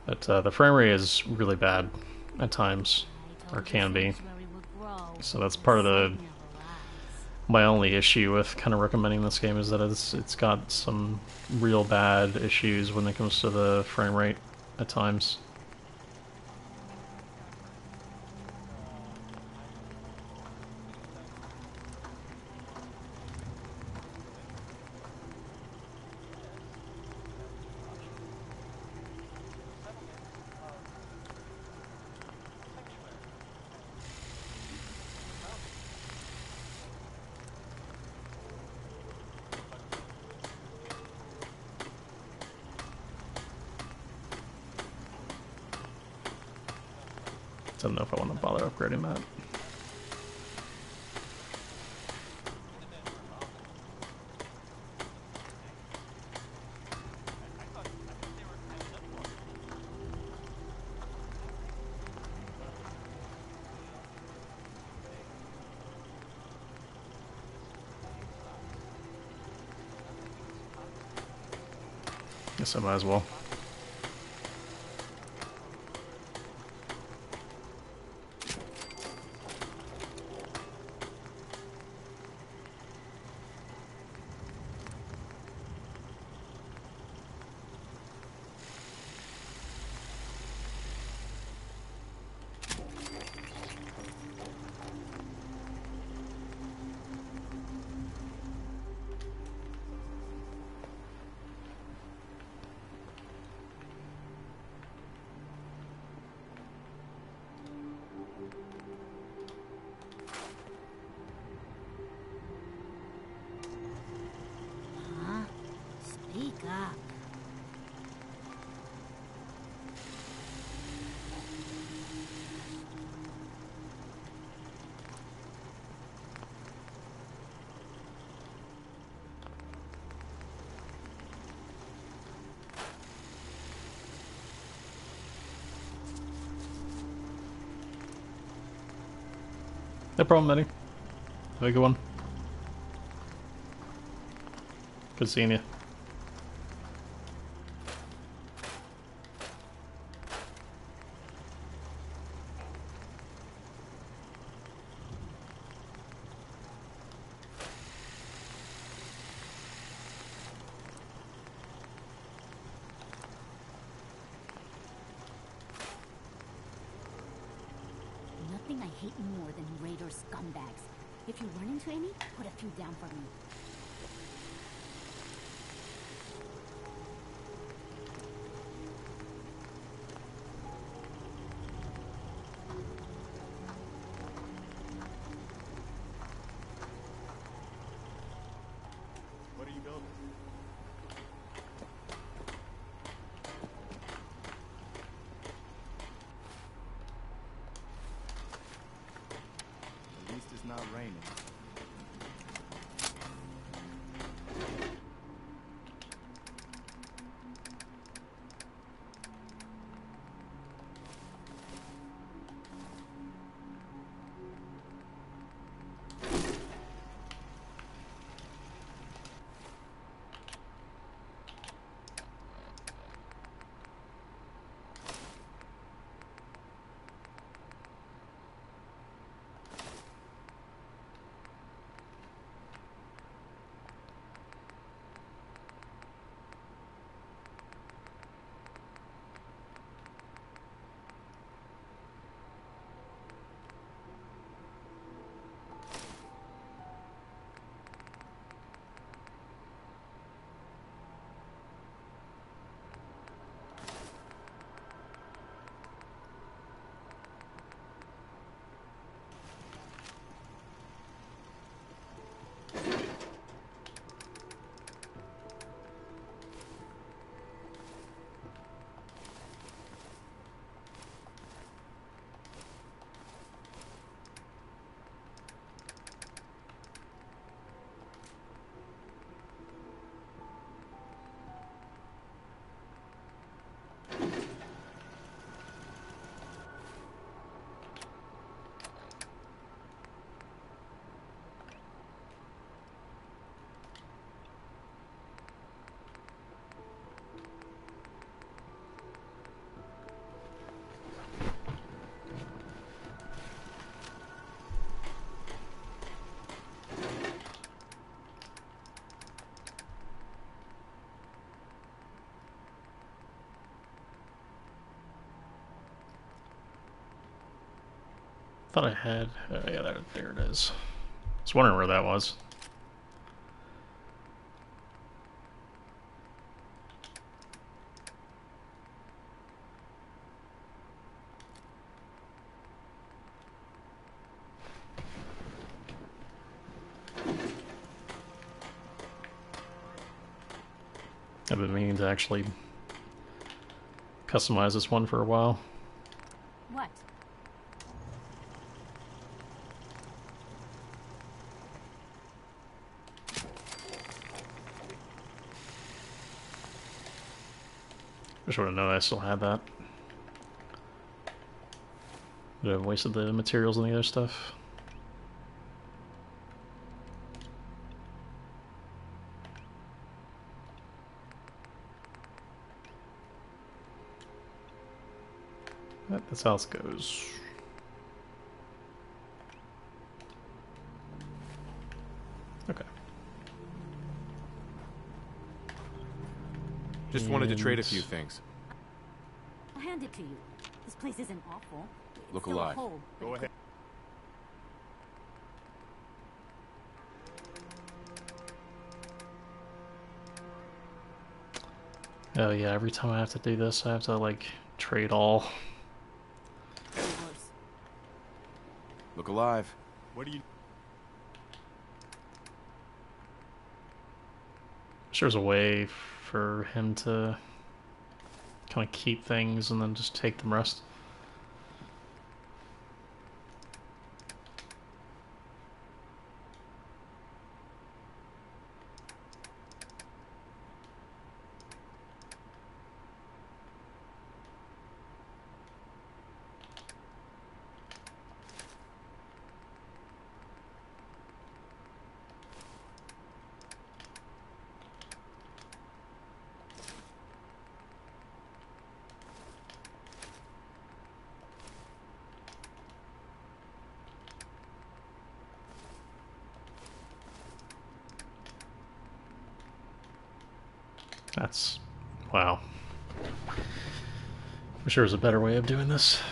Speaker 6: But the frame rate is really bad at times, or can be. So that's part of my only issue with kind of recommending this game, is that it's got some real bad issues when it comes to the frame rate at times. Don't know if I want to bother upgrading that. Guess I might as well.
Speaker 12: Speak up.
Speaker 6: No problem, Eddie. Have a good one. Good seeing you.
Speaker 12: Nothing I hate more than raider scumbags. If you run into any, put a few down for me.
Speaker 7: What are you building? At least it's not raining.
Speaker 6: Thought I had. Yeah, there it is. I was wondering where that was. I've been meaning to actually customize this one for a while.
Speaker 12: What?
Speaker 6: Just want to know I still had that. Did I have wasted the materials and the other stuff? That's how it goes. Okay.
Speaker 3: Just wanted to trade a few things.
Speaker 12: I'll hand it to you. This place isn't awful. It's
Speaker 3: Look
Speaker 12: still a
Speaker 3: alive.
Speaker 12: hole, but
Speaker 7: Go
Speaker 12: it
Speaker 7: ahead.
Speaker 6: Oh yeah, every time I have to do this, I have to like trade all.
Speaker 3: Look alive.
Speaker 7: What do you...
Speaker 6: Sure, there's a way for him to kind of keep things and then just take the rest. That's... wow. I'm sure there's a better way of doing this.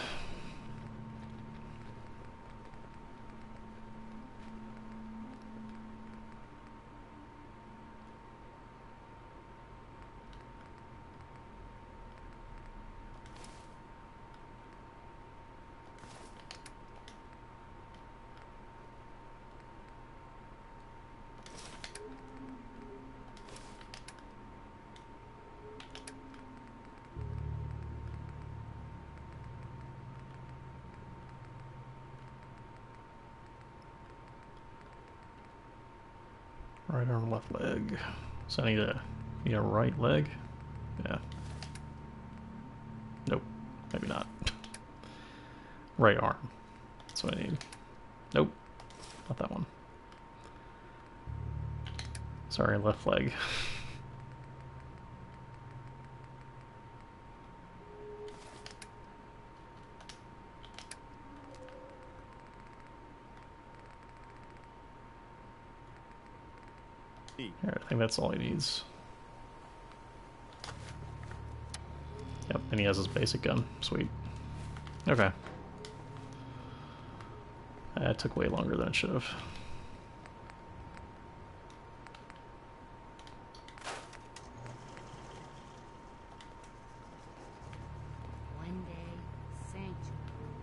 Speaker 6: Right arm, left leg. So I need a right leg? Yeah. Nope. Maybe not. Right arm. That's what I need. Nope. Not that one. Sorry, left leg. Here, I think that's all he needs. Yep, and he has his basic gun. Sweet. Okay. That took way longer than it should have.
Speaker 12: One day, Sanctuary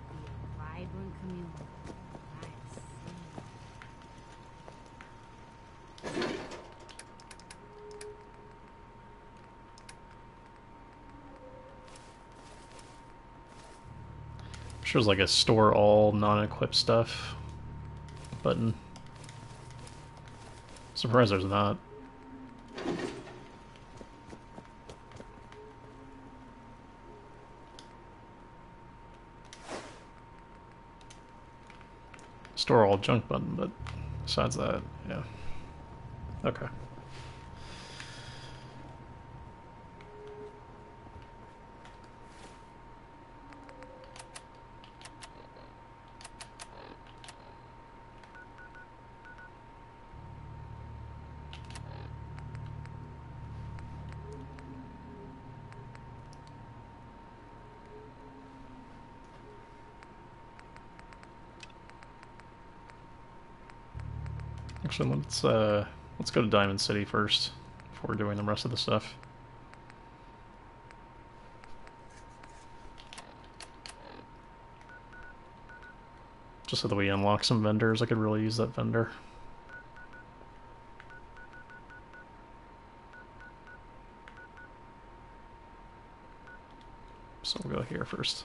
Speaker 12: will be a vibrant community. I see.
Speaker 6: I'm sure there's like a store all non-equipped stuff button. Surprised there's not. Store all junk button, but besides that, yeah. Okay. Actually, let's go to Diamond City first before doing the rest of the stuff. Just so that we unlock some vendors. I could really use that vendor. So we'll go here first.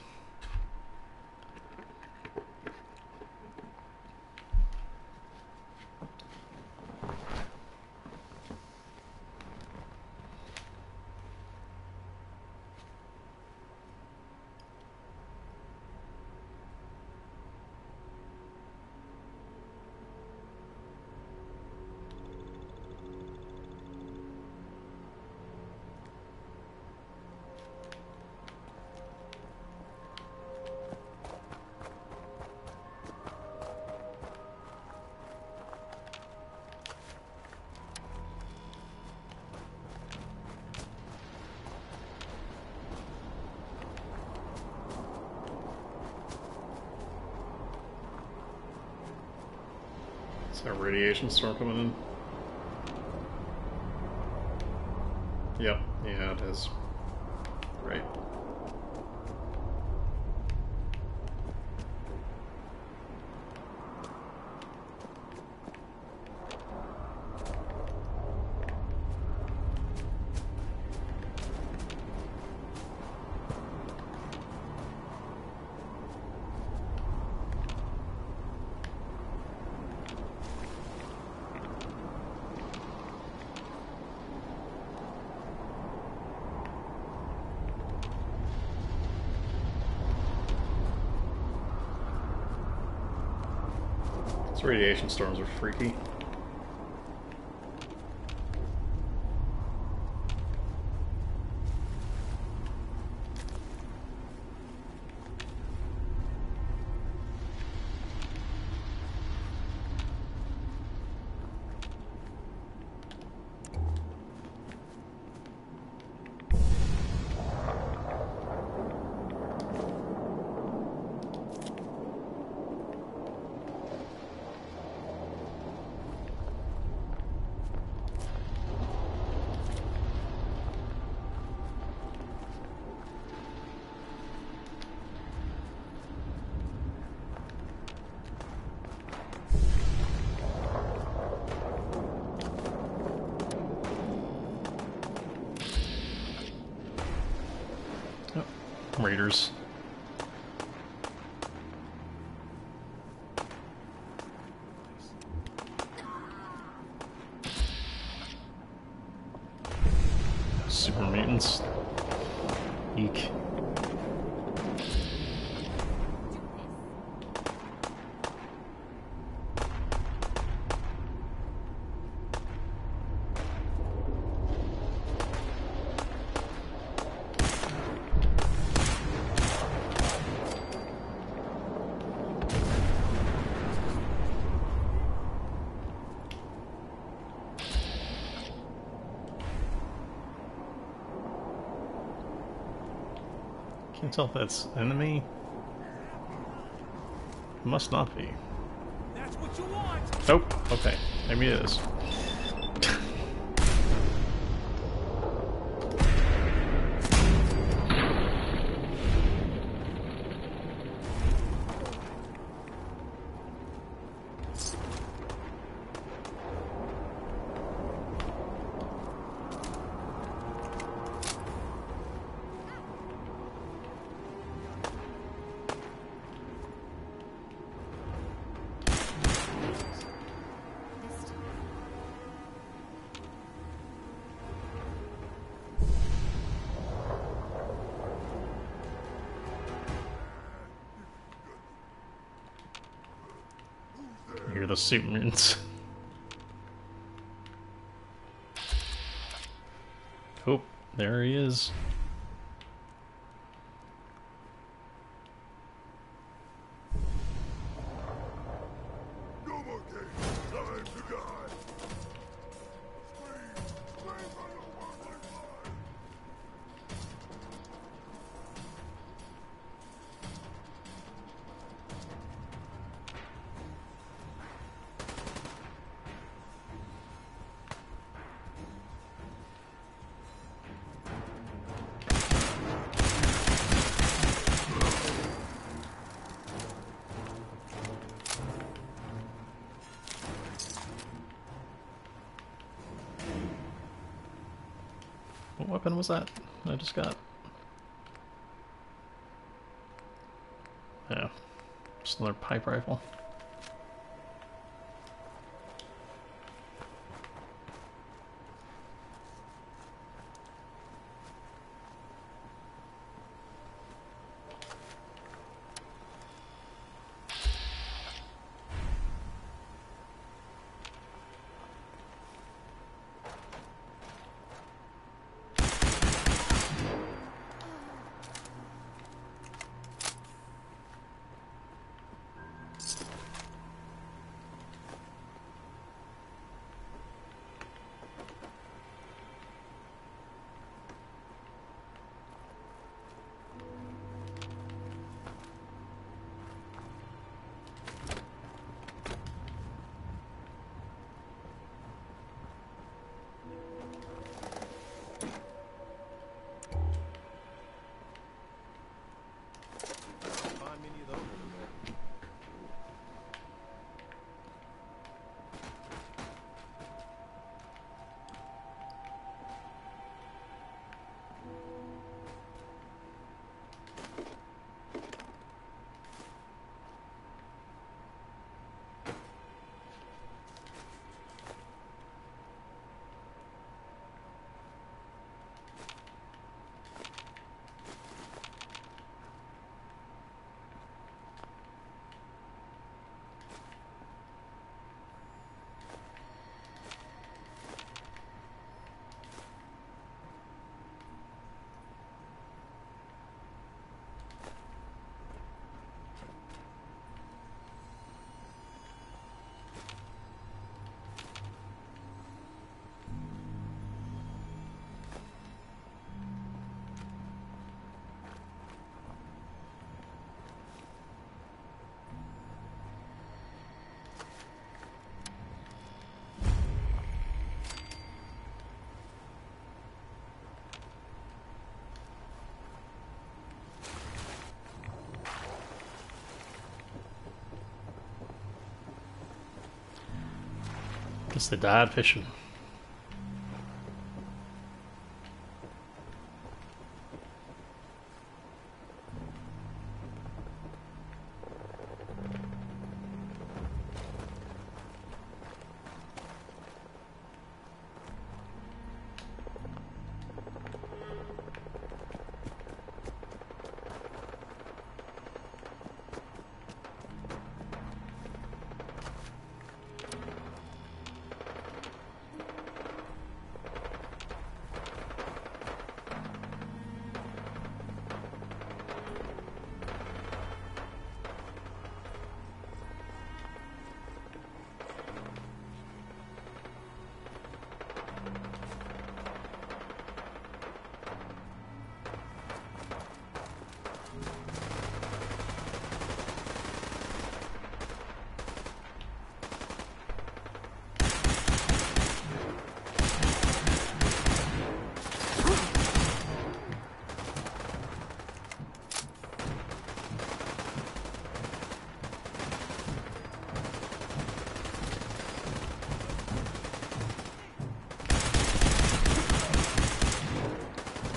Speaker 6: Is there a radiation storm coming in? Yep, yeah, it is. Right. Radiation storms are freaky. Raiders. Super mutants. Eek. Can't tell if that's enemy. Must not be.
Speaker 17: That's what you want.
Speaker 6: Nope. Okay. Maybe it is. Hear the super mutants. Oh, there he is.
Speaker 17: No more games. Time to die.
Speaker 6: What weapon was that I just got? Yeah, just another pipe rifle. Guess they died fishing.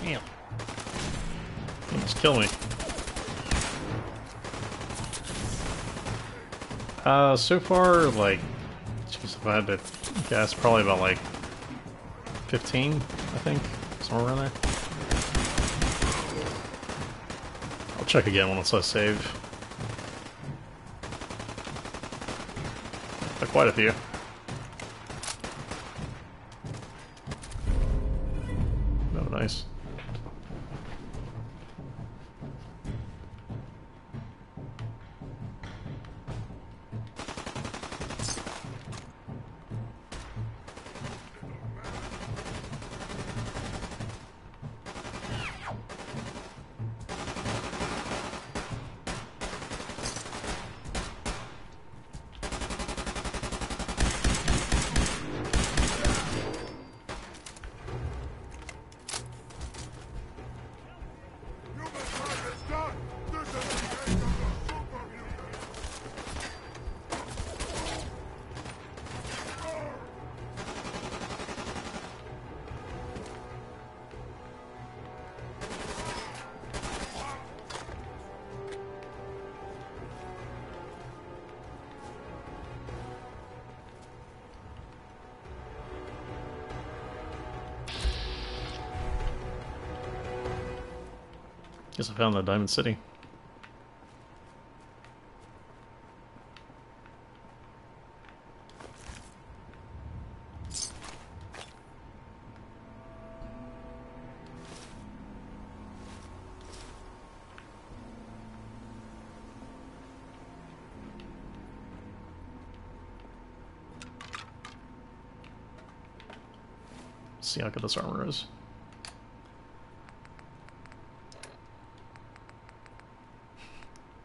Speaker 6: Damn. Just kill me. So far, like, jeez, if I had to guess, probably about like 15, I think, somewhere around there. I'll check again once I save. But quite a few. Oh, nice. Guess I found the Diamond City. See how good this armor is.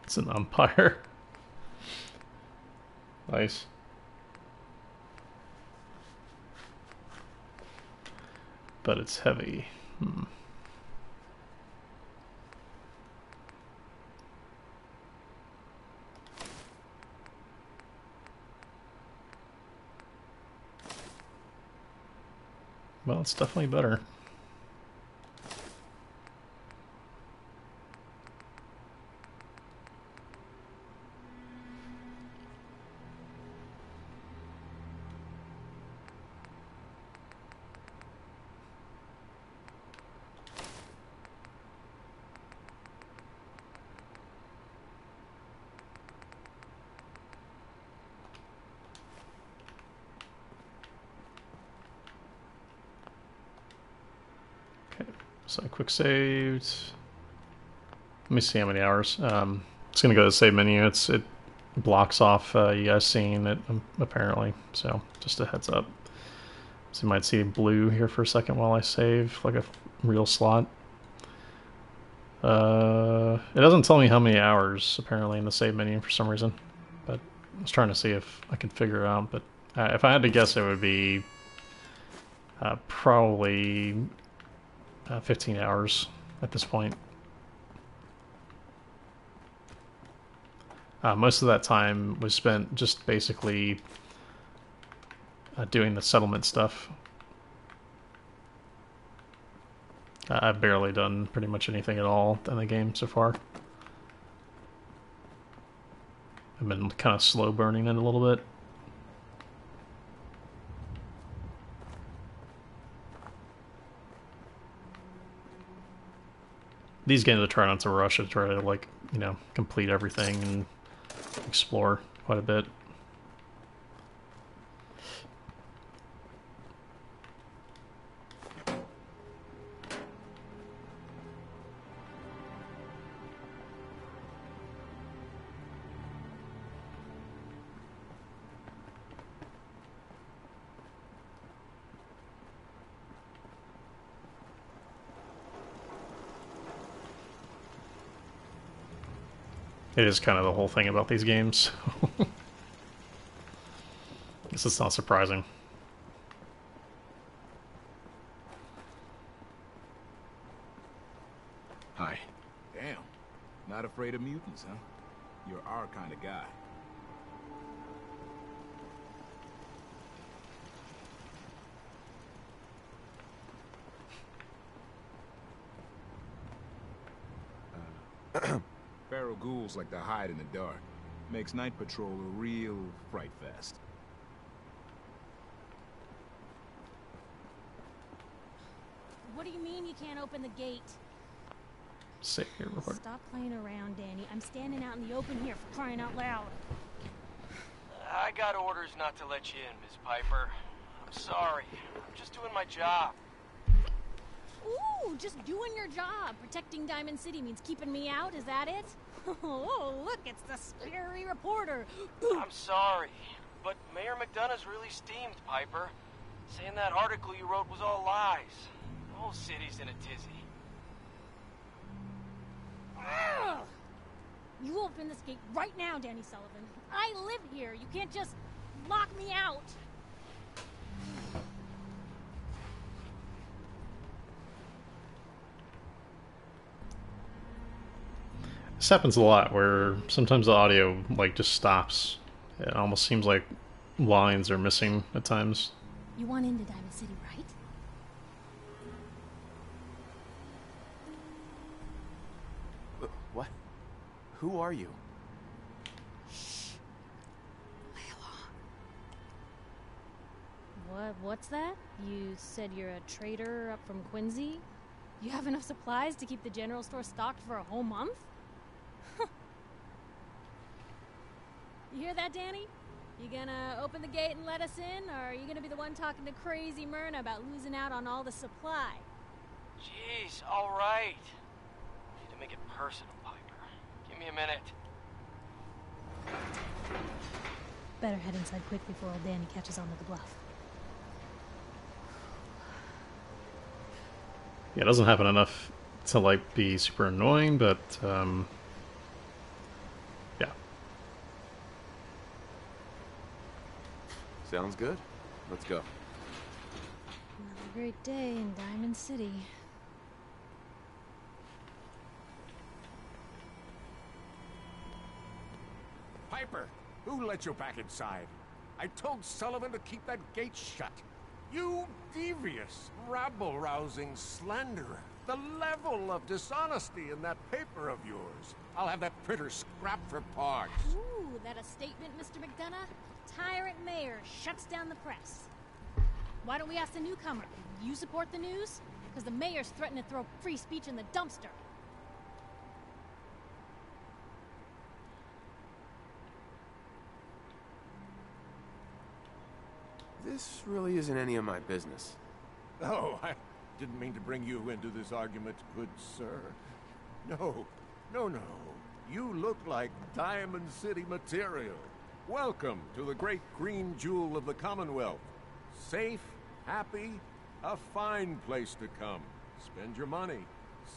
Speaker 6: It's an umpire. Nice. But it's heavy. Well, it's definitely better. So quick saved. Let me see how many hours. It's gonna go to the save menu. It blocks off you guys seeing it apparently. So just a heads up. So you might see blue here for a second while I save, like a real slot. It doesn't tell me how many hours apparently in the save menu for some reason, but I was trying to see if I could figure it out. But if I had to guess, it would be probably 15 hours at this point. Most of that time was spent just basically doing the settlement stuff. I've barely done pretty much anything at all in the game so far. I've been kind of slow burning it a little bit. These games I try not to rush. I try to, like, you know, complete everything and explore quite a bit. It is kind of the whole thing about these games. Guess it's not surprising.
Speaker 18: Hi. Damn. Not afraid of mutants, huh? You're our kind of guy. Feral ghouls like to hide in the dark. Makes night patrol a real fright fest.
Speaker 19: What do you mean you can't open the gate?
Speaker 6: Sit here real quick.
Speaker 19: Stop playing around, Danny. I'm standing out in the open here for crying out loud.
Speaker 5: I got orders not to let you in, Miss Piper. I'm sorry. I'm just doing my job.
Speaker 19: Ooh, just doing your job. Protecting Diamond City means keeping me out, is that it? Oh, look, it's the scary reporter.
Speaker 5: I'm sorry, but Mayor McDonough's really steamed, Piper. Saying that article you wrote was all lies. The whole city's in a tizzy.
Speaker 19: Ugh. You open this gate right now, Danny Sullivan. I live here. You can't just lock me out.
Speaker 6: This happens a lot where sometimes the audio like just stops. It almost seems like lines are missing at times.
Speaker 19: You want into Diamond City, right?
Speaker 3: What? Who are you?
Speaker 19: What's that? You said you're a traitor up from Quincy? You have enough supplies to keep the general store stocked for a whole month? You hear that, Danny? You gonna open the gate and let us in, or are you gonna be the one talking to crazy Myrna about losing out on all the supply?
Speaker 5: Jeez, all right. Need to make it personal, Piper. Give me a minute.
Speaker 19: Better head inside quick before old Danny catches on to the bluff.
Speaker 6: Yeah, it doesn't happen enough to, like, be super annoying, but, yeah.
Speaker 3: Sounds good. Let's go.
Speaker 19: Another great day in Diamond City.
Speaker 17: Piper, who let you back inside? I told Sullivan to keep that gate shut. You devious, rabble-rousing slanderer. The level of dishonesty in that paper of yours. I'll have that printer scrapped for parts.
Speaker 19: Ooh, that a statement, Mr. McDonough? Tyrant mayor shuts down the press. Why don't we ask the newcomer? You support the news? Because the mayor's threatened to throw free speech in the dumpster.
Speaker 3: This really isn't any of my business.
Speaker 17: Oh, I didn't mean to bring you into this argument, good sir. No. You look like Diamond City material. Welcome to the great green jewel of the Commonwealth. Safe, happy, a fine place to come. Spend your money,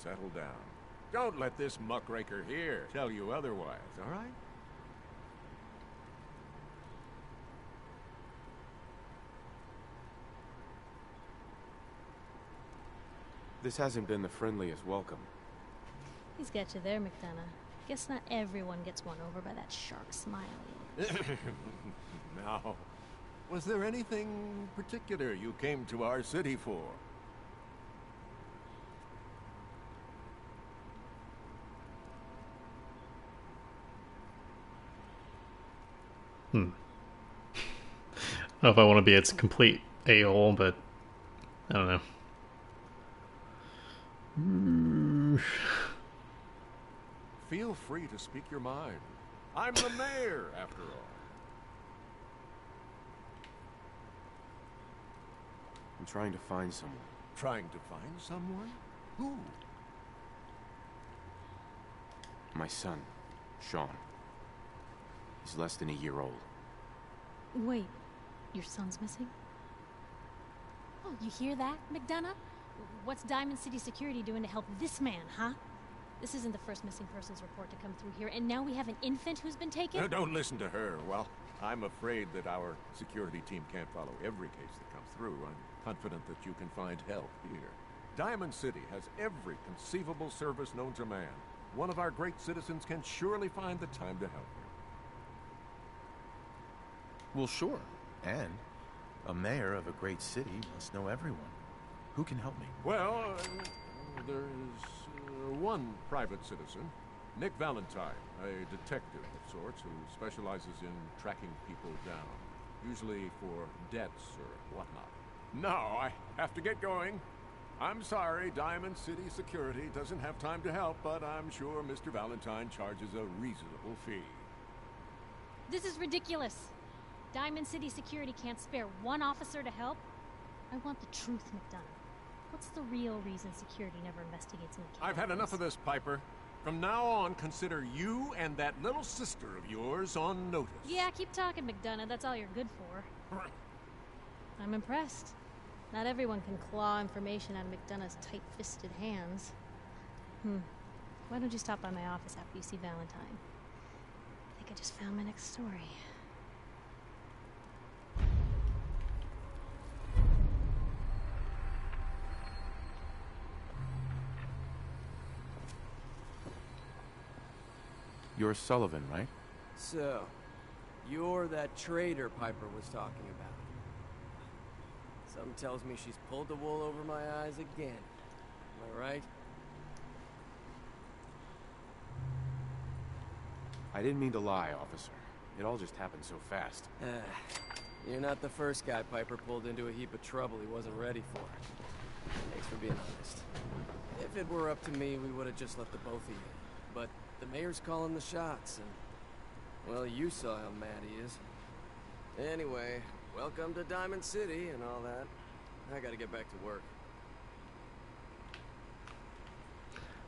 Speaker 17: settle down. Don't let this muckraker here tell you otherwise, all right?
Speaker 3: This hasn't been the friendliest welcome.
Speaker 19: He's got you there, McDonough. Guess not everyone gets won over by that shark smile.
Speaker 17: Now, was there anything particular you came to our city for?
Speaker 6: I don't know if I want to be its complete a-hole, but I don't know.
Speaker 17: Feel free to speak your mind. I'm the mayor, after all.
Speaker 3: I'm trying to find someone.
Speaker 17: Trying to find someone? Who?
Speaker 3: My son, Sean. He's less than a year old.
Speaker 19: Wait, your son's missing? Oh, you hear that, McDonough? What's Diamond City Security doing to help this man, huh? This isn't the first missing persons report to come through here, and now we have an infant who's been taken?
Speaker 17: Don't listen to her. Well, I'm afraid that our security team can't follow every case that comes through. I'm confident that you can find help here. Diamond City has every conceivable service known to man. One of our great citizens can surely find the time to help you.
Speaker 2: Well, sure. And a mayor of a great city must know everyone. Who can help me?
Speaker 17: Well, there's one private citizen, Nick Valentine, a detective of sorts who specializes in tracking people down, usually for debts or whatnot. Now, I have to get going. I'm sorry, Diamond City Security doesn't have time to help, but I'm sure Mr. Valentine charges a reasonable fee.
Speaker 19: This is ridiculous. Diamond City Security can't spare one officer to help. I want the truth, McDonough. What's the real reason security never investigates any cases?
Speaker 17: I've had enough of this, Piper. From now on, consider you and that little sister of yours on notice.
Speaker 19: Yeah, keep talking, McDonough. That's all you're good for. I'm impressed. Not everyone can claw information out of McDonough's tight-fisted hands. Why don't you stop by my office after you see Valentine? I think I just found my next story.
Speaker 3: You're Sullivan, right?
Speaker 16: So, you're that traitor Piper was talking about. Something tells me she's pulled the wool over my eyes again. Am I right?
Speaker 3: I didn't mean to lie, officer. It all just happened so fast.
Speaker 16: You're not the first guy Piper pulled into a heap of trouble he wasn't ready for. Thanks for being honest. If it were up to me, we would have just let the both of you. But the mayor's calling the shots, and... well, you saw how mad he is. Anyway, welcome to Diamond City and all that. I gotta get back to work.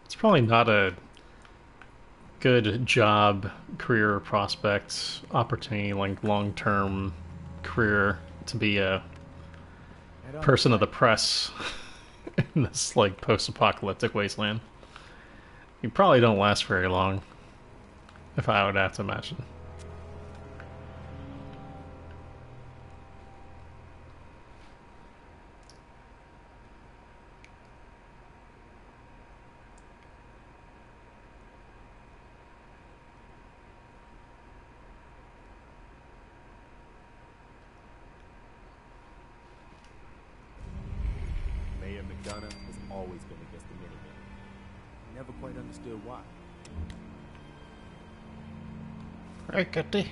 Speaker 6: It's probably not a good job, career prospects, opportunity, like long-term career to be a person of the press in this like post-apocalyptic wasteland. You probably don't last very long, if I would have to imagine.
Speaker 7: Mayor McDonough has always been against the Minutemen. Never quite understood why.
Speaker 6: Hey, Kitty.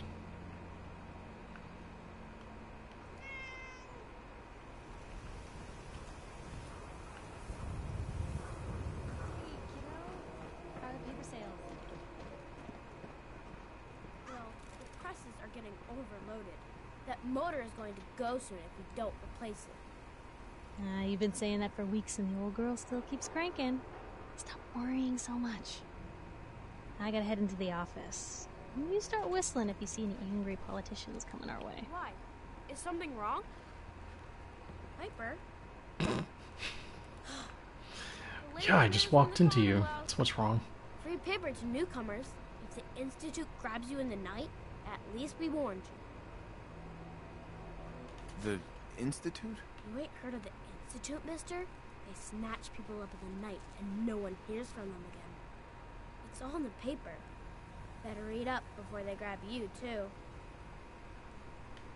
Speaker 20: How are the paper sales?
Speaker 21: Well, the presses are getting overloaded. That motor is going to go soon if we don't replace it.
Speaker 19: You've been saying that for weeks and the old girl still keeps cranking. Stop worrying so much. I gotta head into the office. You start whistling if you see any angry politicians coming our way.
Speaker 21: Why? Is something wrong? Piper?
Speaker 6: Yeah, I just walked into you. That's what's wrong.
Speaker 21: Free paper to newcomers. If the Institute grabs you in the night, at least we warned you.
Speaker 2: The Institute?
Speaker 21: You ain't heard of the Institute, mister? They snatch people up in the night and no one hears from them again. It's all in the paper. Better read up before they grab you, too.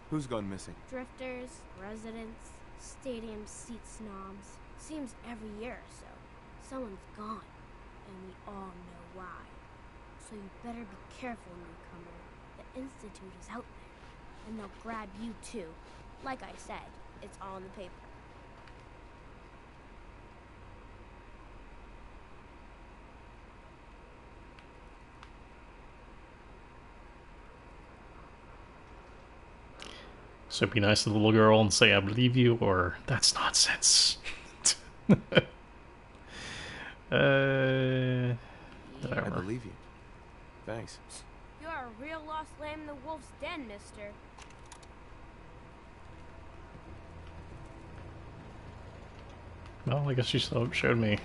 Speaker 2: Who's gone missing?
Speaker 21: Drifters, residents, stadium seat snobs. Seems every year or so. Someone's gone, and we all know why. So you better be careful, newcomer. The Institute is out there, and they'll grab you, too. Like I said, it's all in the paper.
Speaker 6: So be nice to the little girl and say I believe you, or that's nonsense.
Speaker 2: I
Speaker 6: Whatever.
Speaker 2: believe you. Thanks.
Speaker 21: You're a real lost lamb in the wolf's den, mister.
Speaker 6: Well, I guess you still showed me.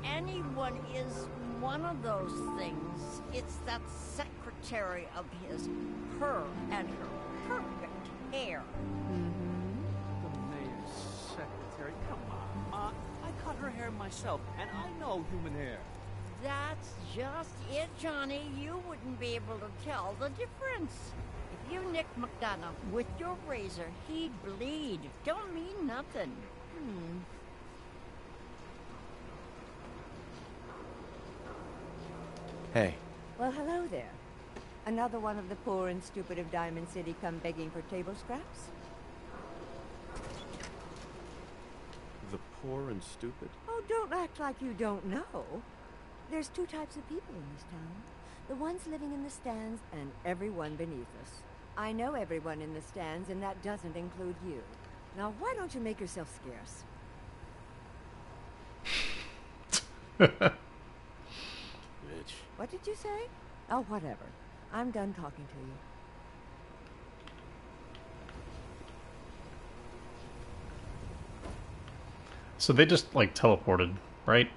Speaker 22: Anyone is one of those things. It's that secretary of his, her and her perfect hair.
Speaker 23: The mayor's secretary, come on. I cut her hair myself, and I know human hair.
Speaker 22: That's just it, Johnny. You wouldn't be able to tell the difference. If you nick McDonough with your razor, he'd bleed. Don't mean nothing.
Speaker 2: Hey.
Speaker 24: Well, hello there. Another one of the poor and stupid of Diamond City come begging for table scraps?
Speaker 2: The poor and stupid?
Speaker 24: Oh, don't act like you don't know. There's two types of people in this town. The ones living in the stands and everyone beneath us. I know everyone in the stands, and that doesn't include you. Now, why don't you make yourself scarce?
Speaker 2: Bitch.
Speaker 24: What did you say? Oh, whatever. I'm done talking to you.
Speaker 6: So they just, like, teleported, right?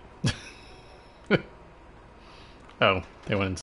Speaker 6: Oh, they went into